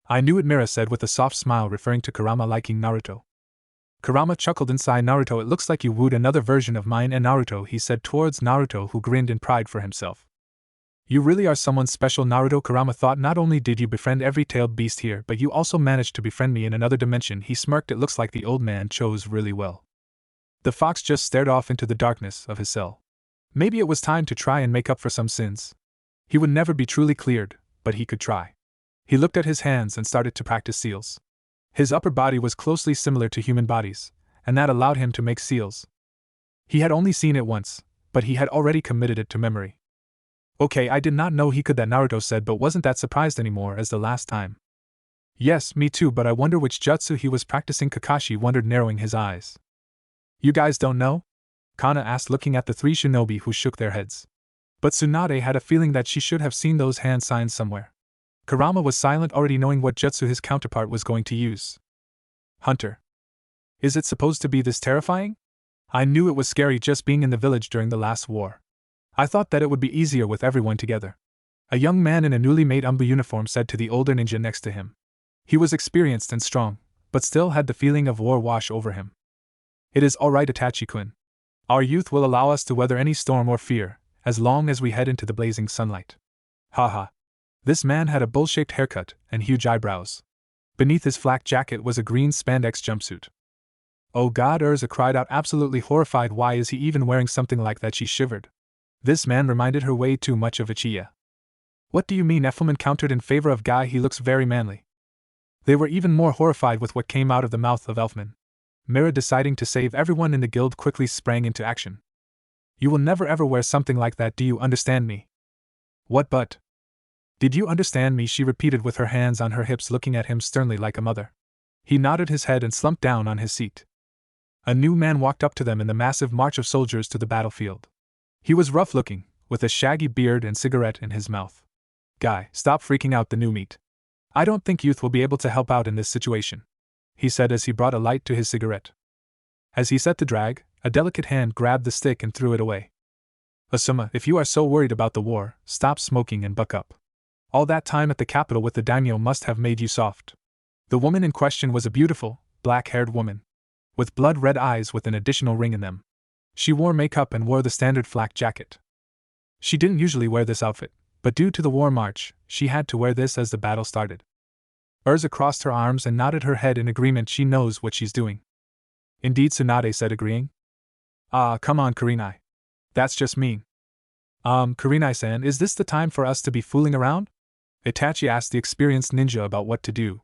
Speaker 1: I knew it, Mira said with a soft smile, referring to Kurama liking Naruto. Kurama chuckled inside Naruto. It looks like you wooed another version of mine and Naruto, he said towards Naruto, who grinned in pride for himself. You really are someone special, Naruto, Kurama thought. Not only did you befriend every tailed beast here, but you also managed to befriend me in another dimension. He smirked. It looks like the old man chose really well. The fox just stared off into the darkness of his cell. Maybe it was time to try and make up for some sins. He would never be truly cleared, but he could try. He looked at his hands and started to practice seals. His upper body was closely similar to human bodies, and that allowed him to make seals. He had only seen it once, but he had already committed it to memory. Okay, I did not know he could, that Naruto said, but wasn't that surprised anymore as the last time. Yes, me too, but I wonder which jutsu he was practicing, Kakashi wondered, narrowing his eyes. You guys don't know? Kana asked, looking at the three shinobi who shook their heads. But Tsunade had a feeling that she should have seen those hand signs somewhere. Kurama was silent, already knowing what jutsu his counterpart was going to use. Hunter. Is it supposed to be this terrifying? I knew it was scary just being in the village during the last war. I thought that it would be easier with everyone together. A young man in a newly made umbu uniform said to the older ninja next to him. He was experienced and strong, but still had the feeling of war wash over him. It is alright, Itachi-kun. Our youth will allow us to weather any storm or fear, as long as we head into the blazing sunlight. Haha. This man had a bowl-shaped haircut and huge eyebrows. Beneath his flak jacket was a green spandex jumpsuit. Oh God, Urza cried out, absolutely horrified. Why is he even wearing something like that? She shivered. This man reminded her way too much of Ichiya. What do you mean? Effelman countered in favor of Guy. He looks very manly. They were even more horrified with what came out of the mouth of Elfman. Mira, deciding to save everyone in the guild, quickly sprang into action. You will never ever wear something like that, do you understand me? What but? Did you understand me? She repeated with her hands on her hips, looking at him sternly like a mother. He nodded his head and slumped down on his seat. A new man walked up to them in the massive march of soldiers to the battlefield. He was rough-looking, with a shaggy beard and cigarette in his mouth. Guy, stop freaking out, the new meat. I don't think youth will be able to help out in this situation, he said as he brought a light to his cigarette. As he set to drag, a delicate hand grabbed the stick and threw it away. Asuma, if you are so worried about the war, stop smoking and buck up. All that time at the capital with the daimyo must have made you soft. The woman in question was a beautiful, black-haired woman, with blood-red eyes with an additional ring in them. She wore makeup and wore the standard flak jacket. She didn't usually wear this outfit, but due to the war march, she had to wear this as the battle started. Urza crossed her arms and nodded her head in agreement. She knows what she's doing. Indeed, Tsunade said, agreeing. Ah, come on, Kurenai. That's just mean. Kurenai-san, is this the time for us to be fooling around? Itachi asked the experienced ninja about what to do.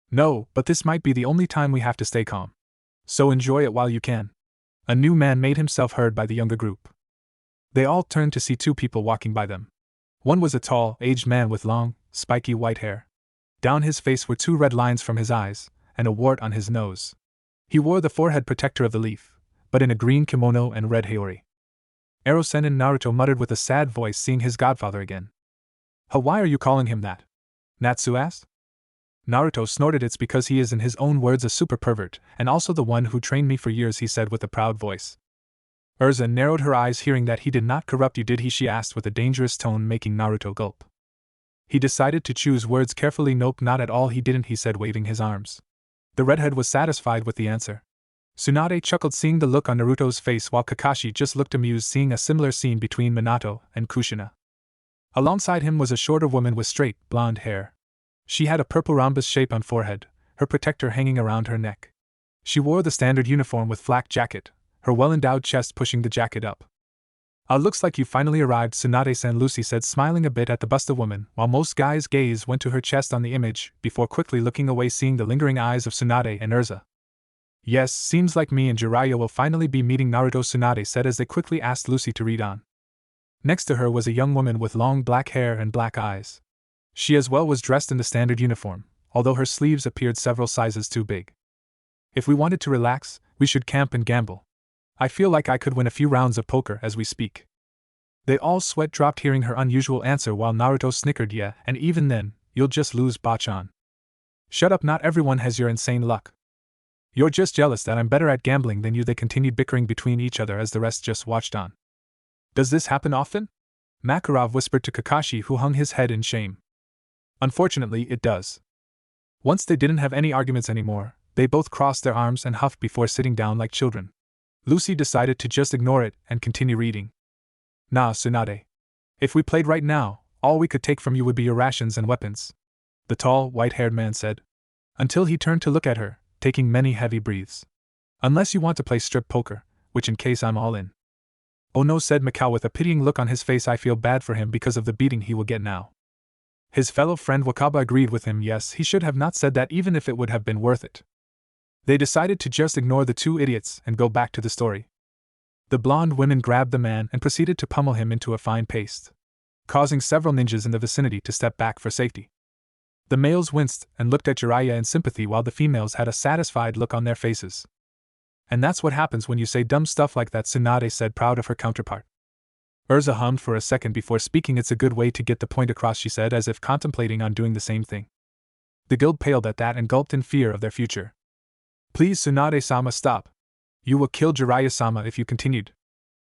Speaker 1: No, but this might be the only time we have to stay calm. So enjoy it while you can. A new man made himself heard by the younger group. They all turned to see two people walking by them. One was a tall, aged man with long, spiky white hair. Down his face were 2 red lines from his eyes, and a wart on his nose. He wore the forehead protector of the leaf, but in a green kimono and red Hiori. Hiruzen and Naruto muttered with a sad voice, seeing his godfather again. Why are you calling him that? Natsu asked. Naruto snorted. It's because he is, in his own words, a super pervert, and also the one who trained me for years, he said with a proud voice. Urza narrowed her eyes, hearing that he did not corrupt you, did he? She asked with a dangerous tone, making Naruto gulp. He decided to choose words carefully. Nope, not at all, he didn't, he said, waving his arms. The redhead was satisfied with the answer. Tsunade chuckled, seeing the look on Naruto's face, while Kakashi just looked amused, seeing a similar scene between Minato and Kushina. Alongside him was a shorter woman with straight, blonde hair. She had a purple rhombus shape on forehead, her protector hanging around her neck. She wore the standard uniform with flak jacket, her well-endowed chest pushing the jacket up. Looks like you finally arrived, Tsunade-san, Lucy said, smiling a bit at the busta woman, while most guys' gaze went to her chest on the image, before quickly looking away, seeing the lingering eyes of Tsunade and Urza. Yes, seems like me and Jiraiya will finally be meeting, Naruto, Tsunade said as they quickly asked Lucy to read on. Next to her was a young woman with long black hair and black eyes. She as well was dressed in the standard uniform, although her sleeves appeared several sizes too big. If we wanted to relax, we should camp and gamble. I feel like I could win a few rounds of poker as we speak. They all sweat dropped hearing her unusual answer, while Naruto snickered. Yeah, and even then, you'll just lose, Bachan. Shut up, not everyone has your insane luck. You're just jealous that I'm better at gambling than you. They continued bickering between each other as the rest just watched on. Does this happen often? Makarov whispered to Kakashi, who hung his head in shame. Unfortunately, it does. Once they didn't have any arguments anymore, they both crossed their arms and huffed before sitting down like children. Lucy decided to just ignore it and continue reading. Nah, Tsunade. If we played right now, all we could take from you would be your rations and weapons, the tall, white-haired man said, until he turned to look at her, taking many heavy breaths. Unless you want to play strip poker, which in case I'm all in. Oh no, said Mikao with a pitying look on his face. I feel bad for him because of the beating he will get now. His fellow friend Wakaba agreed with him. Yes, he should have not said that, even if it would have been worth it. They decided to just ignore the 2 idiots and go back to the story. The blonde women grabbed the man and proceeded to pummel him into a fine paste, causing several ninjas in the vicinity to step back for safety. The males winced and looked at Jiraiya in sympathy, while the females had a satisfied look on their faces. And that's what happens when you say dumb stuff like that, Tsunade said, proud of her counterpart. Urza hummed for a second before speaking. It's a good way to get the point across, she said, as if contemplating on doing the same thing. The guild paled at that and gulped in fear of their future. Please, Tsunade-sama, stop. You will kill Jiraiya-sama if you continued,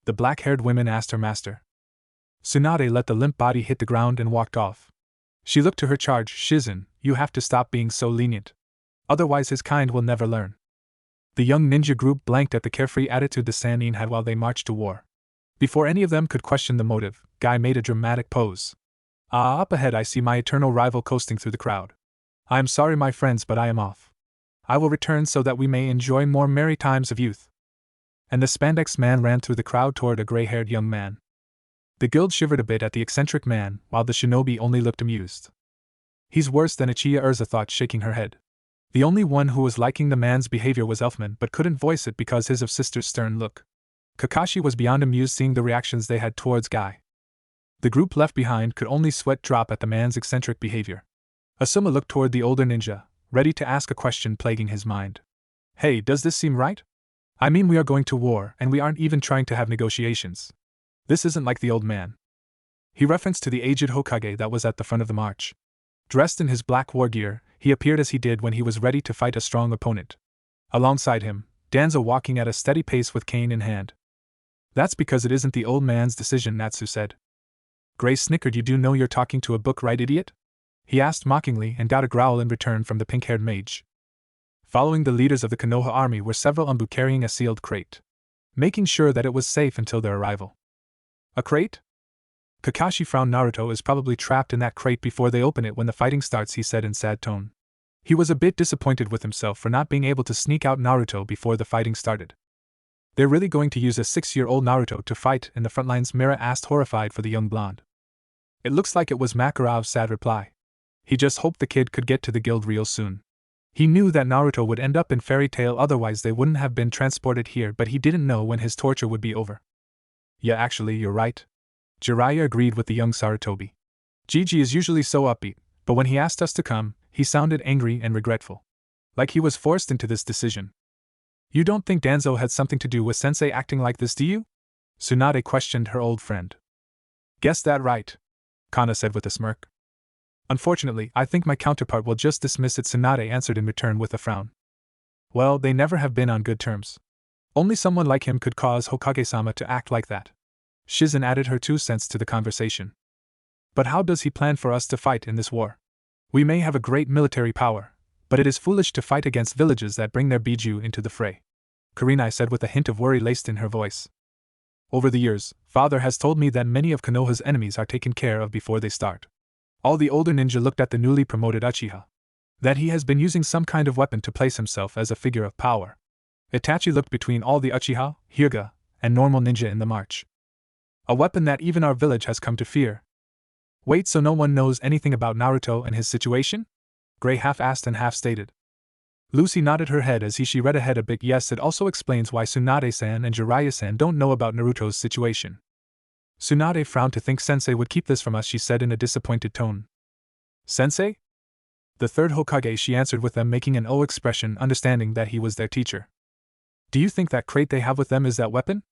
Speaker 1: the black-haired woman asked her master. Tsunade let the limp body hit the ground and walked off. She looked to her charge. Shizen, you have to stop being so lenient. Otherwise his kind will never learn. The young ninja group blanked at the carefree attitude the Sannin had while they marched to war. Before any of them could question the motive, Guy made a dramatic pose. Up ahead I see my eternal rival coasting through the crowd. I am sorry, my friends, but I am off. I will return so that we may enjoy more merry times of youth. And the spandex man ran through the crowd toward a gray-haired young man. The guild shivered a bit at the eccentric man, while the shinobi only looked amused. He's worse than Ichiya, Urza thought, shaking her head. The only one who was liking the man's behavior was Elfman but couldn't voice it because his of sister's stern look. Kakashi was beyond amused seeing the reactions they had towards Guy. The group left behind could only sweat drop at the man's eccentric behavior. Asuma looked toward the older ninja, ready to ask a question plaguing his mind. Hey, does this seem right? I mean, we are going to war and we aren't even trying to have negotiations. This isn't like the old man. He referenced to the aged Hokage that was at the front of the march. Dressed in his black war gear, he appeared as he did when he was ready to fight a strong opponent. Alongside him, Danzo walking at a steady pace with cane in hand. That's because it isn't the old man's decision, Natsu said. Gray snickered. You do know you're talking to a book, right, idiot? He asked mockingly and got a growl in return from the pink-haired mage. Following the leaders of the Konoha army were several umbu carrying a sealed crate, making sure that it was safe until their arrival. A crate? Kakashi frowned. Naruto is probably trapped in that crate before they open it when the fighting starts, he said in sad tone. He was a bit disappointed with himself for not being able to sneak out Naruto before the fighting started. They're really going to use a 6-year-old Naruto to fight in the front lines? Mira asked, horrified for the young blonde. It looks like it was Makarov's sad reply. He just hoped the kid could get to the guild real soon. He knew that Naruto would end up in Fairy Tail, otherwise they wouldn't have been transported here, but he didn't know when his torture would be over. Yeah, actually, you're right. Jiraiya agreed with the young Sarutobi. Gigi is usually so upbeat, but when he asked us to come, he sounded angry and regretful. Like he was forced into this decision. You don't think Danzo had something to do with Sensei acting like this, do you? Tsunade questioned her old friend. Guess that right, Kana said with a smirk. Unfortunately, I think my counterpart will just dismiss it, Tsunade answered in return with a frown. Well, they never have been on good terms. Only someone like him could cause Hokage-sama to act like that. Shizen added her 2 cents to the conversation. But how does he plan for us to fight in this war? We may have a great military power, but it is foolish to fight against villages that bring their biju into the fray, Kurenai said with a hint of worry laced in her voice. Over the years, Father has told me that many of Konoha's enemies are taken care of before they start. All the older ninja looked at the newly promoted Uchiha. That he has been using some kind of weapon to place himself as a figure of power. Itachi looked between all the Uchiha, Hyuga, and normal ninja in the march. A weapon that even our village has come to fear. Wait, so no one knows anything about Naruto and his situation? Gray half asked and half stated. Lucy nodded her head as she read ahead a bit. Yes, it also explains why Tsunade-san and Jiraiya-san don't know about Naruto's situation. Tsunade frowned. To think Sensei would keep this from us, she said in a disappointed tone. Sensei? The third Hokage, she answered with them making an O expression, understanding that he was their teacher. Do you think that crate they have with them is that weapon?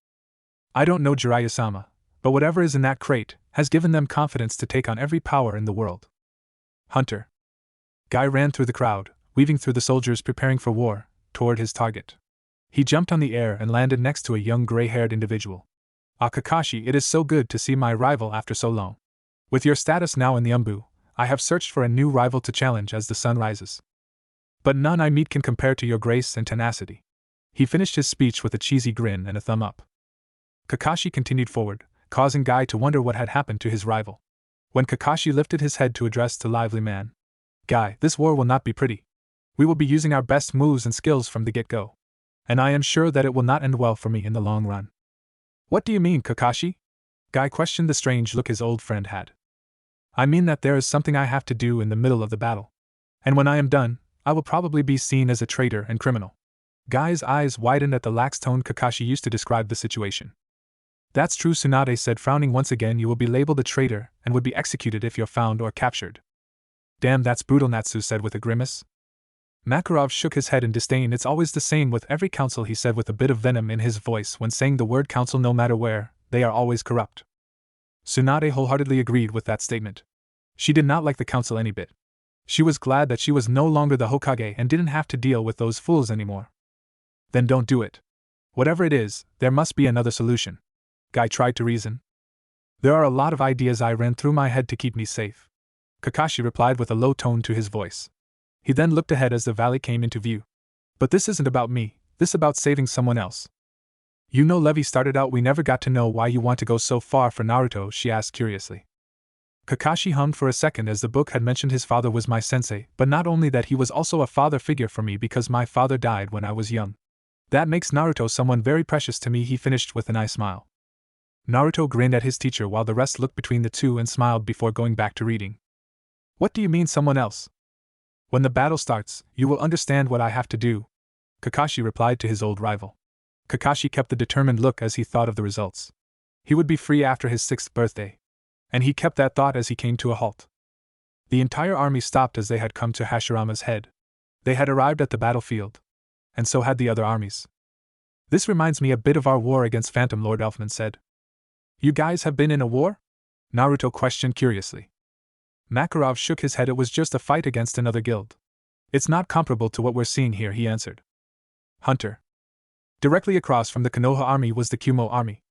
Speaker 1: I don't know, Jiraiya-sama, but whatever is in that crate has given them confidence to take on every power in the world. Hunter. Guy ran through the crowd, weaving through the soldiers preparing for war, toward his target. He jumped on the air and landed next to a young gray-haired individual. Kakashi, it is so good to see my rival after so long. With your status now in the Umbu, I have searched for a new rival to challenge as the sun rises. But none I meet can compare to your grace and tenacity. He finished his speech with a cheesy grin and a thumb up. Kakashi continued forward, causing Guy to wonder what had happened to his rival. When Kakashi lifted his head to address the lively man. Guy, this war will not be pretty. We will be using our best moves and skills from the get-go. And I am sure that it will not end well for me in the long run. What do you mean, Kakashi? Guy questioned the strange look his old friend had. I mean that there is something I have to do in the middle of the battle. And when I am done, I will probably be seen as a traitor and criminal. Guy's eyes widened at the lax tone Kakashi used to describe the situation. That's true, Tsunade said, frowning once again. You will be labeled a traitor and would be executed if you're found or captured. Damn, that's brutal, Natsu said with a grimace. Makarov shook his head in disdain. It's always the same with every council, he said with a bit of venom in his voice when saying the word council. No matter where, they are always corrupt. Tsunade wholeheartedly agreed with that statement. She did not like the council any bit. She was glad that she was no longer the Hokage and didn't have to deal with those fools anymore. Then don't do it. Whatever it is, there must be another solution. Guy tried to reason. There are a lot of ideas I ran through my head to keep me safe, Kakashi replied with a low tone to his voice. He then looked ahead as the valley came into view. But this isn't about me, this about saving someone else. You know, Levi started out. We never got to know why you want to go so far for Naruto, she asked curiously. Kakashi hummed for a second as the book had mentioned his father was my sensei, but not only that, he was also a father figure for me because my father died when I was young. That makes Naruto someone very precious to me, he finished with an eye smile. Naruto grinned at his teacher while the rest looked between the two and smiled before going back to reading. What do you mean someone else? When the battle starts, you will understand what I have to do, Kakashi replied to his old rival. Kakashi kept the determined look as he thought of the results. He would be free after his 6th birthday. And he kept that thought as he came to a halt. The entire army stopped as they had come to Hashirama's head. They had arrived at the battlefield. And so had the other armies. This reminds me a bit of our war against Phantom Lord Elfman said. You guys have been in a war? Naruto questioned curiously. Makarov shook his head. It was just a fight against another guild. It's not comparable to what we're seeing here, he answered. Hunter. Directly across from the Konoha army was the Kumo army.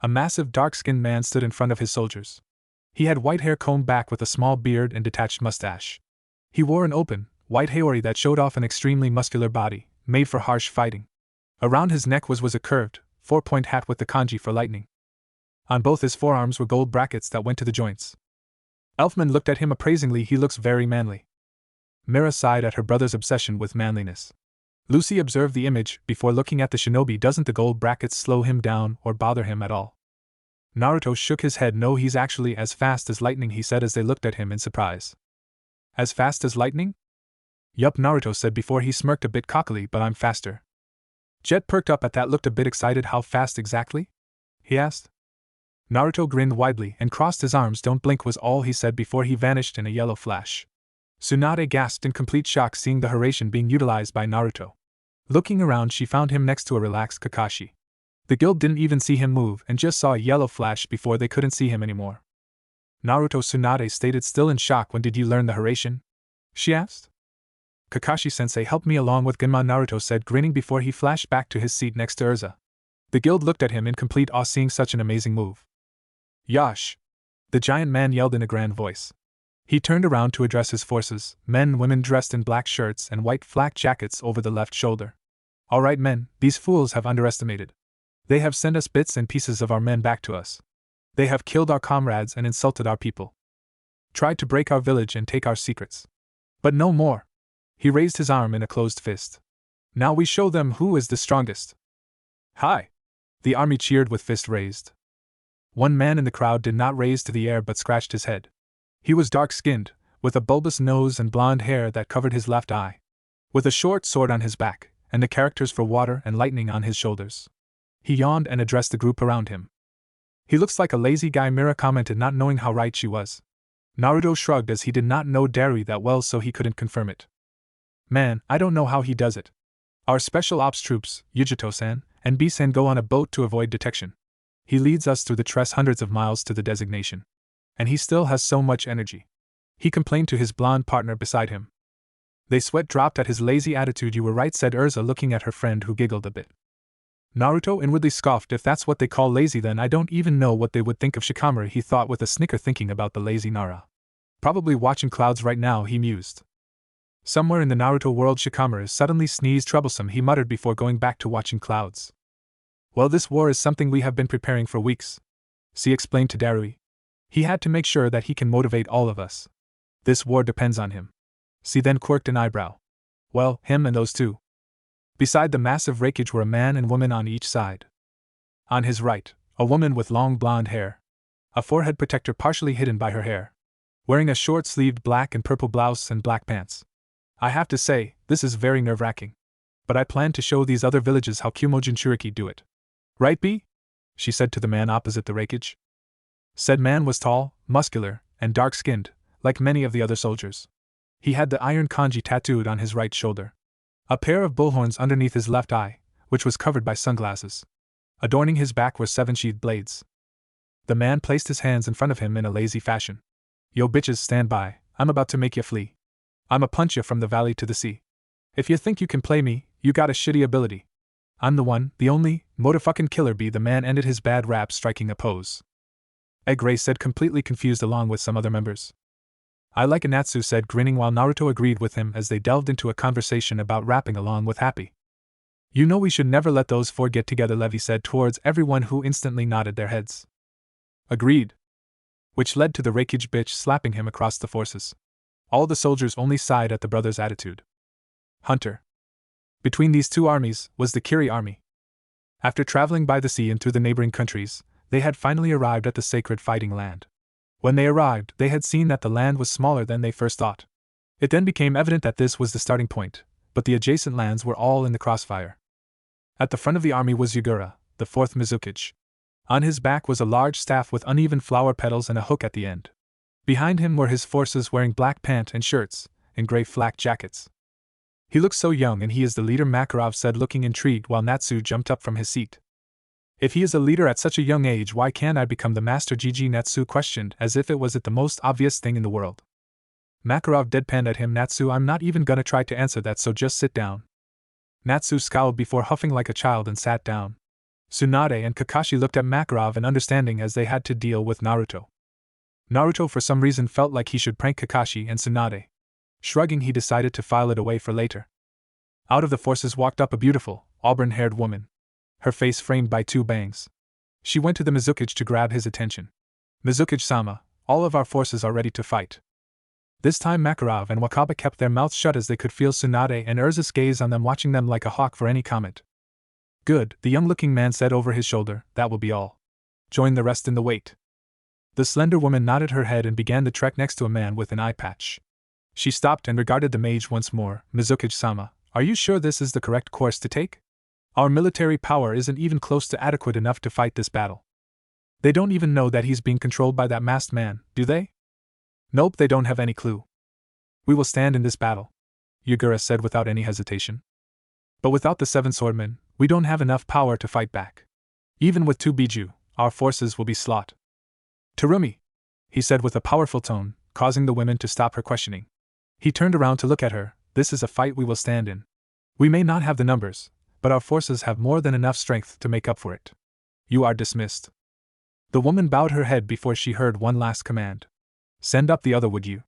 Speaker 1: A massive dark-skinned man stood in front of his soldiers. He had white hair combed back with a small beard and detached mustache. He wore an open, white haori that showed off an extremely muscular body, made for harsh fighting. Around his neck was a curved, 4-point hat with the kanji for lightning. On both his forearms were gold brackets that went to the joints. Elfman looked at him appraisingly. He looks very manly. Mira sighed at her brother's obsession with manliness. Lucy observed the image before looking at the shinobi. Doesn't the gold brackets slow him down or bother him at all? Naruto shook his head. No, he's actually as fast as lightning, he said as they looked at him in surprise. As fast as lightning? Yup, Naruto said before he smirked a bit cockily, but I'm faster. Jet perked up at that, looked a bit excited. How fast exactly? He asked. Naruto grinned widely and crossed his arms. Don't blink was all he said before he vanished in a yellow flash. Tsunade gasped in complete shock seeing the Hiruzen being utilized by Naruto. Looking around, she found him next to a relaxed Kakashi. The guild didn't even see him move and just saw a yellow flash before they couldn't see him anymore. Naruto. Tsunade stayed still in shock. When did you learn the Hiruzen? She asked. Kakashi-sensei helped me along with Genma, Naruto said, grinning before he flashed back to his seat next to Urza. The guild looked at him in complete awe seeing such an amazing move. Yash! The giant man yelled in a grand voice. He turned around to address his forces, men and women dressed in black shirts and white flak jackets over the left shoulder. All right, men, these fools have underestimated. They have sent us bits and pieces of our men back to us. They have killed our comrades and insulted our people. Tried to break our village and take our secrets. But no more. He raised his arm in a closed fist. Now we show them who is the strongest. Hi! The army cheered with fist raised. One man in the crowd did not raise to the air but scratched his head. He was dark-skinned, with a bulbous nose and blonde hair that covered his left eye. With a short sword on his back, and the characters for water and lightning on his shoulders. He yawned and addressed the group around him. He looks like a lazy guy, Mira commented, not knowing how right she was. Naruto shrugged as he did not know Darui that well, so he couldn't confirm it. Man, I don't know how he does it. Our special ops troops, Yujito-san and B-san, go on a boat to avoid detection. He leads us through the tress hundreds of miles to the designation. And he still has so much energy. He complained to his blonde partner beside him. They sweat dropped at his lazy attitude. You were right, said Urza, looking at her friend who giggled a bit. Naruto inwardly scoffed. If that's what they call lazy, then I don't even know what they would think of Shikamaru, he thought with a snicker, thinking about the lazy Nara. Probably watching clouds right now, he mused. Somewhere in the Naruto world, Shikamaru suddenly sneezed. Troublesome, he muttered before going back to watching clouds. Well, this war is something we have been preparing for weeks. C explained to Darui. He had to make sure that he can motivate all of us. This war depends on him. C then quirked an eyebrow. Well, him and those two. Beside the massive wreckage were a man and woman on each side. On his right, a woman with long blonde hair. A forehead protector partially hidden by her hair. Wearing a short-sleeved black and purple blouse and black pants. I have to say, this is very nerve-wracking. But I plan to show these other villages how Kumo Jinchuriki do it. Right, B? She said to the man opposite the wreckage. Said man was tall, muscular, and dark-skinned, like many of the other soldiers. He had the iron kanji tattooed on his right shoulder. A pair of bullhorns underneath his left eye, which was covered by sunglasses. Adorning his back were 7 sheathed blades. The man placed his hands in front of him in a lazy fashion. Yo bitches, stand by, I'm about to make ya flee. I'ma punch ya from the valley to the sea. If you think you can play me, you got a shitty ability. I'm the one, the only, motherfucking killer bee. The man ended his bad rap striking a pose. Egg Ray said, completely confused along with some other members. I like Anatsu said, grinning, while Naruto agreed with him as they delved into a conversation about rapping along with Happy. You know we should never let those four get together, Levi said towards everyone, who instantly nodded their heads. Agreed. Which led to the wreckage bitch slapping him across the forces. All the soldiers only sighed at the brother's attitude. Hunter. Between these two armies was the Kiri army. After traveling by the sea and through the neighboring countries, they had finally arrived at the sacred fighting land. When they arrived, they had seen that the land was smaller than they first thought. It then became evident that this was the starting point, but the adjacent lands were all in the crossfire. At the front of the army was Gaara, the fourth Mizukage. On his back was a large staff with uneven flower petals and a hook at the end. Behind him were his forces wearing black pant and shirts, and gray flak jackets. He looks so young and he is the leader, Makarov said, looking intrigued while Natsu jumped up from his seat. If he is a leader at such a young age, why can't I become the master? GG, Natsu questioned, as if it was the most obvious thing in the world. Makarov deadpanned at him. Natsu, I'm not even gonna try to answer that, so just sit down. Natsu scowled before huffing like a child and sat down. Tsunade and Kakashi looked at Makarov in understanding, as they had to deal with Naruto. Naruto for some reason felt like he should prank Kakashi and Tsunade. Shrugging, he decided to file it away for later. Out of the forces walked up a beautiful, auburn-haired woman, her face framed by two bangs. She went to the Mizukage to grab his attention. Mizukage-sama, all of our forces are ready to fight. This time Makarov and Wakaba kept their mouths shut as they could feel Tsunade and Urza's gaze on them, watching them like a hawk for any comment. Good, the young-looking man said over his shoulder, that will be all. Join the rest in the wait. The slender woman nodded her head and began the trek next to a man with an eye patch. She stopped and regarded the mage once more. Mizukage-sama, are you sure this is the correct course to take? Our military power isn't even close to adequate enough to fight this battle. They don't even know that he's being controlled by that masked man, do they? Nope, they don't have any clue. We will stand in this battle, Gaara said without any hesitation. But without the seven swordmen, we don't have enough power to fight back. Even with 2 Biju, our forces will be slaughtered. Terumi, he said with a powerful tone, causing the women to stop her questioning. He turned around to look at her. This is a fight we will stand in. We may not have the numbers, but our forces have more than enough strength to make up for it. You are dismissed. The woman bowed her head before she heard one last command. Send up the other, would you?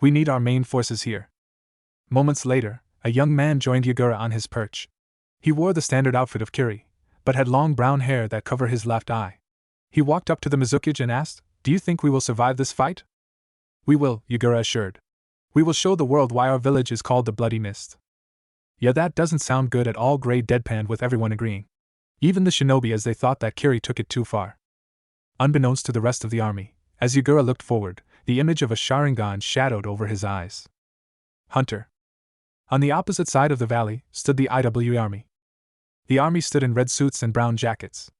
Speaker 1: We need our main forces here. Moments later, a young man joined Gaara on his perch. He wore the standard outfit of Kiri, but had long brown hair that covered his left eye. He walked up to the Mizukage and asked, Do you think we will survive this fight? We will, Gaara assured. We will show the world why our village is called the Bloody Mist. Yeah, that doesn't sound good at all, Gray deadpanned, with everyone agreeing. Even the shinobi, as they thought that Kiri took it too far. Unbeknownst to the rest of the army, as Gaara looked forward, the image of a Sharingan shadowed over his eyes. Hunter. On the opposite side of the valley stood the IW army. The army stood in red suits and brown jackets.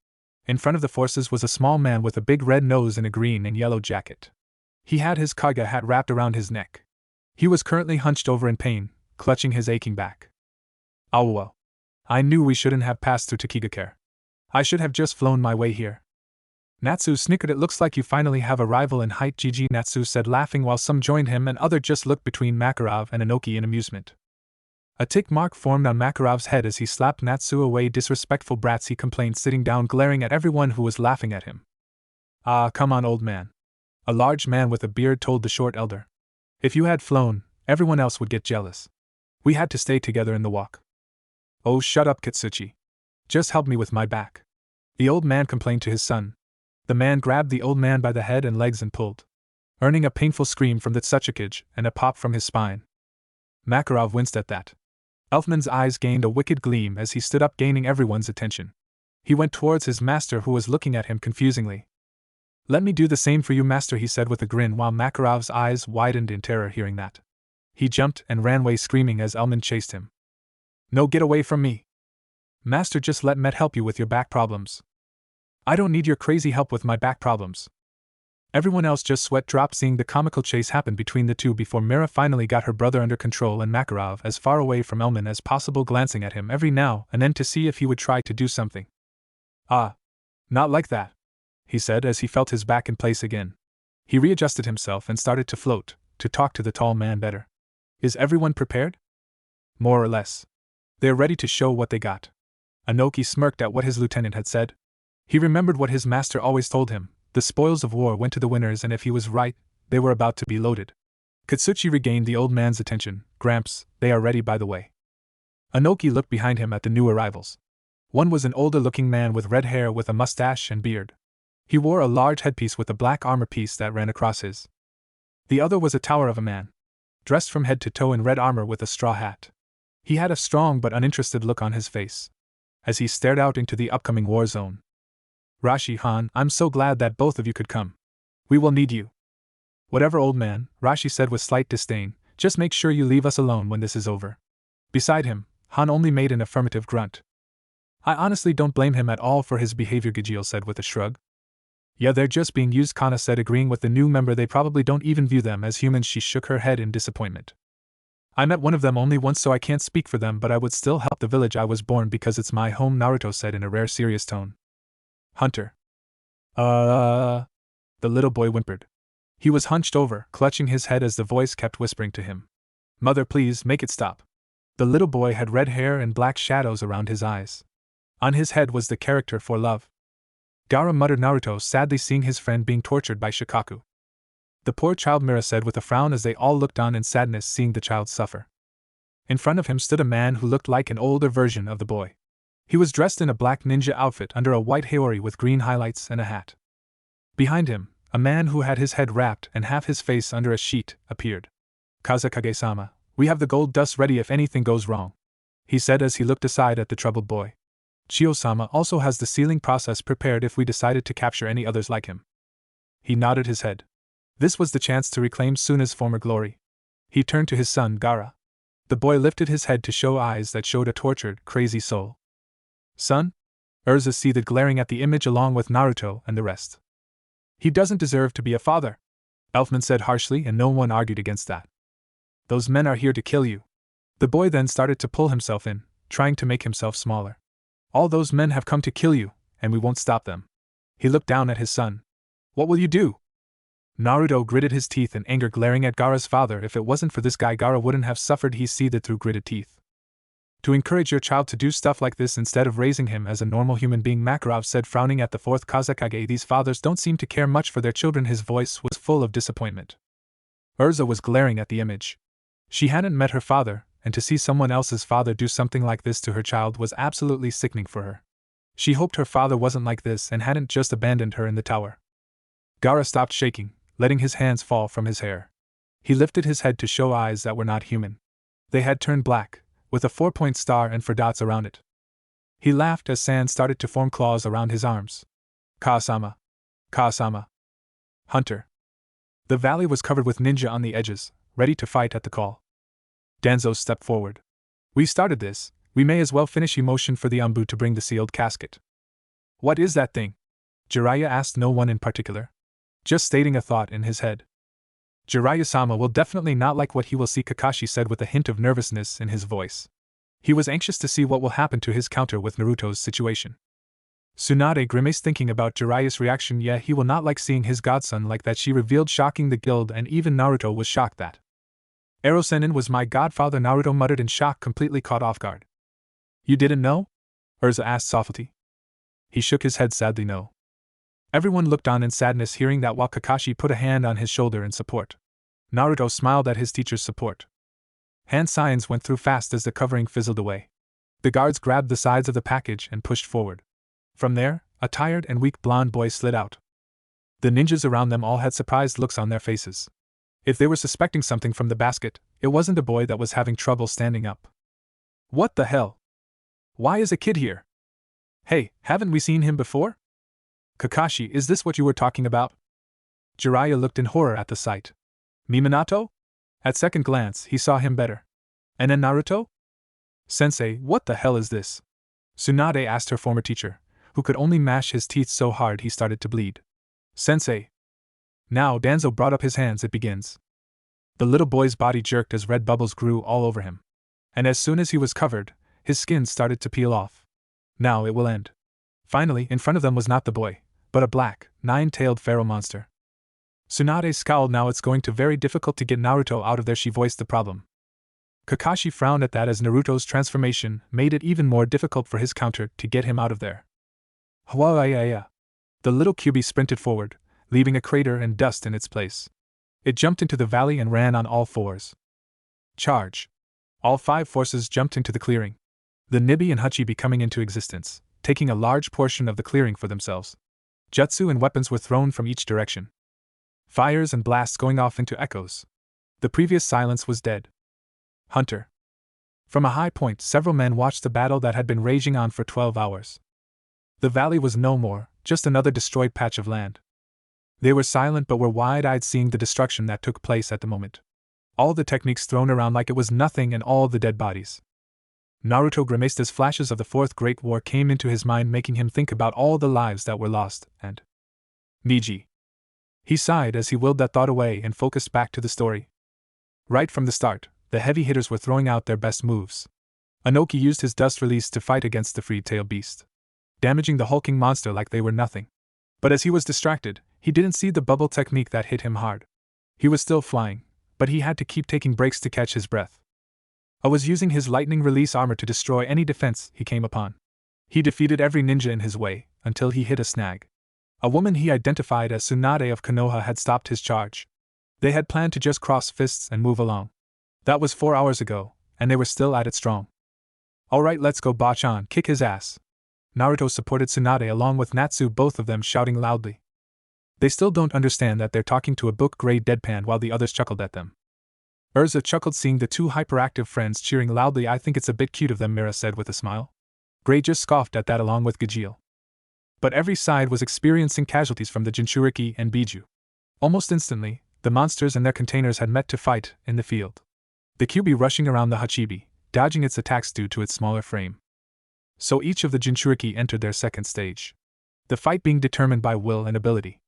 Speaker 1: In front of the forces was a small man with a big red nose and a green and yellow jacket. He had his Kaga hat wrapped around his neck. He was currently hunched over in pain, clutching his aching back. Oh well. I knew we shouldn't have passed through Takigakure. I should have just flown my way here. Natsu snickered. It looks like you finally have a rival in height, GG, Natsu said, laughing, while some joined him and other just looked between Makarov and Inoki in amusement. A tick mark formed on Makarov's head as he slapped Natsu away. Disrespectful brats, he complained, sitting down glaring at everyone who was laughing at him. Ah, come on, old man. A large man with a beard told the short elder. If you had flown, everyone else would get jealous. We had to stay together in the walk. Oh, shut up, Katsuchi. Just help me with my back. The old man complained to his son. The man grabbed the old man by the head and legs and pulled, earning a painful scream from the Tsuchikage and a pop from his spine. Makarov winced at that. Elfman's eyes gained a wicked gleam as he stood up, gaining everyone's attention. He went towards his master, who was looking at him confusingly. Let me do the same for you, master, he said with a grin, while Makarov's eyes widened in terror hearing that. He jumped and ran away screaming as Elman chased him. No, get away from me. Master, just let Met help you with your back problems. I don't need your crazy help with my back problems. Everyone else just sweat dropped seeing the comical chase happen between the two before Mira finally got her brother under control and Makarov as far away from Elman as possible, glancing at him every now and then to see if he would try to do something. Ah. Not like that, he said as he felt his back in place again. He readjusted himself and started to float, to talk to the tall man better. Is everyone prepared? More or less. They're ready to show what they got. Inoki smirked at what his lieutenant had said. He remembered what his master always told him. The spoils of war went to the winners, and if he was right, they were about to be loaded. Katsuchi regained the old man's attention. Gramps, they are ready, by the way. Inoki looked behind him at the new arrivals. One was an older-looking man with red hair with a mustache and beard. He wore a large headpiece with a black armor piece that ran across his. The other was a tower of a man, dressed from head to toe in red armor with a straw hat. He had a strong but uninterested look on his face as he stared out into the upcoming war zone. Rashi-han, I'm so glad that both of you could come. We will need you. Whatever, old man, Rashi said with slight disdain, Just make sure you leave us alone when this is over. Beside him, Han only made an affirmative grunt. I honestly don't blame him at all for his behavior, Gijil said with a shrug. Yeah, they're just being used, Kana said, agreeing with the new member. They probably don't even view them as humans. She shook her head in disappointment. I met one of them only once, so I can't speak for them, but I would still help the village I was born because it's my home, Naruto said in a rare serious tone. Hunter. The little boy whimpered. He was hunched over, clutching his head as the voice kept whispering to him. Mother, please, make it stop. The little boy had red hair and black shadows around his eyes. On his head was the character for love. Gaara, muttered Naruto, sadly seeing his friend being tortured by Shikaku. The poor child, Mira said with a frown as they all looked on in sadness seeing the child suffer. In front of him stood a man who looked like an older version of the boy. He was dressed in a black ninja outfit under a white Hiori with green highlights and a hat. Behind him, a man who had his head wrapped and half his face under a sheet appeared. Kazekage-sama, we have the gold dust ready if anything goes wrong, he said as he looked aside at the troubled boy. Chio-sama also has the sealing process prepared if we decided to capture any others like him. He nodded his head. This was the chance to reclaim Tsunade's former glory. He turned to his son, Gaara. The boy lifted his head to show eyes that showed a tortured, crazy soul. Son? Urza seethed, glaring at the image along with Naruto and the rest. He doesn't deserve to be a father, Elfman said harshly, and no one argued against that. Those men are here to kill you. The boy then started to pull himself in, trying to make himself smaller. All those men have come to kill you, and we won't stop them. He looked down at his son. What will you do? Naruto gritted his teeth in anger, glaring at Gaara's father. If it wasn't for this guy, Gaara wouldn't have suffered, he seethed through gritted teeth. To encourage your child to do stuff like this instead of raising him as a normal human being, Makarov said, frowning at the fourth Kazekage. These fathers don't seem to care much for their children. His voice was full of disappointment. Urza was glaring at the image. She hadn't met her father, and to see someone else's father do something like this to her child was absolutely sickening for her. She hoped her father wasn't like this and hadn't just abandoned her in the tower. Gaara stopped shaking, letting his hands fall from his hair. He lifted his head to show eyes that were not human. They had turned black, with a 4-point star and 4 dots around it. He laughed as sand started to form claws around his arms. Ka-sama. Ka-sama. Hunter. The valley was covered with ninja on the edges, ready to fight at the call. Danzo stepped forward. We started this, we may as well finish. He motioned for the Anbu to bring the sealed casket. What is that thing? Jiraiya asked, no one in particular. Just stating a thought in his head. Jiraiya-sama will definitely not like what he will see, Kakashi said with a hint of nervousness in his voice. He was anxious to see what will happen to his counter with Naruto's situation. Tsunade grimaced, thinking about Jiraiya's reaction. Yeah, he will not like seeing his godson like that, she revealed, shocking the guild, and even Naruto was shocked that. Sannin was my godfather, Naruto muttered in shock, completely caught off guard. You didn't know? Urza asked softly. He shook his head sadly, no. Everyone looked on in sadness hearing that while Kakashi put a hand on his shoulder in support. Naruto smiled at his teacher's support. Hand signs went through fast as the covering fizzled away. The guards grabbed the sides of the package and pushed forward. From there, a tired and weak blonde boy slid out. The ninjas around them all had surprised looks on their faces. If they were suspecting something from the basket, it wasn't a boy that was having trouble standing up. What the hell? Why is a kid here? Hey, haven't we seen him before? Kakashi, is this what you were talking about? Jiraiya looked in horror at the sight. Minato? At second glance, he saw him better. And then Naruto? Sensei, what the hell is this? Tsunade asked her former teacher, who could only mash his teeth so hard he started to bleed. Sensei. Now Danzo brought up his hands. It begins. The little boy's body jerked as red bubbles grew all over him. And as soon as he was covered, his skin started to peel off. Now it will end. Finally, in front of them was not the boy, but a black, 9-tailed pharaoh monster. Tsunade scowled. Now it's going to be very difficult to get Naruto out of there, she voiced the problem. Kakashi frowned at that as Naruto's transformation made it even more difficult for his counter to get him out of there. Hwaa. The little QB sprinted forward, leaving a crater and dust in its place. It jumped into the valley and ran on all fours. Charge! All 5 forces jumped into the clearing. The Nibi and Hachibi coming into existence, taking a large portion of the clearing for themselves. Jutsu and weapons were thrown from each direction. Fires and blasts going off into echoes. The previous silence was dead. Hunter. From a high point, several men watched the battle that had been raging on for 12 hours. The valley was no more, just another destroyed patch of land. They were silent but were wide-eyed seeing the destruction that took place at the moment. All the techniques thrown around like it was nothing and all the dead bodies. Naruto grimaced as flashes of the Fourth Great War came into his mind, making him think about all the lives that were lost, and Niji. He sighed as he willed that thought away and focused back to the story. Right from the start, the heavy hitters were throwing out their best moves. Inoki used his dust release to fight against the freed-tail beast, damaging the hulking monster like they were nothing. But as he was distracted, he didn't see the bubble technique that hit him hard. He was still flying, but he had to keep taking breaks to catch his breath. I was using his lightning release armor to destroy any defense he came upon. He defeated every ninja in his way, until he hit a snag. A woman he identified as Tsunade of Konoha had stopped his charge. They had planned to just cross fists and move along. That was 4 hours ago, and they were still at it strong. Alright, let's go Bachan, kick his ass. Naruto supported Tsunade along with Natsu, both of them shouting loudly. They still don't understand that they're talking to a book-grade deadpan while the others chuckled at them. Urza chuckled seeing the two hyperactive friends cheering loudly. I think it's a bit cute of them, Mira said with a smile. Gray just scoffed at that along with Gajeel. But every side was experiencing casualties from the Jinchuriki and Biju. Almost instantly, the monsters and their containers had met to fight in the field. The Kyuubi rushing around the Hachibi, dodging its attacks due to its smaller frame. So each of the Jinchuriki entered their second stage. The fight being determined by will and ability.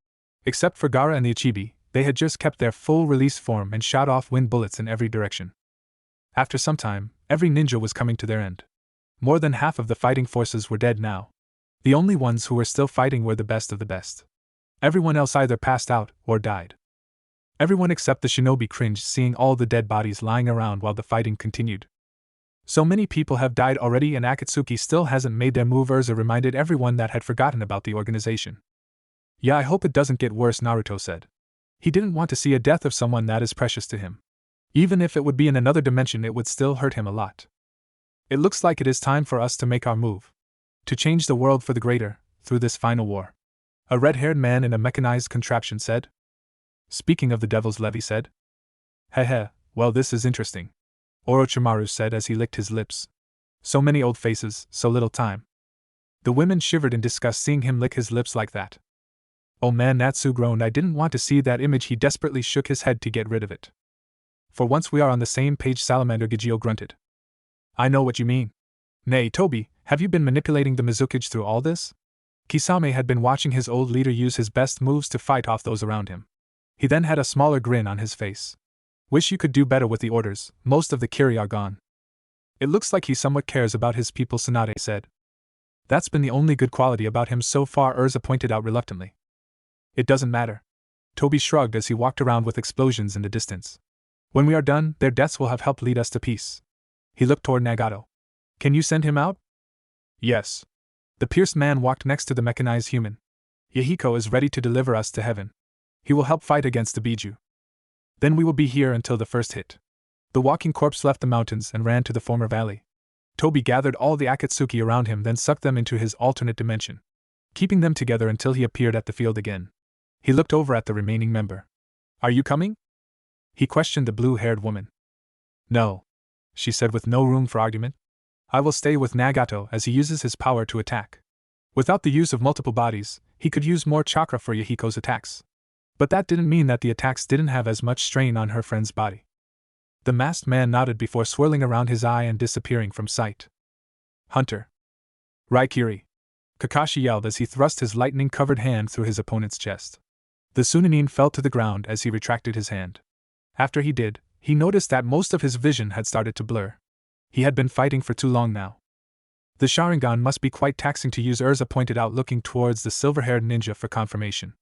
Speaker 1: Except for Gaara and the Ichibi, they had just kept their full release form and shot off wind bullets in every direction. After some time, every ninja was coming to their end. More than half of the fighting forces were dead now. The only ones who were still fighting were the best of the best. Everyone else either passed out or died. Everyone except the shinobi cringed seeing all the dead bodies lying around while the fighting continued. So many people have died already and Akatsuki still hasn't made their move. Urza reminded everyone that had forgotten about the organization. Yeah, I hope it doesn't get worse, Naruto said. He didn't want to see a death of someone that is precious to him. Even if it would be in another dimension, it would still hurt him a lot. It looks like it is time for us to make our move. To change the world for the greater, through this final war. A red-haired man in a mechanized contraption said. Speaking of the Devil's Levy said. Heh, well this is interesting. Orochimaru said as he licked his lips. So many old faces, so little time. The women shivered in disgust seeing him lick his lips like that. Oh man, Natsu groaned. I didn't want to see that image. He desperately shook his head to get rid of it. For once we are on the same page, Salamander Gajeel grunted. I know what you mean. Nay, Toby, have you been manipulating the Mizukage through all this? Kisame had been watching his old leader use his best moves to fight off those around him. He then had a smaller grin on his face. Wish you could do better with the orders, most of the Kiri are gone. It looks like he somewhat cares about his people, Tsunade said. That's been the only good quality about him so far, Urza pointed out reluctantly. It doesn't matter. Toby shrugged as he walked around with explosions in the distance. When we are done, their deaths will have helped lead us to peace. He looked toward Nagato. Can you send him out? Yes. The pierced man walked next to the mechanized human. Yahiko is ready to deliver us to heaven. He will help fight against the Biju. Then we will be here until the first hit. The walking corpse left the mountains and ran to the former valley. Toby gathered all the Akatsuki around him, then sucked them into his alternate dimension, keeping them together until he appeared at the field again. He looked over at the remaining member. Are you coming? He questioned the blue-haired woman. No, she said with no room for argument. I will stay with Nagato as he uses his power to attack. Without the use of multiple bodies, he could use more chakra for Yahiko's attacks. But that didn't mean that the attacks didn't have as much strain on her friend's body. The masked man nodded before swirling around his eye and disappearing from sight. Hunter. Raikiri. Kakashi yelled as he thrust his lightning-covered hand through his opponent's chest. The Tsunade fell to the ground as he retracted his hand. After he did, he noticed that most of his vision had started to blur. He had been fighting for too long now. The Sharingan must be quite taxing to use, Urza pointed out, looking towards the silver-haired ninja for confirmation.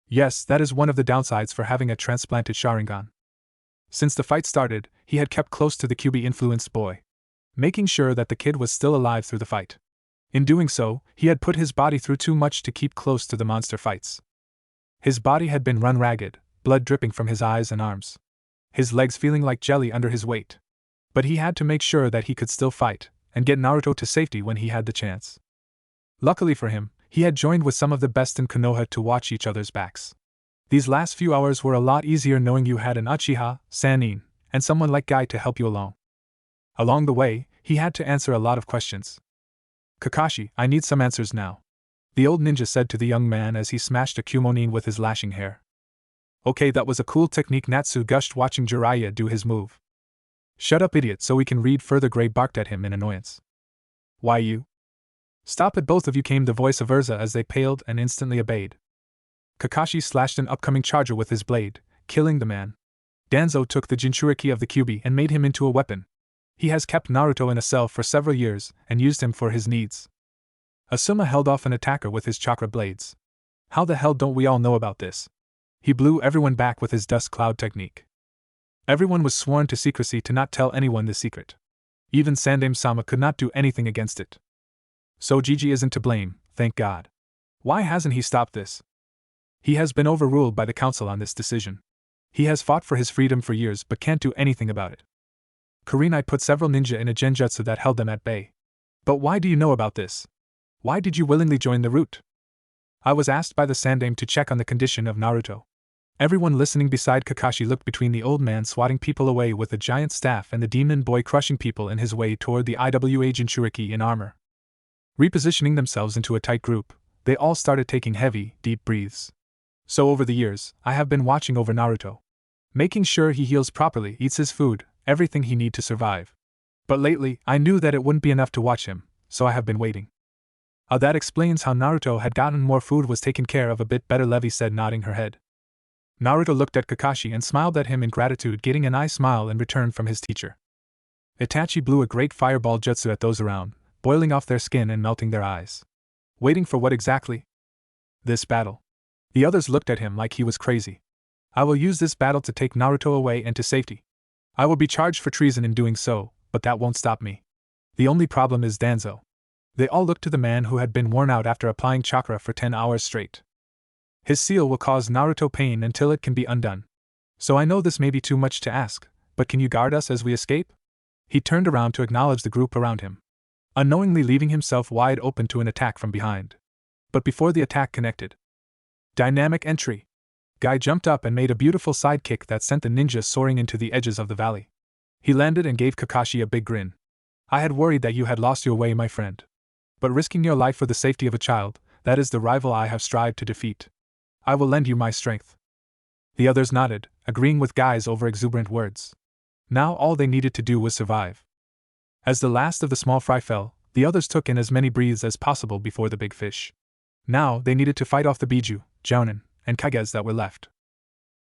Speaker 1: Yes, that is one of the downsides for having a transplanted Sharingan. Since the fight started, he had kept close to the Kyuubi-influenced boy, making sure that the kid was still alive through the fight. In doing so, he had put his body through too much to keep close to the monster fights. His body had been run ragged, blood dripping from his eyes and arms. His legs feeling like jelly under his weight. But he had to make sure that he could still fight, and get Naruto to safety when he had the chance. Luckily for him, he had joined with some of the best in Konoha to watch each other's backs. These last few hours were a lot easier knowing you had an Uchiha, Sannin, and someone like Guy to help you along. Along the way, he had to answer a lot of questions. Kakashi, I need some answers now, the old ninja said to the young man as he smashed a Kumonin with his lashing hair. Okay, that was a cool technique, Natsu gushed, watching Jiraiya do his move. Shut up, idiot, so we can read further, Gray barked at him in annoyance. Why you? Stop it, both of you, came the voice of Urza as they paled and instantly obeyed. Kakashi slashed an upcoming charger with his blade, killing the man. Danzo took the jinchuriki of the Kyuubi and made him into a weapon. He has kept Naruto in a cell for several years and used him for his needs. Asuma held off an attacker with his chakra blades. How the hell don't we all know about this? He blew everyone back with his dust cloud technique. Everyone was sworn to secrecy to not tell anyone the secret. Even Sandaime-sama could not do anything against it. So Gigi isn't to blame, thank God. Why hasn't he stopped this? He has been overruled by the council on this decision. He has fought for his freedom for years but can't do anything about it. Kurenai put several ninja in a genjutsu that held them at bay. But why do you know about this? Why did you willingly join the route? I was asked by the Sandaime to check on the condition of Naruto. Everyone listening beside Kakashi looked between the old man swatting people away with a giant staff and the demon boy crushing people in his way toward the IWA jinchuriki in armor. Repositioning themselves into a tight group, they all started taking heavy, deep breaths. So over the years, I have been watching over Naruto. Making sure he heals properly, eats his food, everything he needs to survive. But lately, I knew that it wouldn't be enough to watch him, so I have been waiting. That explains how Naruto had gotten more food, was taken care of a bit better, Levi said, nodding her head. Naruto looked at Kakashi and smiled at him in gratitude, getting an eye smile in return from his teacher. Itachi blew a great fireball jutsu at those around, boiling off their skin and melting their eyes. Waiting for what exactly? This battle. The others looked at him like he was crazy. I will use this battle to take Naruto away and to safety. I will be charged for treason in doing so, but that won't stop me. The only problem is Danzo. They all looked to the man who had been worn out after applying chakra for 10 hours straight. His seal will cause Naruto pain until it can be undone. So I know this may be too much to ask, but can you guard us as we escape? He turned around to acknowledge the group around him, unknowingly leaving himself wide open to an attack from behind. But before the attack connected. Dynamic entry. Guy jumped up and made a beautiful side kick that sent the ninja soaring into the edges of the valley. He landed and gave Kakashi a big grin. I had worried that you had lost your way, my friend. But risking your life for the safety of a child, that is the rival I have strived to defeat. I will lend you my strength. The others nodded, agreeing with Guy's over-exuberant words. Now all they needed to do was survive. As the last of the small fry fell, the others took in as many breaths as possible before the big fish. Now they needed to fight off the Biju, Jounin, and Kages that were left.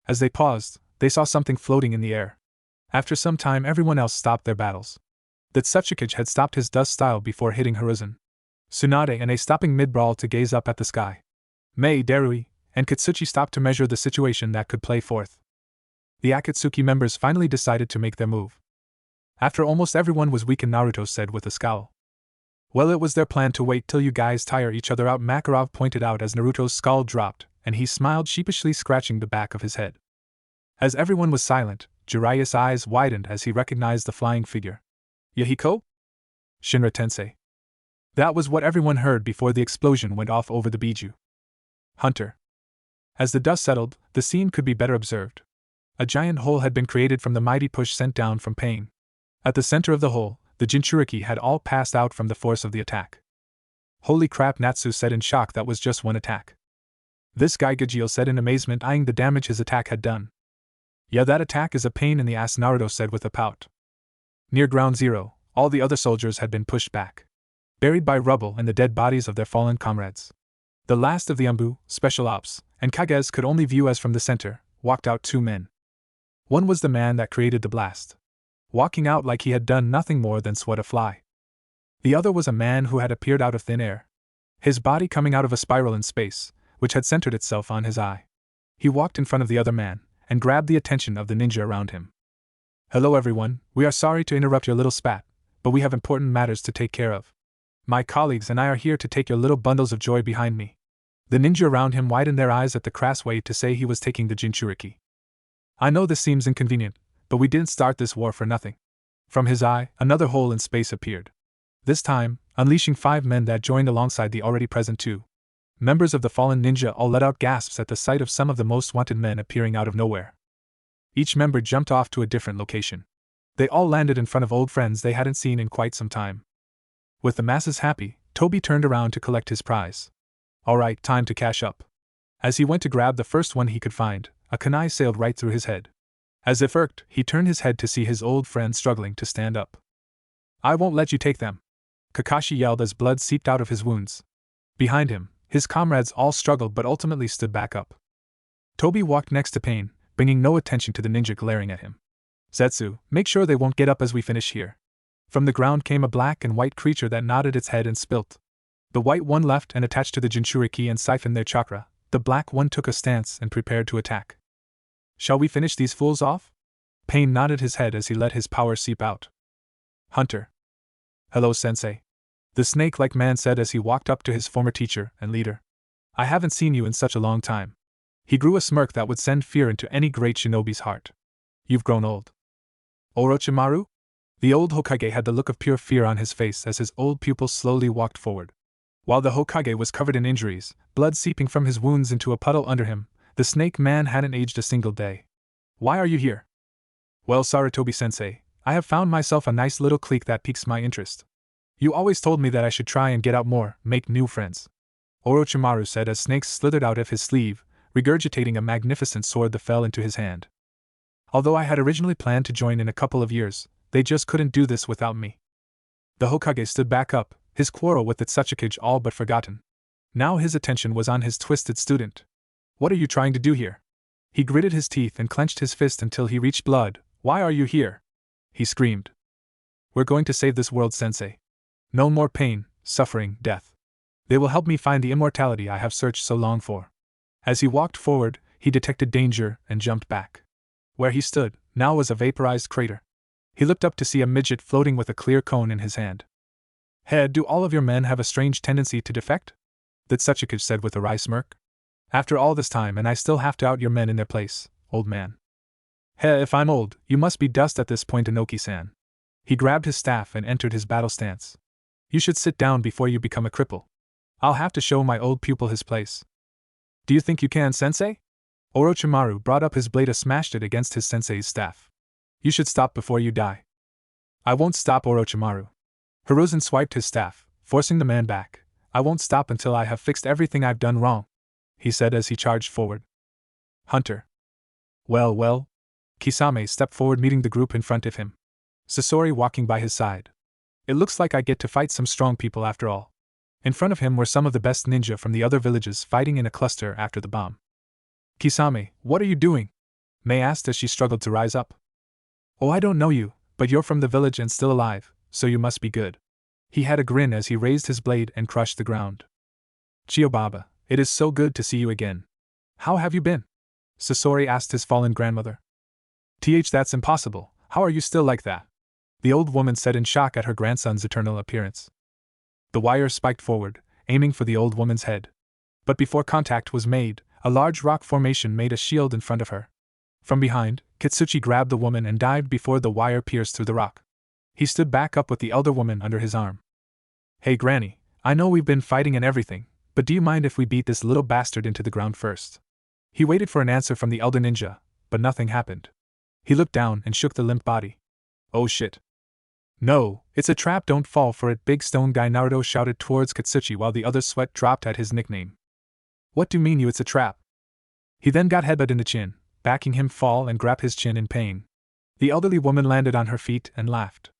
Speaker 1: As they paused, they saw something floating in the air. After some time, everyone else stopped their battles. That Tsuchikage had stopped his dust style before hitting Hiruzen. Tsunade and A stopping mid-brawl to gaze up at the sky. Mei, Darui, and Katsuchi stopped to measure the situation that could play forth. The Akatsuki members finally decided to make their move. After almost everyone was weakened, Naruto said with a scowl. Well, it was their plan to wait till you guys tire each other out, Makarov pointed out as Naruto's skull dropped, and he smiled sheepishly, scratching the back of his head. As everyone was silent, Jiraiya's eyes widened as he recognized the flying figure. Yahiko? Shinra Tensei. That was what everyone heard before the explosion went off over the Biju. Hunter. As the dust settled, the scene could be better observed. A giant hole had been created from the mighty push sent down from Pain. At the center of the hole, the jinchuriki had all passed out from the force of the attack. Holy crap, Natsu said in shock, that was just one attack. This guy, Gajio said in amazement, eyeing the damage his attack had done. Yeah, that attack is a pain in the ass, Naruto said with a pout. Near ground zero, all the other soldiers had been pushed back, buried by rubble and the dead bodies of their fallen comrades. The last of the Umbu, Special Ops, and Kages could only view as from the center, walked out two men. One was the man that created the blast, walking out like he had done nothing more than swat a fly. The other was a man who had appeared out of thin air, his body coming out of a spiral in space, which had centered itself on his eye. He walked in front of the other man, and grabbed the attention of the ninja around him. Hello everyone, we are sorry to interrupt your little spat, but we have important matters to take care of. My colleagues and I are here to take your little bundles of joy behind me. The ninja around him widened their eyes at the crass way to say he was taking the jinchuriki. I know this seems inconvenient, but we didn't start this war for nothing. From his eye, another hole in space appeared. This time, unleashing 5 men that joined alongside the already present 2. Members of the fallen ninja all let out gasps at the sight of some of the most wanted men appearing out of nowhere. Each member jumped off to a different location. They all landed in front of old friends they hadn't seen in quite some time. With the masses happy, Toby turned around to collect his prize. Alright, time to cash up. As he went to grab the first one he could find, a kunai sailed right through his head. As if irked, he turned his head to see his old friend struggling to stand up. I won't let you take them! Kakashi yelled as blood seeped out of his wounds. Behind him, his comrades all struggled but ultimately stood back up. Toby walked next to Pain, bringing no attention to the ninja glaring at him. Zetsu, make sure they won't get up as we finish here. From the ground came a black and white creature that nodded its head and spilt. The white one left and attached to the jinchuriki and siphoned their chakra. The black one took a stance and prepared to attack. Shall we finish these fools off? Pain nodded his head as he let his power seep out. Hunter. Hello, sensei. The snake-like man said as he walked up to his former teacher and leader. I haven't seen you in such a long time. He grew a smirk that would send fear into any great shinobi's heart. You've grown old. Orochimaru? The old Hokage had the look of pure fear on his face as his old pupil slowly walked forward. While the Hokage was covered in injuries, blood seeping from his wounds into a puddle under him, the snake man hadn't aged a single day. Why are you here? Well, Sarutobi-sensei, I have found myself a nice little clique that piques my interest. You always told me that I should try and get out more, make new friends. Orochimaru said as snakes slithered out of his sleeve, regurgitating a magnificent sword that fell into his hand. Although I had originally planned to join in a couple of years, they just couldn't do this without me. The Hokage stood back up, his quarrel with Eccentric all but forgotten. Now his attention was on his twisted student. What are you trying to do here? He gritted his teeth and clenched his fist until he reached blood. Why are you here? He screamed. We're going to save this world, sensei. No more pain, suffering, death. They will help me find the immortality I have searched so long for. As he walked forward, he detected danger and jumped back. Where he stood, now was a vaporized crater. He looked up to see a midget floating with a clear cone in his hand. Head, do all of your men have a strange tendency to defect? The Eccentric said with a wry smirk. After all this time and I still have to out your men in their place, old man. If I'm old, you must be dust at this point, Inoki-san. He grabbed his staff and entered his battle stance. You should sit down before you become a cripple. I'll have to show my old pupil his place. Do you think you can, sensei? Orochimaru brought up his blade and smashed it against his sensei's staff. You should stop before you die. I won't stop, Orochimaru. Hiruzen swiped his staff, forcing the man back. I won't stop until I have fixed everything I've done wrong, he said as he charged forward. Hunter. Well. Kisame stepped forward, meeting the group in front of him. Sasori walking by his side. It looks like I get to fight some strong people after all. In front of him were some of the best ninja from the other villages fighting in a cluster after the bomb. Kisame, what are you doing? Mei asked as she struggled to rise up. Oh, I don't know you, but you're from the village and still alive, so you must be good. He had a grin as he raised his blade and crushed the ground. Chiyo-baba, it is so good to see you again. How have you been? Sasori asked his fallen grandmother. That's impossible, how are you still like that? The old woman said in shock at her grandson's eternal appearance. The wire spiked forward, aiming for the old woman's head. But before contact was made, a large rock formation made a shield in front of her. From behind, Kitsuchi grabbed the woman and dived before the wire pierced through the rock. He stood back up with the elder woman under his arm. Hey Granny, I know we've been fighting and everything, but do you mind if we beat this little bastard into the ground first? He waited for an answer from the elder ninja, but nothing happened. He looked down and shook the limp body. Oh shit. No, it's a trap, don't fall for it, big stone guy, Naruto shouted towards Kitsuchi while the other's sweat dropped at his nickname. What do you mean it's a trap? He then got headbutt in the chin, backing him fall and grabbed his chin in pain. The elderly woman landed on her feet and laughed.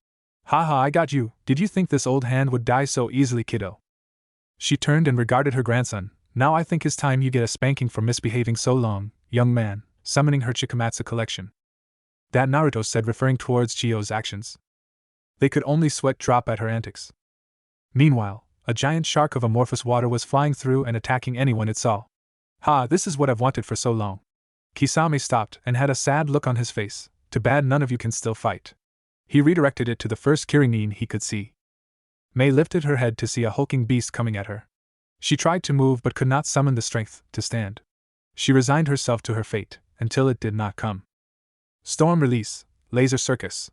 Speaker 1: Haha, I got you, did you think this old hand would die so easily, kiddo? She turned and regarded her grandson. Now I think it's time you get a spanking for misbehaving so long, young man, summoning her Chikamatsu collection. That Naruto said, referring towards Chiyo's actions. They could only sweat drop at her antics. Meanwhile, a giant shark of amorphous water was flying through and attacking anyone it saw. Ha, this is what I've wanted for so long. Kisame stopped and had a sad look on his face. Too bad none of you can still fight. He redirected it to the first Kirin he could see. Mei lifted her head to see a hulking beast coming at her. She tried to move but could not summon the strength to stand. She resigned herself to her fate, until it did not come. Storm release, laser circus.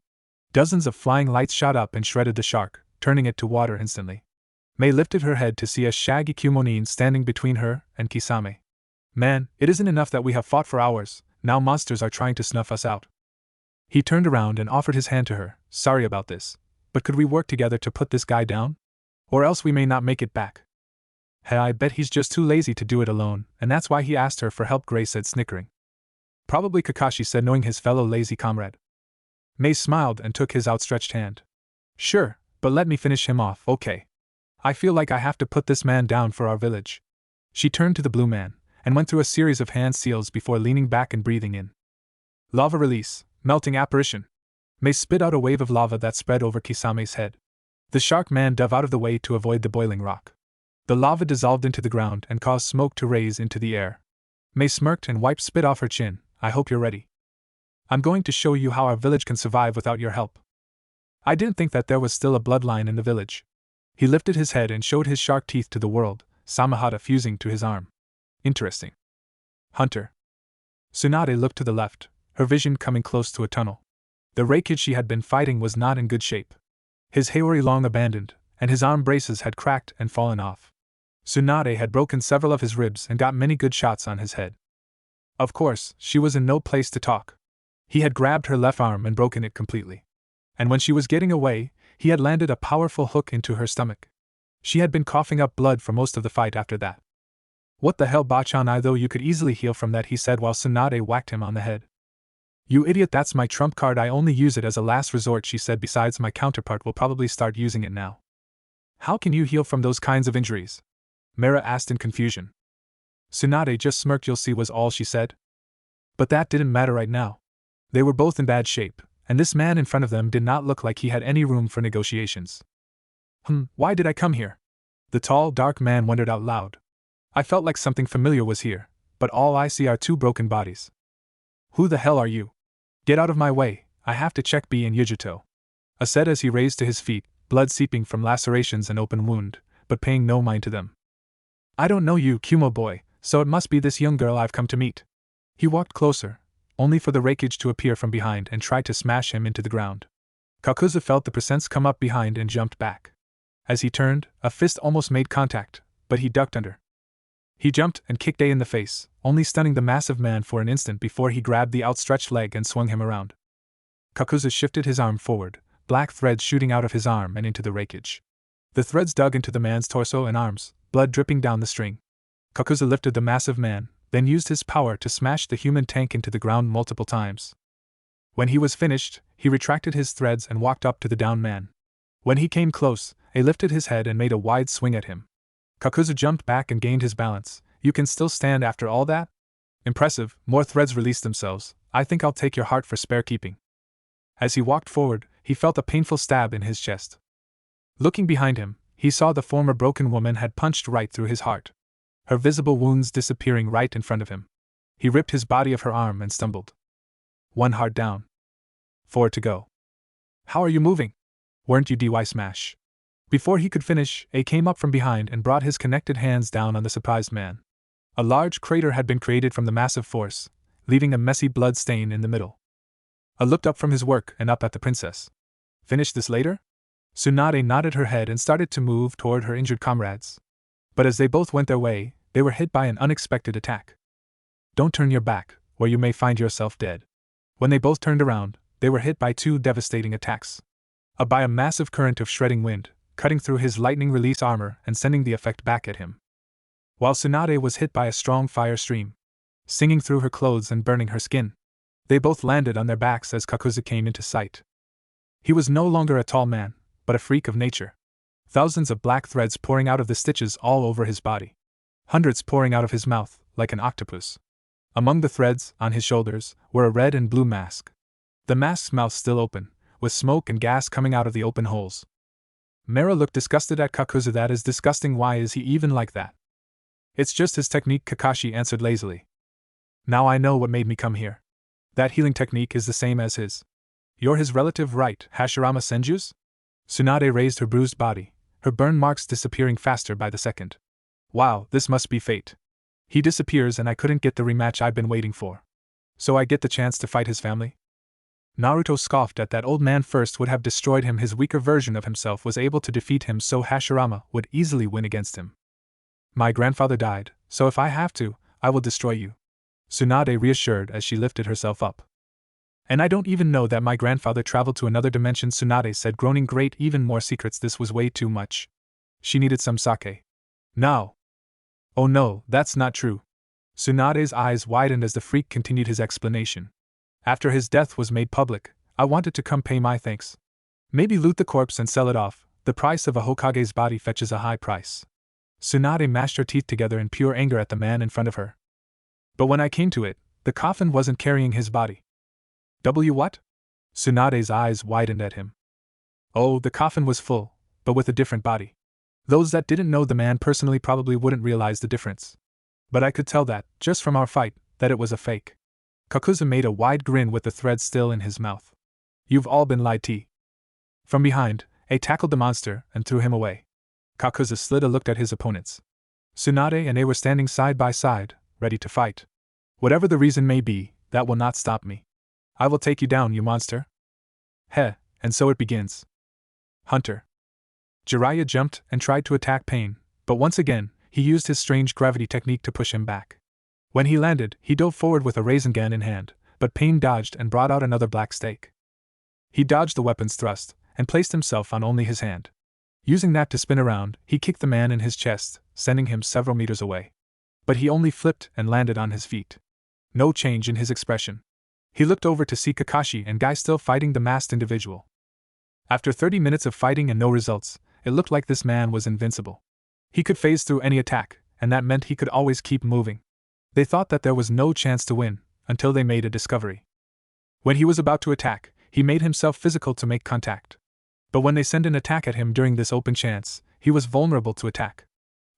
Speaker 1: Dozens of flying lights shot up and shredded the shark, turning it to water instantly. Mei lifted her head to see a shaggy Kumonin standing between her and Kisame. Man, it isn't enough that we have fought for hours, now monsters are trying to snuff us out. He turned around and offered his hand to her. Sorry about this, but could we work together to put this guy down? Or else we may not make it back. Hey, I bet he's just too lazy to do it alone, and that's why he asked her for help, Gray said, snickering. Probably, Kakashi said, knowing his fellow lazy comrade. Mei smiled and took his outstretched hand. Sure, but let me finish him off, okay? I feel like I have to put this man down for our village. She turned to the blue man, and went through a series of hand seals before leaning back and breathing in. Lava release, melting apparition. Mei spit out a wave of lava that spread over Kisame's head. The shark man dove out of the way to avoid the boiling rock. The lava dissolved into the ground and caused smoke to raise into the air. Mei smirked and wiped spit off her chin. I hope you're ready. I'm going to show you how our village can survive without your help. I didn't think that there was still a bloodline in the village. He lifted his head and showed his shark teeth to the world, Samahata fusing to his arm. Interesting. Hunter. Tsunade looked to the left, her vision coming close to a tunnel. The Reikage she had been fighting was not in good shape. His Hiori long abandoned, and his arm braces had cracked and fallen off. Tsunade had broken several of his ribs and got many good shots on his head. Of course, she was in no place to talk. He had grabbed her left arm and broken it completely. And when she was getting away, he had landed a powerful hook into her stomach. She had been coughing up blood for most of the fight after that. What the hell, Bachan-I, though you could easily heal from that, he said while Tsunade whacked him on the head. You idiot, that's my trump card, I only use it as a last resort, she said, besides my counterpart will probably start using it now. How can you heal from those kinds of injuries? Mera asked in confusion. Tsunade just smirked, you'll see, was all she said. But that didn't matter right now. They were both in bad shape, and this man in front of them did not look like he had any room for negotiations. Why did I come here? The tall, dark man wondered out loud. I felt like something familiar was here, but all I see are two broken bodies. Who the hell are you? Get out of my way, I have to check B and Yujito. Said as he raised to his feet, blood seeping from lacerations and open wound, but paying no mind to them. I don't know you, Kumo boy, so it must be this young girl I've come to meet. He walked closer, only for the Reikage to appear from behind and try to smash him into the ground. Kakuzu felt the presence come up behind and jumped back. As he turned, a fist almost made contact, but he ducked under. He jumped and kicked A in the face, only stunning the massive man for an instant before he grabbed the outstretched leg and swung him around. Kakuzu shifted his arm forward, black threads shooting out of his arm and into the Reikage. The threads dug into the man's torso and arms, blood dripping down the string. Kakuzu lifted the massive man, then used his power to smash the human tank into the ground multiple times. When he was finished, he retracted his threads and walked up to the downed man. When he came close, A lifted his head and made a wide swing at him. Kakuzu jumped back and gained his balance. You can still stand after all that? Impressive, more threads released themselves. I think I'll take your heart for spare keeping. As he walked forward, he felt a painful stab in his chest. Looking behind him, he saw the former broken woman had punched right through his heart, her visible wounds disappearing right in front of him. He ripped his body of her arm and stumbled. 1 heart down. 4 to go. How are you moving? Weren't you DY smash? Before he could finish, A came up from behind and brought his connected hands down on the surprised man. A large crater had been created from the massive force, leaving a messy blood stain in the middle. A looked up from his work and up at the princess. Finish this later? Tsunade nodded her head and started to move toward her injured comrades. But as they both went their way, they were hit by an unexpected attack. Don't turn your back, or you may find yourself dead. When they both turned around, they were hit by 2 devastating attacks. By a massive current of shredding wind, cutting through his lightning release armor and sending the effect back at him. While Tsunade was hit by a strong fire stream, singing through her clothes and burning her skin. They both landed on their backs as Kakuzu came into sight. He was no longer a tall man, but a freak of nature. Thousands of black threads pouring out of the stitches all over his body. Hundreds pouring out of his mouth, like an octopus. Among the threads, on his shoulders, were a red and blue mask. The mask's mouth still open, with smoke and gas coming out of the open holes. Mera looked disgusted at Kakuzu. That is disgusting. Why is he even like that? It's just his technique, Kakashi answered lazily. Now I know what made me come here. That healing technique is the same as his. You're his relative, right, Hashirama Senju's? Tsunade raised her bruised body, her burn marks disappearing faster by the second. Wow, this must be fate. He disappears and I couldn't get the rematch I've been waiting for. So I get the chance to fight his family? Naruto scoffed at that old man. First would have destroyed him. His weaker version of himself was able to defeat him, so Hashirama would easily win against him. My grandfather died, so if I have to, I will destroy you. Tsunade reassured as she lifted herself up. And I don't even know that my grandfather traveled to another dimension, Tsunade said, groaning. Great, even more secrets. This was way too much. She needed some sake. Now, Oh no, that's not true. Tsunade's eyes widened as the freak continued his explanation. After his death was made public, I wanted to come pay my thanks. Maybe loot the corpse and sell it off. The price of a Hokage's body fetches a high price. Tsunade mashed her teeth together in pure anger at the man in front of her. But when I came to it, the coffin wasn't carrying his body. What? Tsunade's eyes widened at him. Oh, the coffin was full, but with a different body. Those that didn't know the man personally probably wouldn't realize the difference. But I could tell that, just from our fight, that it was a fake. Kakuzu made a wide grin with the thread still in his mouth. You've all been lied to. From behind, A tackled the monster and threw him away. Kakuzu slid a look at his opponents. Tsunade and A were standing side by side, ready to fight. Whatever the reason may be, that will not stop me. I will take you down, you monster. Heh, and so it begins. Hunter. Jiraiya jumped and tried to attack Pain, but once again, he used his strange gravity technique to push him back. When he landed, he dove forward with a Resignation in hand, but Pain dodged and brought out another black stake. He dodged the weapon's thrust, and placed himself on only his hand. Using that to spin around, he kicked the man in his chest, sending him several meters away. But he only flipped and landed on his feet. No change in his expression. He looked over to see Kakashi and Guy still fighting the masked individual. After 30 minutes of fighting and no results, it looked like this man was invincible. He could phase through any attack, and that meant he could always keep moving. They thought that there was no chance to win, until they made a discovery. When he was about to attack, he made himself physical to make contact. But when they sent an attack at him during this open chance, he was vulnerable to attack.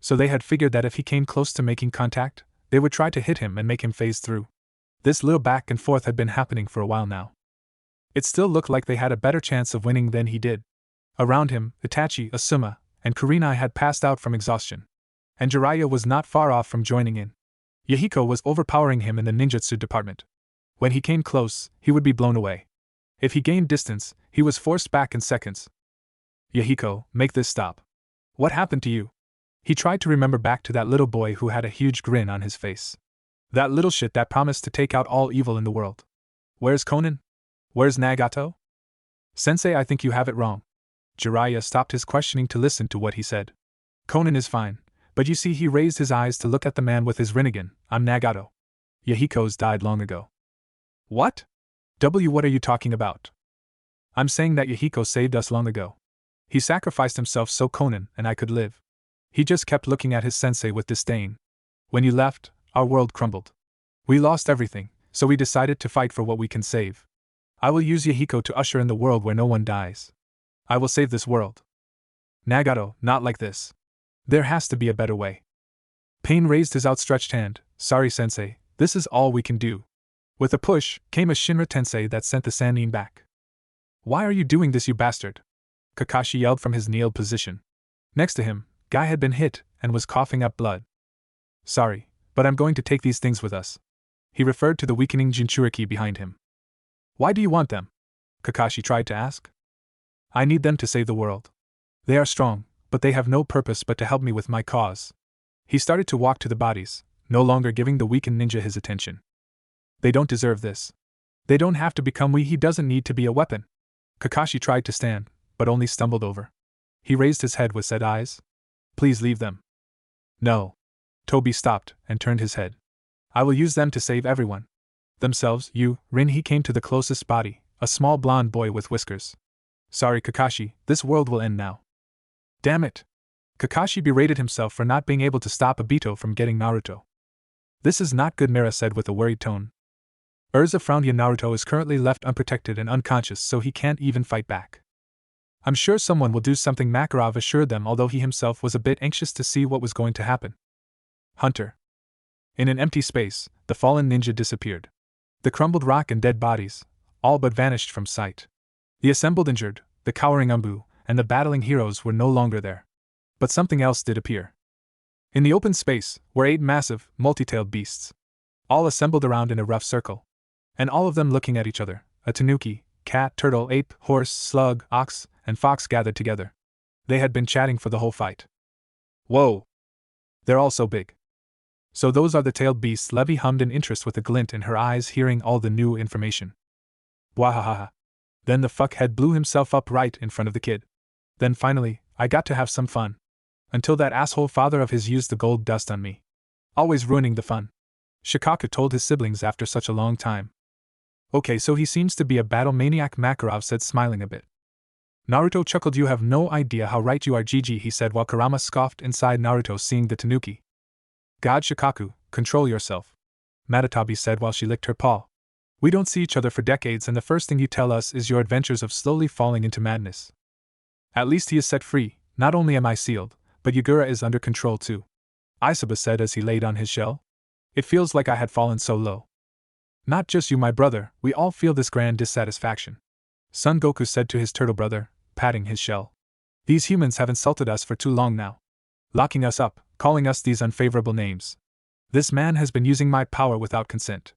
Speaker 1: So they had figured that if he came close to making contact, they would try to hit him and make him phase through. This little back and forth had been happening for a while now. It still looked like they had a better chance of winning than he did. Around him, Itachi, Asuma, and Kurenai had passed out from exhaustion. And Jiraiya was not far off from joining in. Yahiko was overpowering him in the ninjutsu department. When he came close, he would be blown away. If he gained distance, he was forced back in seconds. Yahiko, make this stop. What happened to you? He tried to remember back to that little boy who had a huge grin on his face. That little shit that promised to take out all evil in the world. Where's Konan? Where's Nagato? Sensei, I think you have it wrong. Jiraiya stopped his questioning to listen to what he said. Konan is fine, but you see, he raised his eyes to look at the man with his Rinnegan. I'm Nagato. Yahiko's died long ago. What? What are you talking about? I'm saying that Yahiko saved us long ago. He sacrificed himself so Konan and I could live. He just kept looking at his sensei with disdain. When you left, our world crumbled. We lost everything, so we decided to fight for what we can save. I will use Yahiko to usher in the world where no one dies. I will save this world. Nagato, not like this. There has to be a better way. Pain raised his outstretched hand. Sorry, sensei, this is all we can do. With a push, came a Shinra Tensei that sent the Sannin back. Why are you doing this, you bastard? Kakashi yelled from his kneeled position. Next to him, Guy had been hit and was coughing up blood. Sorry, but I'm going to take these things with us. He referred to the weakening jinchuriki behind him. Why do you want them? Kakashi tried to ask. I need them to save the world. They are strong, but they have no purpose but to help me with my cause. He started to walk to the bodies, no longer giving the weakened ninja his attention. They don't deserve this. They don't have to become weak. He doesn't need to be a weapon. Kakashi tried to stand, but only stumbled over. He raised his head with sad eyes. Please leave them. No. Toby stopped and turned his head. I will use them to save everyone. Themselves, you, Rin. He came to the closest body, a small blonde boy with whiskers. Sorry, Kakashi, this world will end now. Damn it. Kakashi berated himself for not being able to stop Obito from getting Naruto. This is not good, Mira said with a worried tone. Urza frowned. Naruto is currently left unprotected and unconscious, so he can't even fight back. I'm sure someone will do something, Makarov assured them, although he himself was a bit anxious to see what was going to happen. Hunter. In an empty space, the fallen ninja disappeared. The crumbled rock and dead bodies, all but vanished from sight. The assembled injured, the cowering Umbu, and the battling heroes were no longer there. But something else did appear. In the open space were 8 massive, multi-tailed beasts. All assembled around in a rough circle. And all of them looking at each other, a tanuki, cat, turtle, ape, horse, slug, ox, and fox gathered together. They had been chatting for the whole fight. Whoa! They're all so big. So those are the tailed beasts, Levi hummed in interest with a glint in her eyes hearing all the new information. Bwahahaha. Then the fuckhead blew himself up right in front of the kid. Then finally, I got to have some fun. Until that asshole father of his used the gold dust on me. Always ruining the fun. Shikaka told his siblings after such a long time. Okay, so he seems to be a battle maniac, Makarov said, smiling a bit. Naruto chuckled. You have no idea how right you are, Gigi, he said while Kurama scoffed inside Naruto seeing the tanuki. God, Shikaku, control yourself, Matatabi said while she licked her paw. We don't see each other for decades and the first thing you tell us is your adventures of slowly falling into madness. At least he is set free. Not only am I sealed, but Yagura is under control too, Isaba said as he laid on his shell. It feels like I had fallen so low. Not just you, my brother, we all feel this grand dissatisfaction, Son Goku said to his turtle brother, patting his shell. These humans have insulted us for too long now. Locking us up, calling us these unfavorable names. This man has been using my power without consent.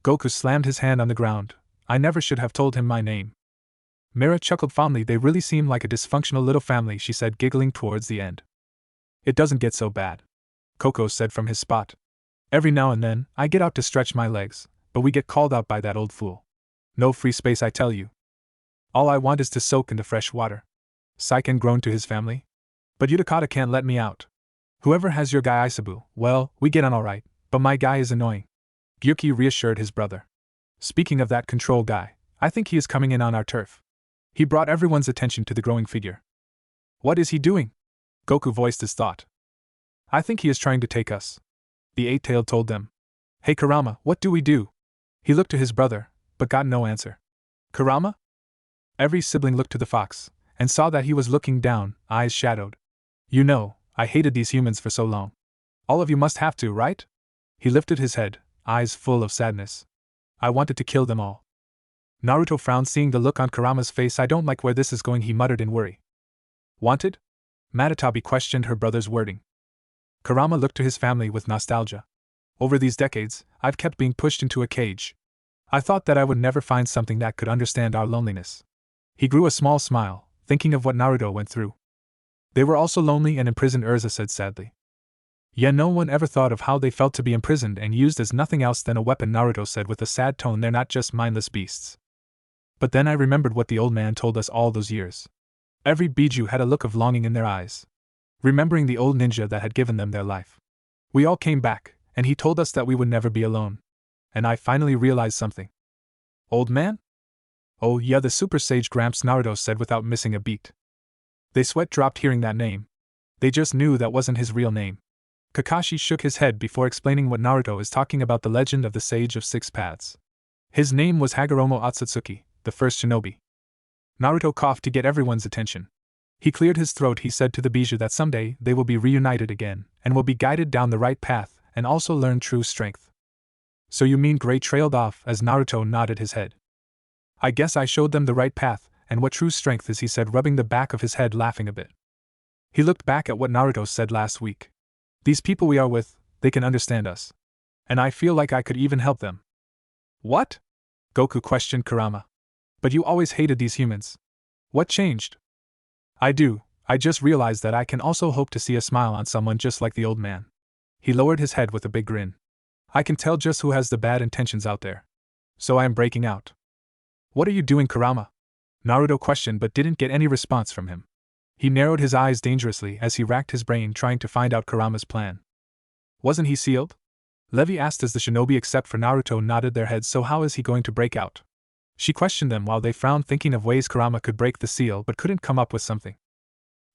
Speaker 1: Goku slammed his hand on the ground. I never should have told him my name. Mira chuckled fondly. They really seem like a dysfunctional little family, she said, giggling towards the end. It doesn't get so bad, Coco said from his spot. Every now and then, I get out to stretch my legs, but we get called out by that old fool. No free space, I tell you. All I want is to soak in the fresh water. Saiken groaned to his family. But Utakata can't let me out. Whoever has your guy Isabu, well, we get on alright, but my guy is annoying. Gyuki reassured his brother. Speaking of that control guy, I think he is coming in on our turf. He brought everyone's attention to the growing figure. What is he doing? Goku voiced his thought. I think he is trying to take us, the eight-tailed told them. Hey Kurama, what do we do? He looked to his brother, but got no answer. Kurama? Every sibling looked to the fox, and saw that he was looking down, eyes shadowed. You know, I hated these humans for so long. All of you must have to, right? He lifted his head, eyes full of sadness. I wanted to kill them all. Naruto frowned seeing the look on Kurama's face. I don't like where this is going, he muttered in worry. Wanted? Matatabi questioned her brother's wording. Kurama looked to his family with nostalgia. Over these decades, I've kept being pushed into a cage. I thought that I would never find something that could understand our loneliness. He grew a small smile, thinking of what Naruto went through. They were also lonely and imprisoned, Urza said sadly. Yeah, no one ever thought of how they felt to be imprisoned and used as nothing else than a weapon, Naruto said with a sad tone. They're not just mindless beasts. But then I remembered what the old man told us all those years. Every Biju had a look of longing in their eyes, remembering the old ninja that had given them their life. We all came back, and he told us that we would never be alone. And I finally realized something. Old man? Oh yeah, the Super Sage Gramps, Naruto said without missing a beat. They sweat dropped hearing that name. They just knew that wasn't his real name. Kakashi shook his head before explaining what Naruto is talking about, the legend of the Sage of Six Paths. His name was Hagoromo Akatsuki, the first shinobi. Naruto coughed to get everyone's attention. He cleared his throat. He said to the Biju that someday they will be reunited again, and will be guided down the right path, and also learn true strength. So you mean Gray trailed off as Naruto nodded his head. I guess I showed them the right path, and what true strength is, he said, rubbing the back of his head, laughing a bit. He looked back at what Naruto said last week. These people we are with, they can understand us. And I feel like I could even help them. What? Goku questioned Kurama. But you always hated these humans. What changed? I do, I just realized that I can also hope to see a smile on someone just like the old man. He lowered his head with a big grin. I can tell just who has the bad intentions out there. So I am breaking out. What are you doing, Kurama? Naruto questioned but didn't get any response from him. He narrowed his eyes dangerously as he racked his brain trying to find out Kurama's plan. Wasn't he sealed? Levi asked as the shinobi except for Naruto nodded their heads. So how is he going to break out? She questioned them while they frowned, thinking of ways Kurama could break the seal but couldn't come up with something.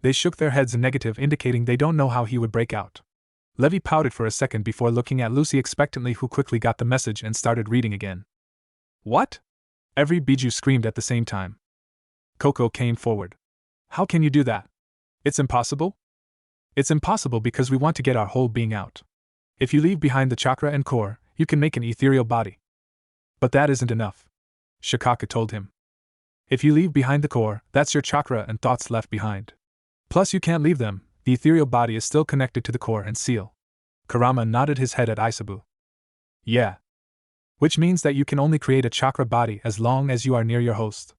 Speaker 1: They shook their heads in negative, indicating they don't know how he would break out. Levi pouted for a second before looking at Lucy expectantly, who quickly got the message and started reading again. What? Every Biju screamed at the same time. Coco came forward. How can you do that? It's impossible? It's impossible because we want to get our whole being out. If you leave behind the chakra and core, you can make an ethereal body. But that isn't enough, Shikaka told him. If you leave behind the core, that's your chakra and thoughts left behind. Plus you can't leave them, the ethereal body is still connected to the core and seal. Kurama nodded his head at Isabu. Yeah. Which means that you can only create a chakra body as long as you are near your host.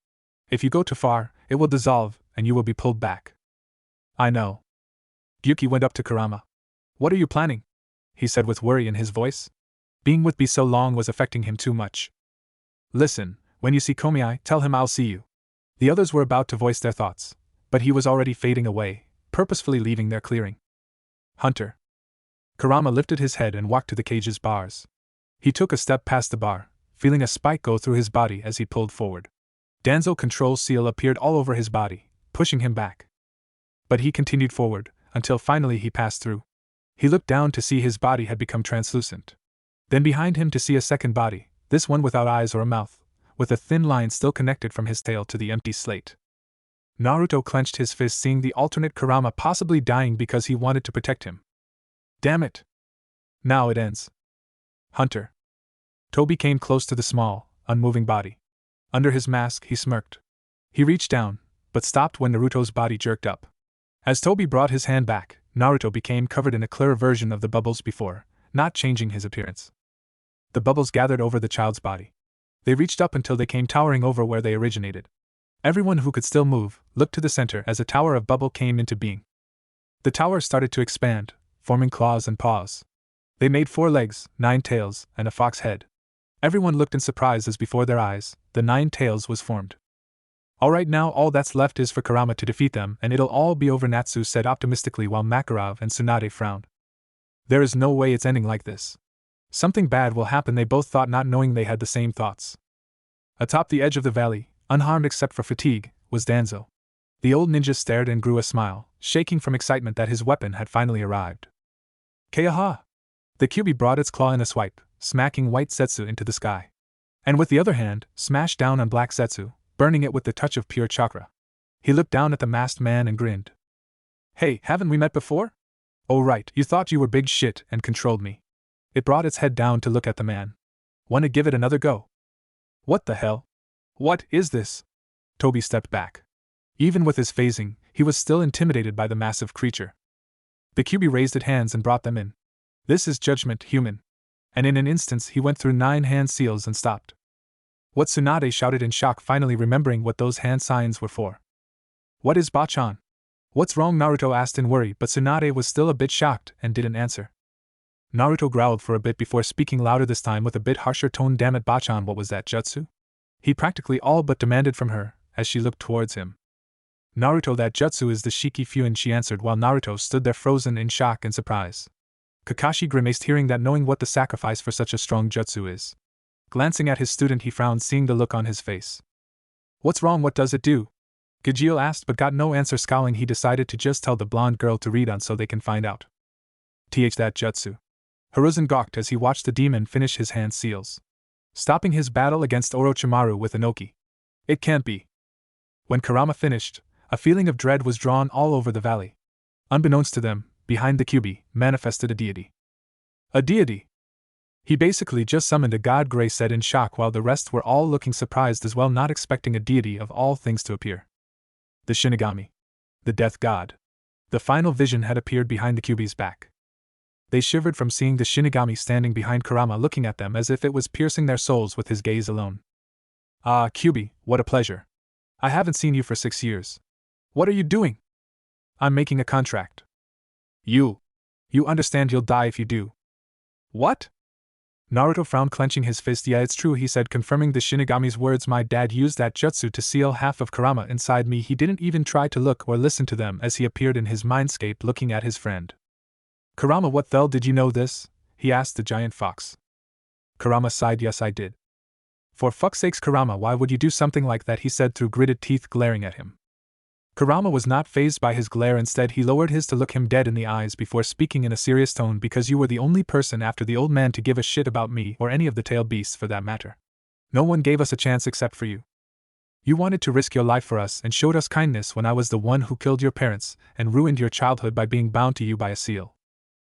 Speaker 1: If you go too far, it will dissolve, and you will be pulled back. I know. Gyuki went up to Kurama. What are you planning? He said with worry in his voice. Being with B so long was affecting him too much. Listen, when you see Komiai, tell him I'll see you. The others were about to voice their thoughts, but he was already fading away, purposefully leaving their clearing. Hunter. Kurama lifted his head and walked to the cage's bars. He took a step past the bar, feeling a spike go through his body as he pulled forward. Danzo control seal appeared all over his body, pushing him back. But he continued forward, until finally he passed through. He looked down to see his body had become translucent. Then behind him to see a second body, this one without eyes or a mouth, with a thin line still connected from his tail to the empty slate. Naruto clenched his fist seeing the alternate Kurama possibly dying because he wanted to protect him. Damn it! Now it ends. Hunter. Toby came close to the small, unmoving body. Under his mask, he smirked. He reached down, but stopped when Naruto's body jerked up. As Toby brought his hand back, Naruto became covered in a clearer version of the bubbles before, not changing his appearance. The bubbles gathered over the child's body. They reached up until they came towering over where they originated. Everyone who could still move looked to the center as a tower of bubble came into being. The tower started to expand, forming claws and paws. They made 4 legs, 9 tails, and a fox head. Everyone looked in surprise as before their eyes, the 9 tails was formed. Alright, now all that's left is for Kurama to defeat them and it'll all be over, Natsu said optimistically while Makarov and Tsunade frowned. There is no way it's ending like this. Something bad will happen, they both thought, not knowing they had the same thoughts. Atop the edge of the valley, unharmed except for fatigue, was Danzo. The old ninja stared and grew a smile, shaking from excitement that his weapon had finally arrived. Kayaha! The Kyuubi brought its claw in a swipe, smacking white Setsu into the sky. And with the other hand, smashed down on black Setsu, burning it with the touch of pure chakra. He looked down at the masked man and grinned. Hey, haven't we met before? Oh right, you thought you were big shit and controlled me. It brought its head down to look at the man. Wanna give it another go? What the hell? What is this? Toby stepped back. Even with his phasing, he was still intimidated by the massive creature. The Kyuubi raised its hands and brought them in. This is judgment, human. And in an instant he went through 9 hand seals and stopped. What? Tsunade shouted in shock, finally remembering what those hand signs were for. What is Bachan? What's wrong? Naruto asked in worry, but Tsunade was still a bit shocked and didn't answer. Naruto growled for a bit before speaking louder, this time with a bit harsher tone. Damn it, Bachan, what was that jutsu? He practically all but demanded from her, as she looked towards him. Naruto, that jutsu is the Shiki Fuin, she answered while Naruto stood there frozen in shock and surprise. Kakashi grimaced hearing that, knowing what the sacrifice for such a strong jutsu is. Glancing at his student, he frowned seeing the look on his face. What's wrong? What does it do? Gajeel asked but got no answer. Scowling, he decided to just tell the blonde girl to read on so they can find out. That jutsu. Hiruzen gawked as he watched the demon finish his hand seals, stopping his battle against Orochimaru with Inoki. It can't be. When Kurama finished, a feeling of dread was drawn all over the valley. Unbeknownst to them, behind the Kyuubi, manifested a deity. A deity? He basically just summoned a god, Gray said in shock while the rest were all looking surprised as well, not expecting a deity of all things to appear. The Shinigami. The death god. The final vision had appeared behind the Kyuubi's back. They shivered from seeing the Shinigami standing behind Kurama, looking at them as if it was piercing their souls with his gaze alone. Ah, Kyuubi, what a pleasure. I haven't seen you for 6 years. What are you doing? I'm making a contract. You understand you'll die if you do. What? Naruto frowned, clenching his fist. Yeah, it's true, he said, confirming the Shinigami's words. My dad used that jutsu to seal half of Kurama inside me. He didn't even try to look or listen to them as he appeared in his mindscape looking at his friend. Kurama, what the hell, did you know this? He asked the giant fox. Kurama sighed. Yes, I did. For fuck's sakes, Kurama, why would you do something like that? He said through gritted teeth, glaring at him. Kurama was not fazed by his glare. Instead, he lowered his to look him dead in the eyes before speaking in a serious tone. Because you were the only person after the old man to give a shit about me or any of the tail beasts for that matter. No one gave us a chance except for you. You wanted to risk your life for us and showed us kindness when I was the one who killed your parents and ruined your childhood by being bound to you by a seal.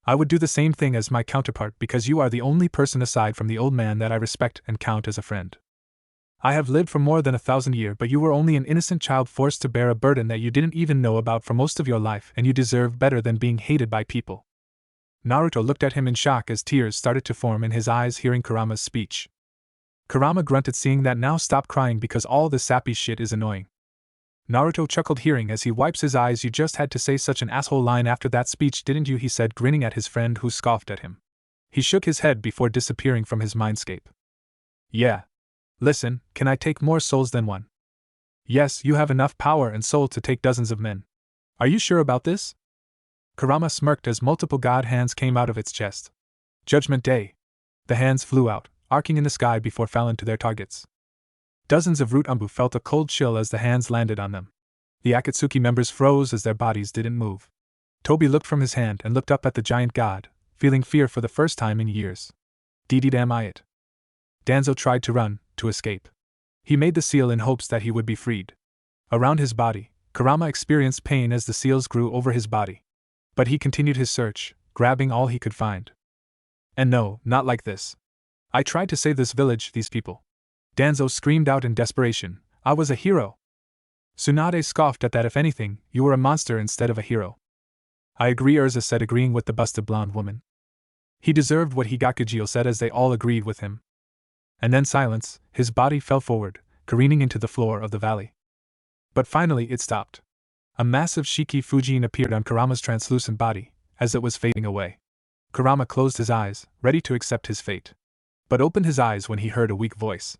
Speaker 1: I would do the same thing as my counterpart because you are the only person aside from the old man that I respect and count as a friend. I have lived for more than 1,000 years, but you were only an innocent child forced to bear a burden that you didn't even know about for most of your life, and you deserve better than being hated by people. Naruto looked at him in shock as tears started to form in his eyes hearing Kurama's speech. Kurama grunted seeing that. Now stop crying because all this sappy shit is annoying. Naruto chuckled hearing as he wipes his eyes. You just had to say such an asshole line after that speech, didn't you? He said, grinning at his friend who scoffed at him. He shook his head before disappearing from his mindscape. Yeah. Listen, can I take more souls than one? Yes, you have enough power and soul to take dozens of men. Are you sure about this? Kurama smirked as multiple god hands came out of its chest. Judgment Day. The hands flew out, arcing in the sky before falling to their targets. Dozens of root umbu felt a cold chill as the hands landed on them. The Akatsuki members froze as their bodies didn't move. Toby looked from his hand and looked up at the giant god, feeling fear for the first time in years. Damn it. Danzo tried to run, to escape. He made the seal in hopes that he would be freed. Around his body, Kurama experienced pain as the seals grew over his body. But he continued his search, grabbing all he could find. And no, not like this. I tried to save this village, these people. Danzo screamed out in desperation. I was a hero. Tsunade scoffed at that. If anything, you were a monster instead of a hero. I agree, Urza said, agreeing with the busted blonde woman. He deserved what he got, Kajio said as they all agreed with him. And then silence, his body fell forward, careening into the floor of the valley. But finally it stopped. A massive Shiki Fujin appeared on Kurama's translucent body, as it was fading away. Kurama closed his eyes, ready to accept his fate. But opened his eyes when he heard a weak voice.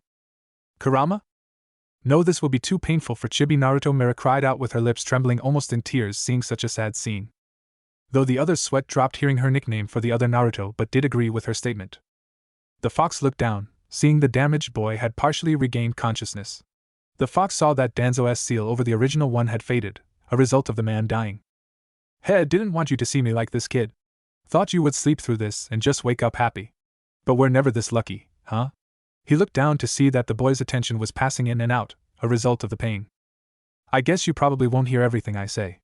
Speaker 1: Kurama? No, this will be too painful for Chibi. Naruto Mira cried out with her lips trembling almost in tears seeing such a sad scene. Though the other's sweat dropped hearing her nickname for the other Naruto but did agree with her statement. The fox looked down, seeing the damaged boy had partially regained consciousness. The fox saw that Danzo's seal over the original one had faded, a result of the man dying. Hey, didn't want you to see me like this, kid. Thought you would sleep through this and just wake up happy. But we're never this lucky, huh? He looked down to see that the boy's attention was passing in and out, a result of the pain. I guess you probably won't hear everything I say.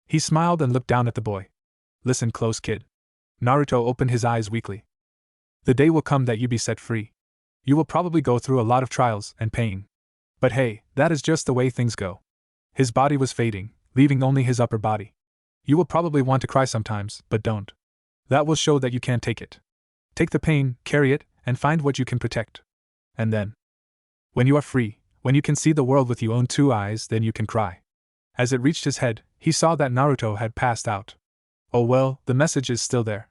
Speaker 1: He smiled and looked down at the boy. Listen close, kid. Naruto opened his eyes weakly. The day will come that you be set free. You will probably go through a lot of trials and pain. But hey, that is just the way things go. His body was fading, leaving only his upper body. You will probably want to cry sometimes, but don't. That will show that you can't take it. Take the pain, carry it, and find what you can protect. And then, when you are free, when you can see the world with your own two eyes, then you can cry. As it reached his head, he saw that Naruto had passed out. Oh well, the message is still there.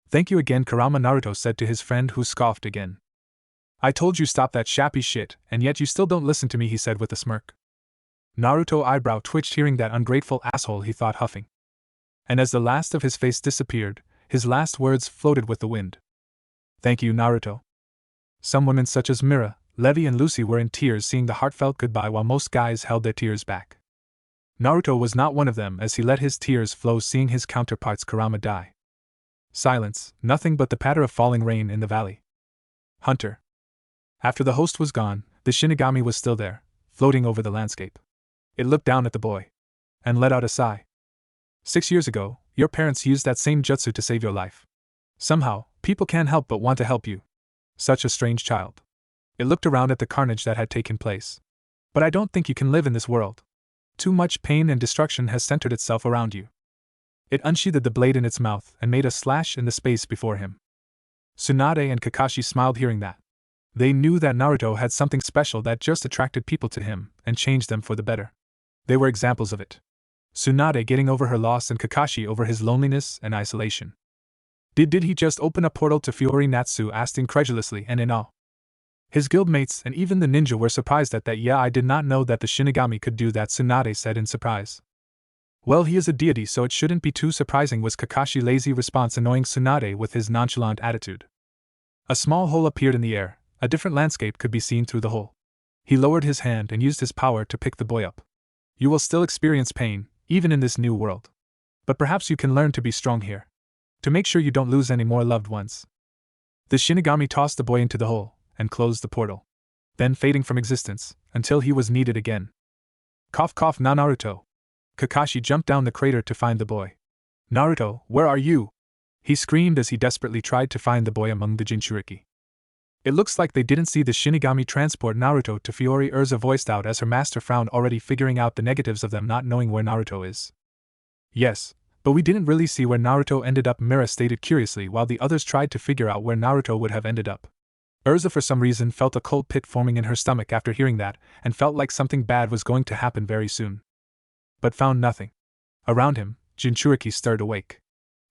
Speaker 1: Thank you again, Kurama, Naruto said to his friend, who scoffed again. I told you stop that shappy shit, and yet you still don't listen to me, he said with a smirk. Naruto eyebrow twitched hearing that ungrateful asshole, he thought, huffing. And as the last of his face disappeared, his last words floated with the wind. Thank you, Naruto. Some women such as Mira, Levi and Lucy were in tears seeing the heartfelt goodbye while most guys held their tears back. Naruto was not one of them as he let his tears flow seeing his counterparts Kurama die. Silence, nothing but the patter of falling rain in the valley. Hunter. After the host was gone, the Shinigami was still there, floating over the landscape. It looked down at the boy. And let out a sigh. 6 years ago, your parents used that same jutsu to save your life. Somehow, people can't help but want to help you. Such a strange child. It looked around at the carnage that had taken place. But I don't think you can live in this world. Too much pain and destruction has centered itself around you. It unsheathed the blade in its mouth and made a slash in the space before him. Tsunade and Kakashi smiled hearing that. They knew that Naruto had something special that just attracted people to him and changed them for the better. They were examples of it. Tsunade getting over her loss and Kakashi over his loneliness and isolation. Did he just open a portal to Fiori? Natsu asked incredulously and in awe. His guildmates and even the ninja were surprised at that. Yeah, I did not know that the Shinigami could do that, Tsunade said in surprise. Well, he is a deity, so it shouldn't be too surprising, was Kakashi's lazy response, annoying Tsunade with his nonchalant attitude. A small hole appeared in the air, a different landscape could be seen through the hole. He lowered his hand and used his power to pick the boy up. You will still experience pain, even in this new world. But perhaps you can learn to be strong here. To make sure you don't lose any more loved ones. The Shinigami tossed the boy into the hole, and closed the portal. Then fading from existence, until he was needed again. Cough cough na Naruto. Kakashi jumped down the crater to find the boy. Naruto, where are you? He screamed as he desperately tried to find the boy among the jinchuriki. It looks like they didn't see the Shinigami transport Naruto to Fiori, Urza voiced out as her master frowned, already figuring out the negatives of them not knowing where Naruto is. Yes, but we didn't really see where Naruto ended up, Mira stated curiously while the others tried to figure out where Naruto would have ended up. Urza for some reason felt a cold pit forming in her stomach after hearing that, and felt like something bad was going to happen very soon. But found nothing. Around him, jinchuriki stirred awake.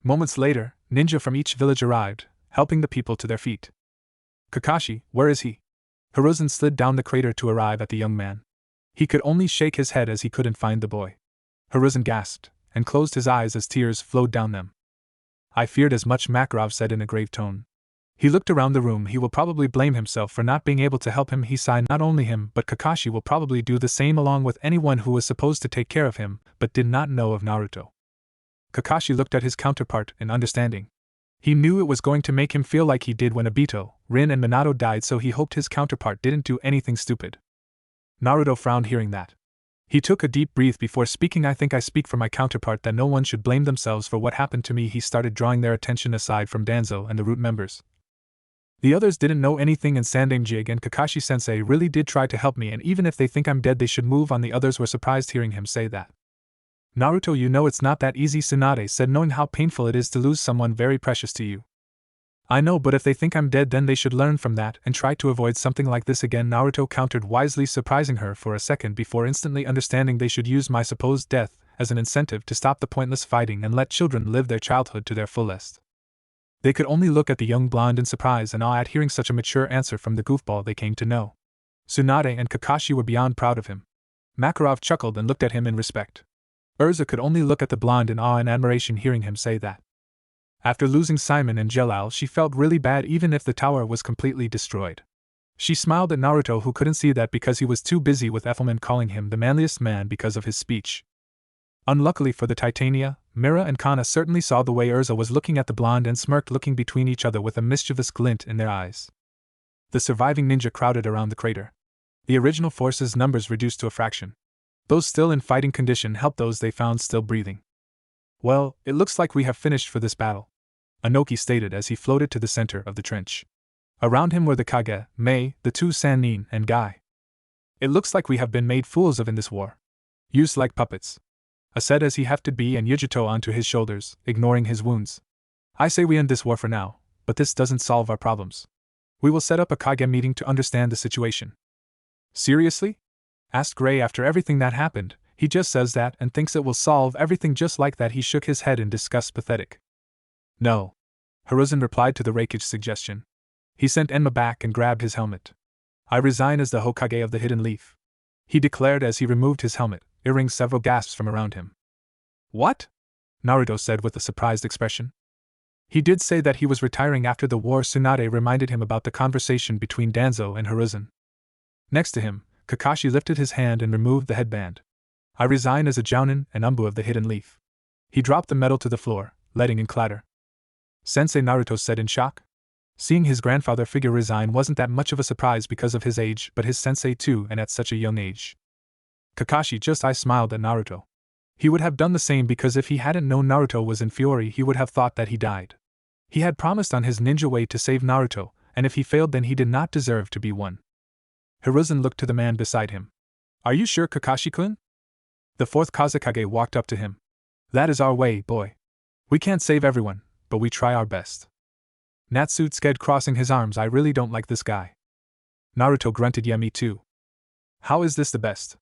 Speaker 1: Moments later, ninja from each village arrived, helping the people to their feet. Kakashi, where is he? Hiruzen slid down the crater to arrive at the young man. He could only shake his head as he couldn't find the boy. Hiruzen gasped, and closed his eyes as tears flowed down them. I feared as much, Makarov said in a grave tone. He looked around the room. He will probably blame himself for not being able to help him. He sighed. Not only him, but Kakashi will probably do the same, along with anyone who was supposed to take care of him, but did not know of Naruto. Kakashi looked at his counterpart in understanding. He knew it was going to make him feel like he did when Obito, Rin and Minato died, so he hoped his counterpart didn't do anything stupid. Naruto frowned hearing that. He took a deep breath before speaking. I think I speak for my counterpart that no one should blame themselves for what happened to me. He started drawing their attention aside from Danzo and the root members. The others didn't know anything, and Sannin Jig and Kakashi-sensei really did try to help me, and even if they think I'm dead they should move on. The others were surprised hearing him say that. Naruto, you know it's not that easy, Tsunade said, knowing how painful it is to lose someone very precious to you. I know, but if they think I'm dead then they should learn from that and try to avoid something like this again, Naruto countered wisely, surprising her for a second before instantly understanding they should use my supposed death as an incentive to stop the pointless fighting and let children live their childhood to their fullest. They could only look at the young blonde in surprise and awe at hearing such a mature answer from the goofball they came to know. Tsunade and Kakashi were beyond proud of him. Makarov chuckled and looked at him in respect. Urza could only look at the blonde in awe and admiration hearing him say that. After losing Simon and Jelal, she felt really bad even if the tower was completely destroyed. She smiled at Naruto, who couldn't see that because he was too busy with Effelman calling him the manliest man because of his speech. Unluckily for the Titania, Mira and Kana certainly saw the way Urza was looking at the blonde and smirked, looking between each other with a mischievous glint in their eyes. The surviving ninja crowded around the crater. The original force's numbers reduced to a fraction. Those still in fighting condition helped those they found still breathing. Well, it looks like we have finished for this battle, Inoki stated as he floated to the center of the trench. Around him were the Kage, Mei, the two Sannin, and Guy. It looks like we have been made fools of in this war. Used like puppets, said as he hefted B and Yujito onto his shoulders, ignoring his wounds. I say we end this war for now, but this doesn't solve our problems. We will set up a Kage meeting to understand the situation. Seriously? Asked Gray. After everything that happened, he just says that and thinks it will solve everything just like that. He shook his head in disgust. Pathetic. No. Hiruzen replied to the Raikage suggestion. He sent Enma back and grabbed his helmet. I resign as the Hokage of the Hidden Leaf, he declared as he removed his helmet, earring several gasps from around him. What? Naruto said with a surprised expression. He did say that he was retiring after the war. Tsunade reminded him about the conversation between Danzo and Hiruzen. Next to him, Kakashi lifted his hand and removed the headband. I resign as a Jounin and Umbu of the Hidden Leaf. He dropped the medal to the floor, letting it clatter. Sensei, Naruto said in shock. Seeing his grandfather figure resign wasn't that much of a surprise because of his age, but his sensei too, and at such a young age. Kakashi just smiled at Naruto. He would have done the same because if he hadn't known Naruto was in Fiori he would have thought that he died. He had promised on his ninja way to save Naruto, and if he failed then he did not deserve to be one. Hiruzen looked to the man beside him. Are you sure, Kakashi-kun? The fourth Kazekage walked up to him. That is our way, boy. We can't save everyone, but we try our best. Natsuke crossing his arms. I really don't like this guy. Naruto grunted. Yeah, me too. How is this the best?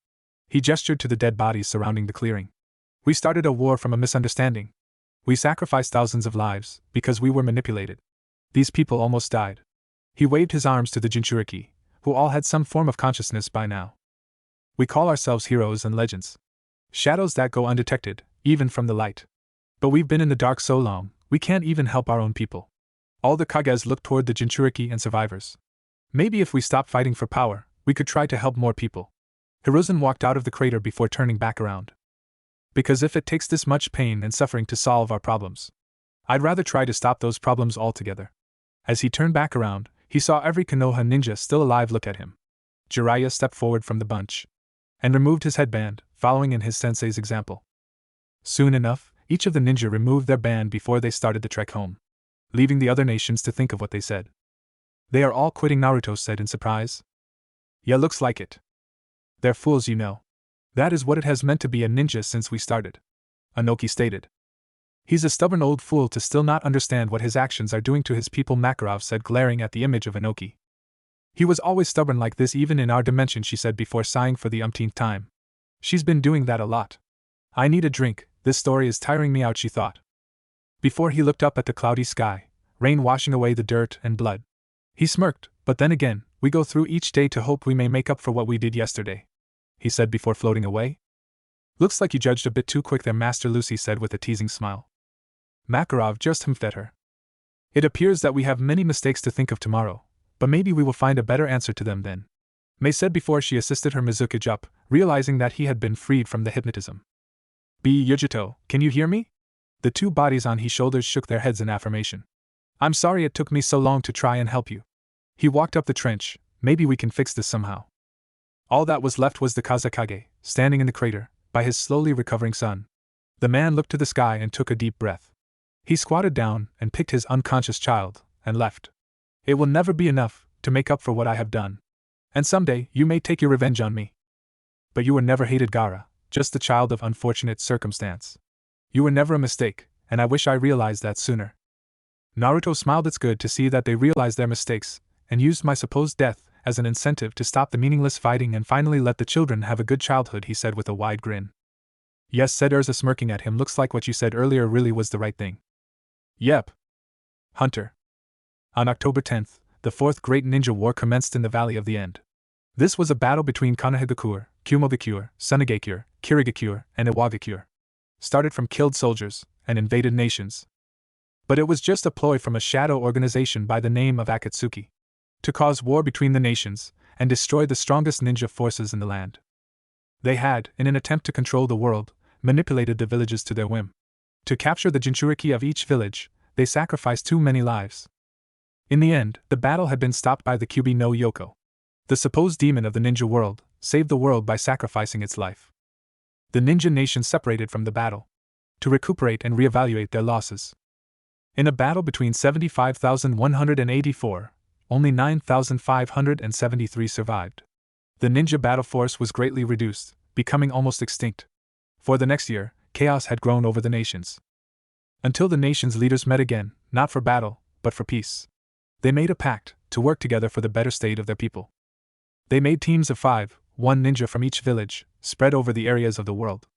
Speaker 1: He gestured to the dead bodies surrounding the clearing. We started a war from a misunderstanding. We sacrificed thousands of lives, because we were manipulated. These people almost died. He waved his arms to the jinchuriki, who all had some form of consciousness by now. We call ourselves heroes and legends. Shadows that go undetected, even from the light. But we've been in the dark so long, we can't even help our own people. All the Kages looked toward the jinchuriki and survivors. Maybe if we stop fighting for power, we could try to help more people. Hiruzen walked out of the crater before turning back around. Because if it takes this much pain and suffering to solve our problems, I'd rather try to stop those problems altogether. As he turned back around, he saw every Konoha ninja still alive look at him. Jiraiya stepped forward from the bunch and removed his headband, following in his sensei's example. Soon enough, each of the ninja removed their band before they started the trek home, leaving the other nations to think of what they said. They are all quitting, Naruto said in surprise. Yeah, looks like it. They're fools, you know. That is what it has meant to be a ninja since we started, Inoki stated. He's a stubborn old fool to still not understand what his actions are doing to his people, Makarov said, glaring at the image of Inoki. He was always stubborn like this even in our dimension, she said before sighing for the umpteenth time. She's been doing that a lot. I need a drink, this story is tiring me out, she thought. Before he looked up at the cloudy sky, rain washing away the dirt and blood. He smirked, but then again, we go through each day to hope we may make up for what we did yesterday, he said before floating away. Looks like you judged a bit too quick there, Master, Lucy said with a teasing smile. Makarov just humphed at her. It appears that we have many mistakes to think of tomorrow, but maybe we will find a better answer to them then, Mei said before she assisted her Mizukage up, realizing that he had been freed from the hypnotism. B. Yujito, can you hear me? The two bodies on his shoulders shook their heads in affirmation. I'm sorry it took me so long to try and help you. He walked up the trench. Maybe we can fix this somehow. All that was left was the Kazekage, standing in the crater, by his slowly recovering son. The man looked to the sky and took a deep breath. He squatted down and picked his unconscious child, and left. It will never be enough to make up for what I have done. And someday you may take your revenge on me. But you were never hated, Gaara, just the child of unfortunate circumstance. You were never a mistake, and I wish I realized that sooner. Naruto smiled. It's good to see that they realized their mistakes, and used my supposed death as an incentive to stop the meaningless fighting and finally let the children have a good childhood, he said with a wide grin. Yes, said Urza, smirking at him. Looks like what you said earlier really was the right thing. Yep. Hunter. On October 10th, the fourth Great Ninja War commenced in the Valley of the End. This was a battle between Konohagakure, Kumogakure, Sunagakure, Kirigakure, and Iwagakure. Started from killed soldiers and invaded nations. But it was just a ploy from a shadow organization by the name of Akatsuki, to cause war between the nations and destroy the strongest ninja forces in the land. They had, in an attempt to control the world, manipulated the villages to their whim. To capture the jinchuriki of each village, they sacrificed too many lives. In the end, the battle had been stopped by the Kyubi no Yoko. The supposed demon of the ninja world saved the world by sacrificing its life. The ninja nation separated from the battle to recuperate and reevaluate their losses. In a battle between 75,184, only 9,573 survived. The ninja battle force was greatly reduced, becoming almost extinct. For the next year, chaos had grown over the nations. Until the nation's leaders met again, not for battle, but for peace. They made a pact to work together for the better state of their people. They made teams of 5, one ninja from each village, spread over the areas of the world.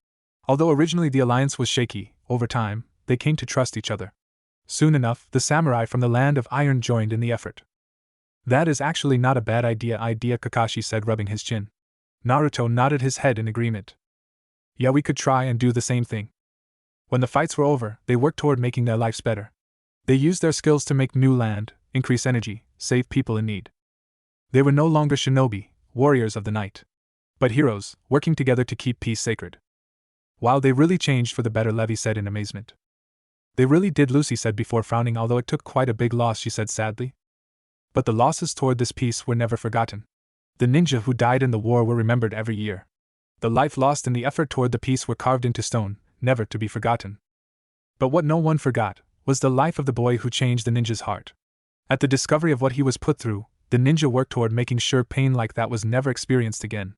Speaker 1: Although originally the alliance was shaky, over time, they came to trust each other. Soon enough, the samurai from the land of iron joined in the effort. That is actually not a bad idea, Kakashi said, rubbing his chin. Naruto nodded his head in agreement. Yeah, we could try and do the same thing. When the fights were over, they worked toward making their lives better. They used their skills to make new land, increase energy, save people in need. They were no longer shinobi, warriors of the night, but heroes, working together to keep peace sacred. Wow, they really changed for the better, Levi said in amazement. They really did, Lucy said before frowning, although it took quite a big loss, she said sadly. But the losses toward this peace were never forgotten. The ninja who died in the war were remembered every year. The life lost in the effort toward the peace were carved into stone, never to be forgotten. But what no one forgot was the life of the boy who changed the ninja's heart. At the discovery of what he was put through, the ninja worked toward making sure pain like that was never experienced again.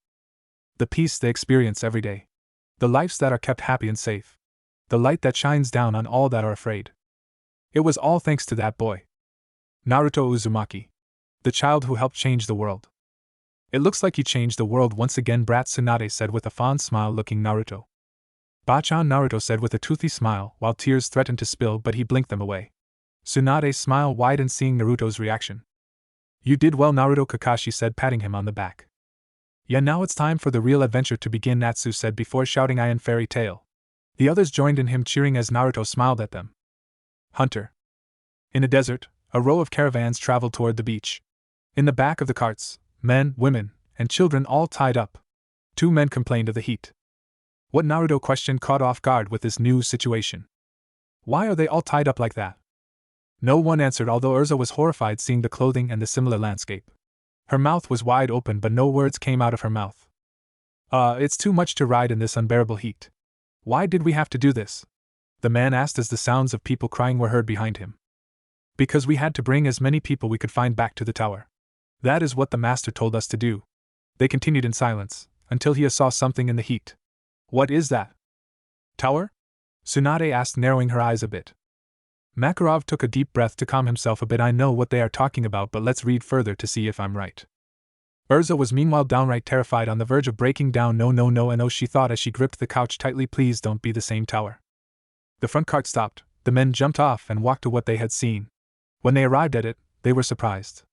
Speaker 1: The peace they experience every day. The lives that are kept happy and safe. The light that shines down on all that are afraid. It was all thanks to that boy. Naruto Uzumaki. The child who helped change the world. It looks like he changed the world once again, brat, Tsunade said with a fond smile, looking Naruto. Bachan, Naruto said with a toothy smile, while tears threatened to spill, but he blinked them away. Tsunade's smile widened seeing Naruto's reaction. You did well, Naruto, Kakashi said, patting him on the back. Yeah, now it's time for the real adventure to begin, Natsu said before shouting I am fairy tale. The others joined in him cheering as Naruto smiled at them. Hunter. In a desert, a row of caravans traveled toward the beach. In the back of the carts, men, women, and children all tied up. 2 men complained of the heat. What, Naruto questioned, caught off guard with this new situation. Why are they all tied up like that? No one answered, although Urza was horrified seeing the clothing and the similar landscape. Her mouth was wide open, but no words came out of her mouth. It's too much to ride in this unbearable heat. Why did we have to do this? The man asked as the sounds of people crying were heard behind him. Because we had to bring as many people we could find back to the tower. That is what the master told us to do. They continued in silence, until he saw something in the heat. What is that? Tower? Tsunade asked, narrowing her eyes a bit. Makarov took a deep breath to calm himself a bit. I know what they are talking about, but let's read further to see if I'm right. Urza was meanwhile downright terrified, on the verge of breaking down. No, and oh, she thought as she gripped the couch tightly, please don't be the same tower. The front cart stopped, the men jumped off and walked to what they had seen. When they arrived at it, they were surprised.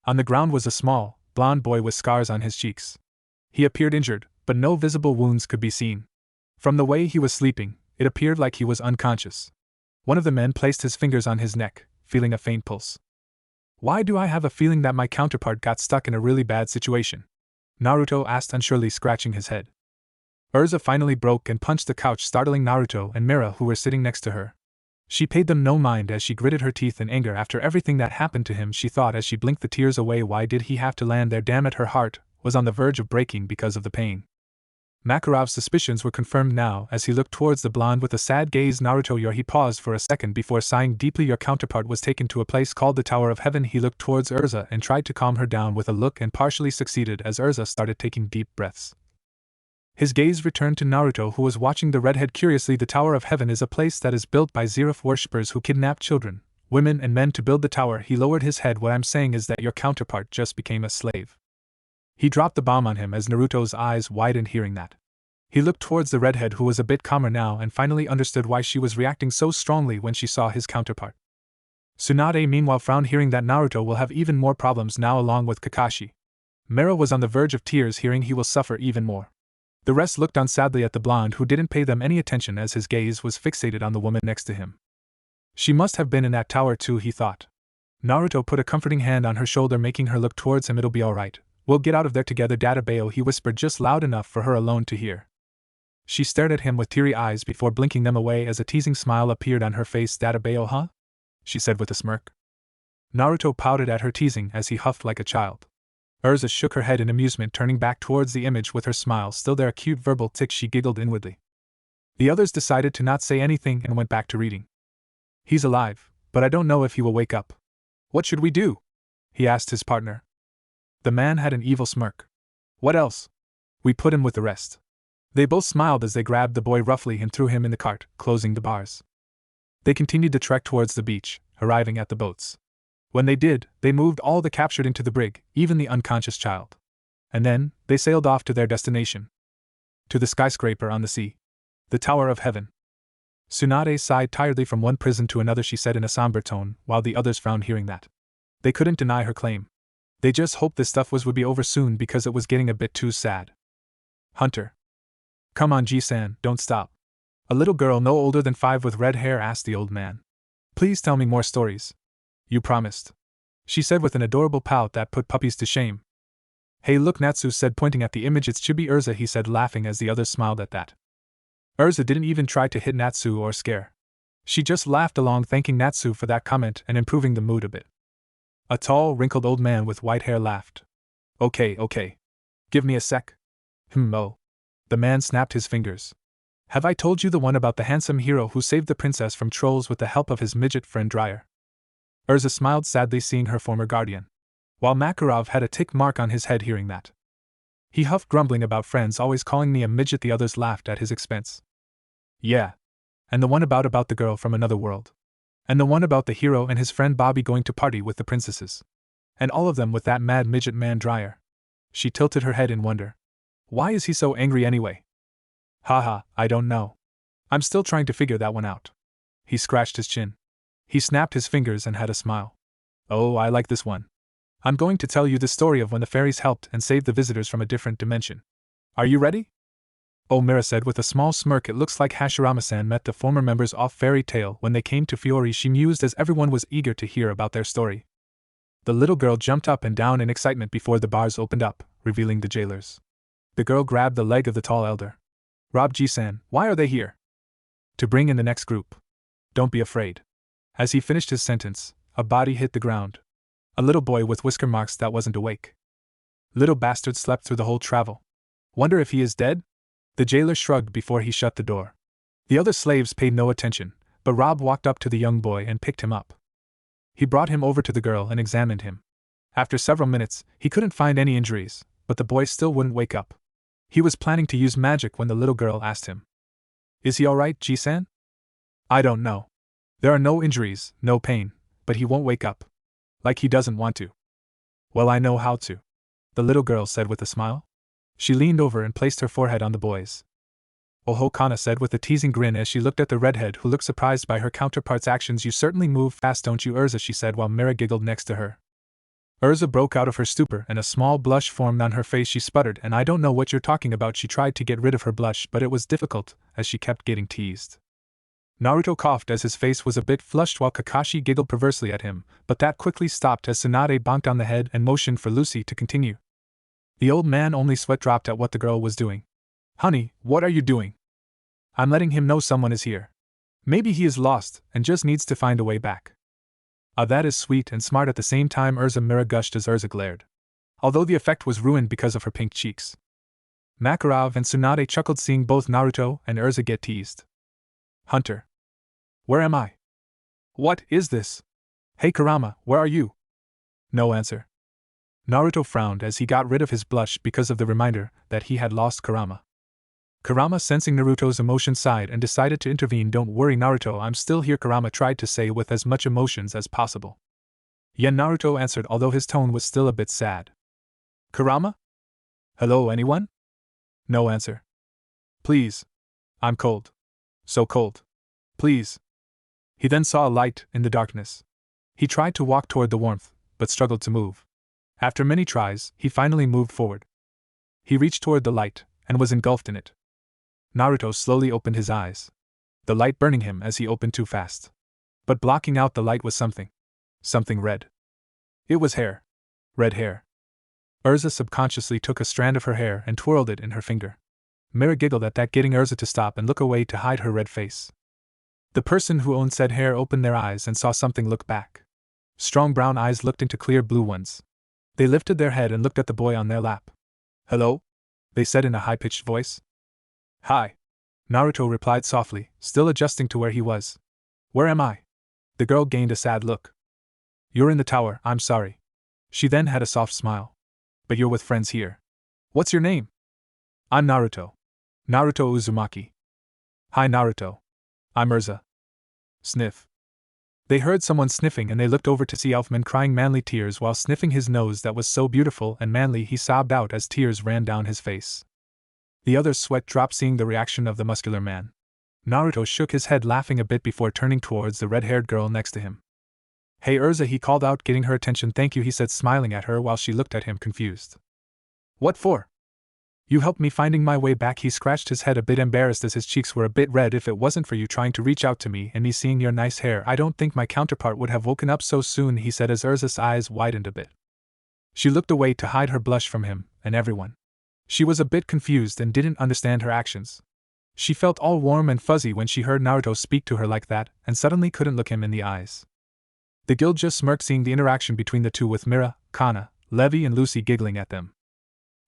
Speaker 1: On the ground was a small, blond boy with scars on his cheeks. He appeared injured, but no visible wounds could be seen. From the way he was sleeping, it appeared like he was unconscious. One of the men placed his fingers on his neck, feeling a faint pulse. Why do I have a feeling that my counterpart got stuck in a really bad situation? Naruto asked unsurely, scratching his head. Urza finally broke and punched the couch, startling Naruto and Mira, who were sitting next to her. She paid them no mind as she gritted her teeth in anger after everything that happened to him. She thought as she blinked the tears away, why did he have to land there? Damn it, her heart was on the verge of breaking because of the pain. Makarov's suspicions were confirmed now as he looked towards the blonde with a sad gaze. Naruto, he paused for a second before sighing deeply. Your counterpart was taken to a place called the Tower of Heaven. He looked towards Urza and tried to calm her down with a look and partially succeeded as Urza started taking deep breaths. His gaze returned to Naruto, who was watching the redhead curiously. The Tower of Heaven is a place that is built by Zeref worshippers who kidnap children, women and men to build the tower. He lowered his head. What I'm saying is that your counterpart just became a slave. He dropped the bomb on him as Naruto's eyes widened hearing that. He looked towards the redhead, who was a bit calmer now and finally understood why she was reacting so strongly when she saw his counterpart. Tsunade meanwhile frowned, hearing that Naruto will have even more problems now along with Kakashi. Mira was on the verge of tears, hearing he will suffer even more. The rest looked on sadly at the blonde, who didn't pay them any attention as his gaze was fixated on the woman next to him. She must have been in that tower too, he thought. Naruto put a comforting hand on her shoulder, making her look towards him. It'll be alright. We'll get out of there together, Dadabayo, he whispered just loud enough for her alone to hear. She stared at him with teary eyes before blinking them away as a teasing smile appeared on her face. Dadabayo, huh? She said with a smirk. Naruto pouted at her teasing as he huffed like a child. Urza shook her head in amusement, turning back towards the image with her smile still there, a cute verbal tick. She giggled inwardly. The others decided to not say anything and went back to reading. He's alive, but I don't know if he will wake up. What should we do? He asked his partner. The man had an evil smirk. What else? We put him with the rest. They both smiled as they grabbed the boy roughly and threw him in the cart, closing the bars. They continued the trek towards the beach, arriving at the boats. When they did, they moved all the captured into the brig, even the unconscious child. And then, they sailed off to their destination. To the skyscraper on the sea. The Tower of Heaven. Tsunade sighed tiredly. From one prison to another, she said in a somber tone, while the others frowned hearing that. They couldn't deny her claim. They just hoped this stuff would be over soon because it was getting a bit too sad. Hunter. Come on, Ji-san, don't stop. A little girl no older than 5 with red hair asked the old man. Please tell me more stories. You promised. She said with an adorable pout that put puppies to shame. Hey look, Natsu said, pointing at the image. It's Chibi Urza, he said, laughing as the others smiled at that. Urza didn't even try to hit Natsu or scare. She just laughed along, thanking Natsu for that comment and improving the mood a bit. A tall, wrinkled old man with white hair laughed. Okay. Give me a sec. Oh. The man snapped his fingers. Have I told you the one about the handsome hero who saved the princess from trolls with the help of his midget friend Jiraiya? Urza smiled sadly, seeing her former guardian. While Makarov had a tick mark on his head hearing that. He huffed, grumbling about friends always calling me a midget. The others laughed at his expense. Yeah. And the one about the girl from another world. And the one about the hero and his friend Bobby going to party with the princesses. And all of them with that mad midget man Jiraiya. She tilted her head in wonder. Why is he so angry anyway? Haha, I don't know. I'm still trying to figure that one out. He scratched his chin. He snapped his fingers and had a smile. Oh, I like this one. I'm going to tell you the story of when the fairies helped and saved the visitors from a different dimension. Are you ready? Oh, Mira said with a small smirk. It looks like Hashirama-san met the former members of Fairy Tail when they came to Fiori. She mused as everyone was eager to hear about their story. The little girl jumped up and down in excitement before the bars opened up, revealing the jailers. The girl grabbed the leg of the tall elder. Rob Ji-san, why are they here? To bring in the next group. Don't be afraid. As he finished his sentence, a body hit the ground. A little boy with whisker marks that wasn't awake. Little bastard slept through the whole travel. Wonder if he is dead? The jailer shrugged before he shut the door. The other slaves paid no attention, but Rob walked up to the young boy and picked him up. He brought him over to the girl and examined him. After several minutes, he couldn't find any injuries, but the boy still wouldn't wake up. He was planning to use magic when the little girl asked him. Is he alright, Ji-san? I don't know. There are no injuries, no pain, but he won't wake up. Like he doesn't want to. Well, I know how to. The little girl said with a smile. She leaned over and placed her forehead on the boy's. Oho, Kana said with a teasing grin as she looked at the redhead, who looked surprised by her counterpart's actions. You certainly move fast, don't you, Urza, she said while Mira giggled next to her. Urza broke out of her stupor and a small blush formed on her face. She sputtered, "And I don't know what you're talking about." She tried to get rid of her blush, but it was difficult, as she kept getting teased. Naruto coughed as his face was a bit flushed while Kakashi giggled perversely at him, but that quickly stopped as Tsunade bonked on the head and motioned for Lucy to continue. The old man only sweat dropped at what the girl was doing. "Honey, what are you doing?" "I'm letting him know someone is here. Maybe he is lost and just needs to find a way back." "Ah, that is sweet and smart." At the same time, Urza Mira gushed as Urza glared, although the effect was ruined because of her pink cheeks. Makarov and Tsunade chuckled seeing both Naruto and Urza get teased. "Hunter. Where am I? What is this? Hey Kurama, where are you?" No answer. Naruto frowned as he got rid of his blush because of the reminder that he had lost Kurama. Kurama, sensing Naruto's emotion, sighed and decided to intervene. "Don't worry Naruto, I'm still here," Kurama tried to say with as much emotions as possible. "Yeah," Naruto answered, although his tone was still a bit sad. "Kurama? Hello, anyone?" No answer. "Please. I'm cold. So cold. Please." He then saw a light in the darkness. He tried to walk toward the warmth, but struggled to move. After many tries, he finally moved forward. He reached toward the light, and was engulfed in it. Naruto slowly opened his eyes, the light burning him as he opened too fast. But blocking out the light was something. Something red. It was hair. Red hair. Urza subconsciously took a strand of her hair and twirled it in her finger. Mira giggled at that, getting Urza to stop and look away to hide her red face. The person who owned said hair opened their eyes and saw something look back. Strong brown eyes looked into clear blue ones. They lifted their head and looked at the boy on their lap. "Hello?" they said in a high-pitched voice. "Hi," Naruto replied softly, still adjusting to where he was. "Where am I?" The girl gained a sad look. "You're in the tower, I'm sorry." She then had a soft smile. "But you're with friends here. What's your name?" "I'm Naruto. Naruto Uzumaki." "Hi Naruto. I'm Urza." Sniff. They heard someone sniffing and they looked over to see Elfman crying manly tears while sniffing his nose that was so beautiful and manly he sobbed out as tears ran down his face. The other's sweat dropped seeing the reaction of the muscular man. Naruto shook his head, laughing a bit before turning towards the red-haired girl next to him. "Hey Urza," he called out, getting her attention. "Thank you," he said, smiling at her while she looked at him confused. "What for?" "You helped me finding my way back." He scratched his head a bit embarrassed as his cheeks were a bit red. "If it wasn't for you trying to reach out to me and me seeing your nice hair, I don't think my counterpart would have woken up so soon," he said as Urza's eyes widened a bit. She looked away to hide her blush from him and everyone. She was a bit confused and didn't understand her actions. She felt all warm and fuzzy when she heard Naruto speak to her like that and suddenly couldn't look him in the eyes. The guild just smirked seeing the interaction between the two, with Mira, Kana, Levi and Lucy giggling at them.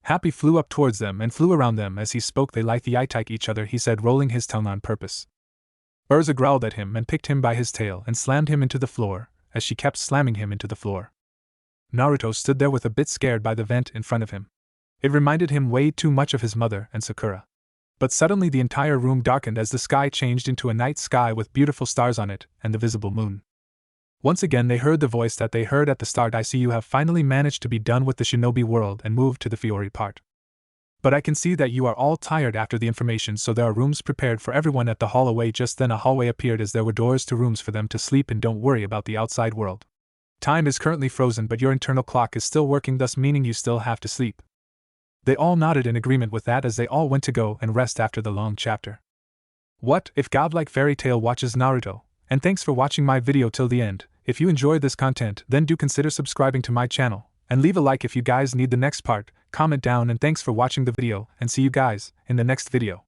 Speaker 1: Happy flew up towards them and flew around them as he spoke. "They like each other," he said, rolling his tongue on purpose. Urza growled at him and picked him by his tail and slammed him into the floor, as she kept slamming him into the floor. Naruto stood there with a bit scared by the vent in front of him. It reminded him way too much of his mother and Sakura. But suddenly the entire room darkened as the sky changed into a night sky with beautiful stars on it and the visible moon. Once again they heard the voice that they heard at the start. "I see you have finally managed to be done with the shinobi world and moved to the Fiori part. But I can see that you are all tired after the information, so there are rooms prepared for everyone at the hall away." Just then a hallway appeared as there were doors to rooms for them to sleep in. "Don't worry about the outside world. Time is currently frozen, but your internal clock is still working, thus meaning you still have to sleep." They all nodded in agreement with that as they all went to go and rest after the long chapter. What if Godlike Fairy Tail watches Naruto? And thanks for watching my video till the end. If you enjoyed this content, then do consider subscribing to my channel, and leave a like if you guys need the next part. Comment down, and thanks for watching the video, and see you guys in the next video.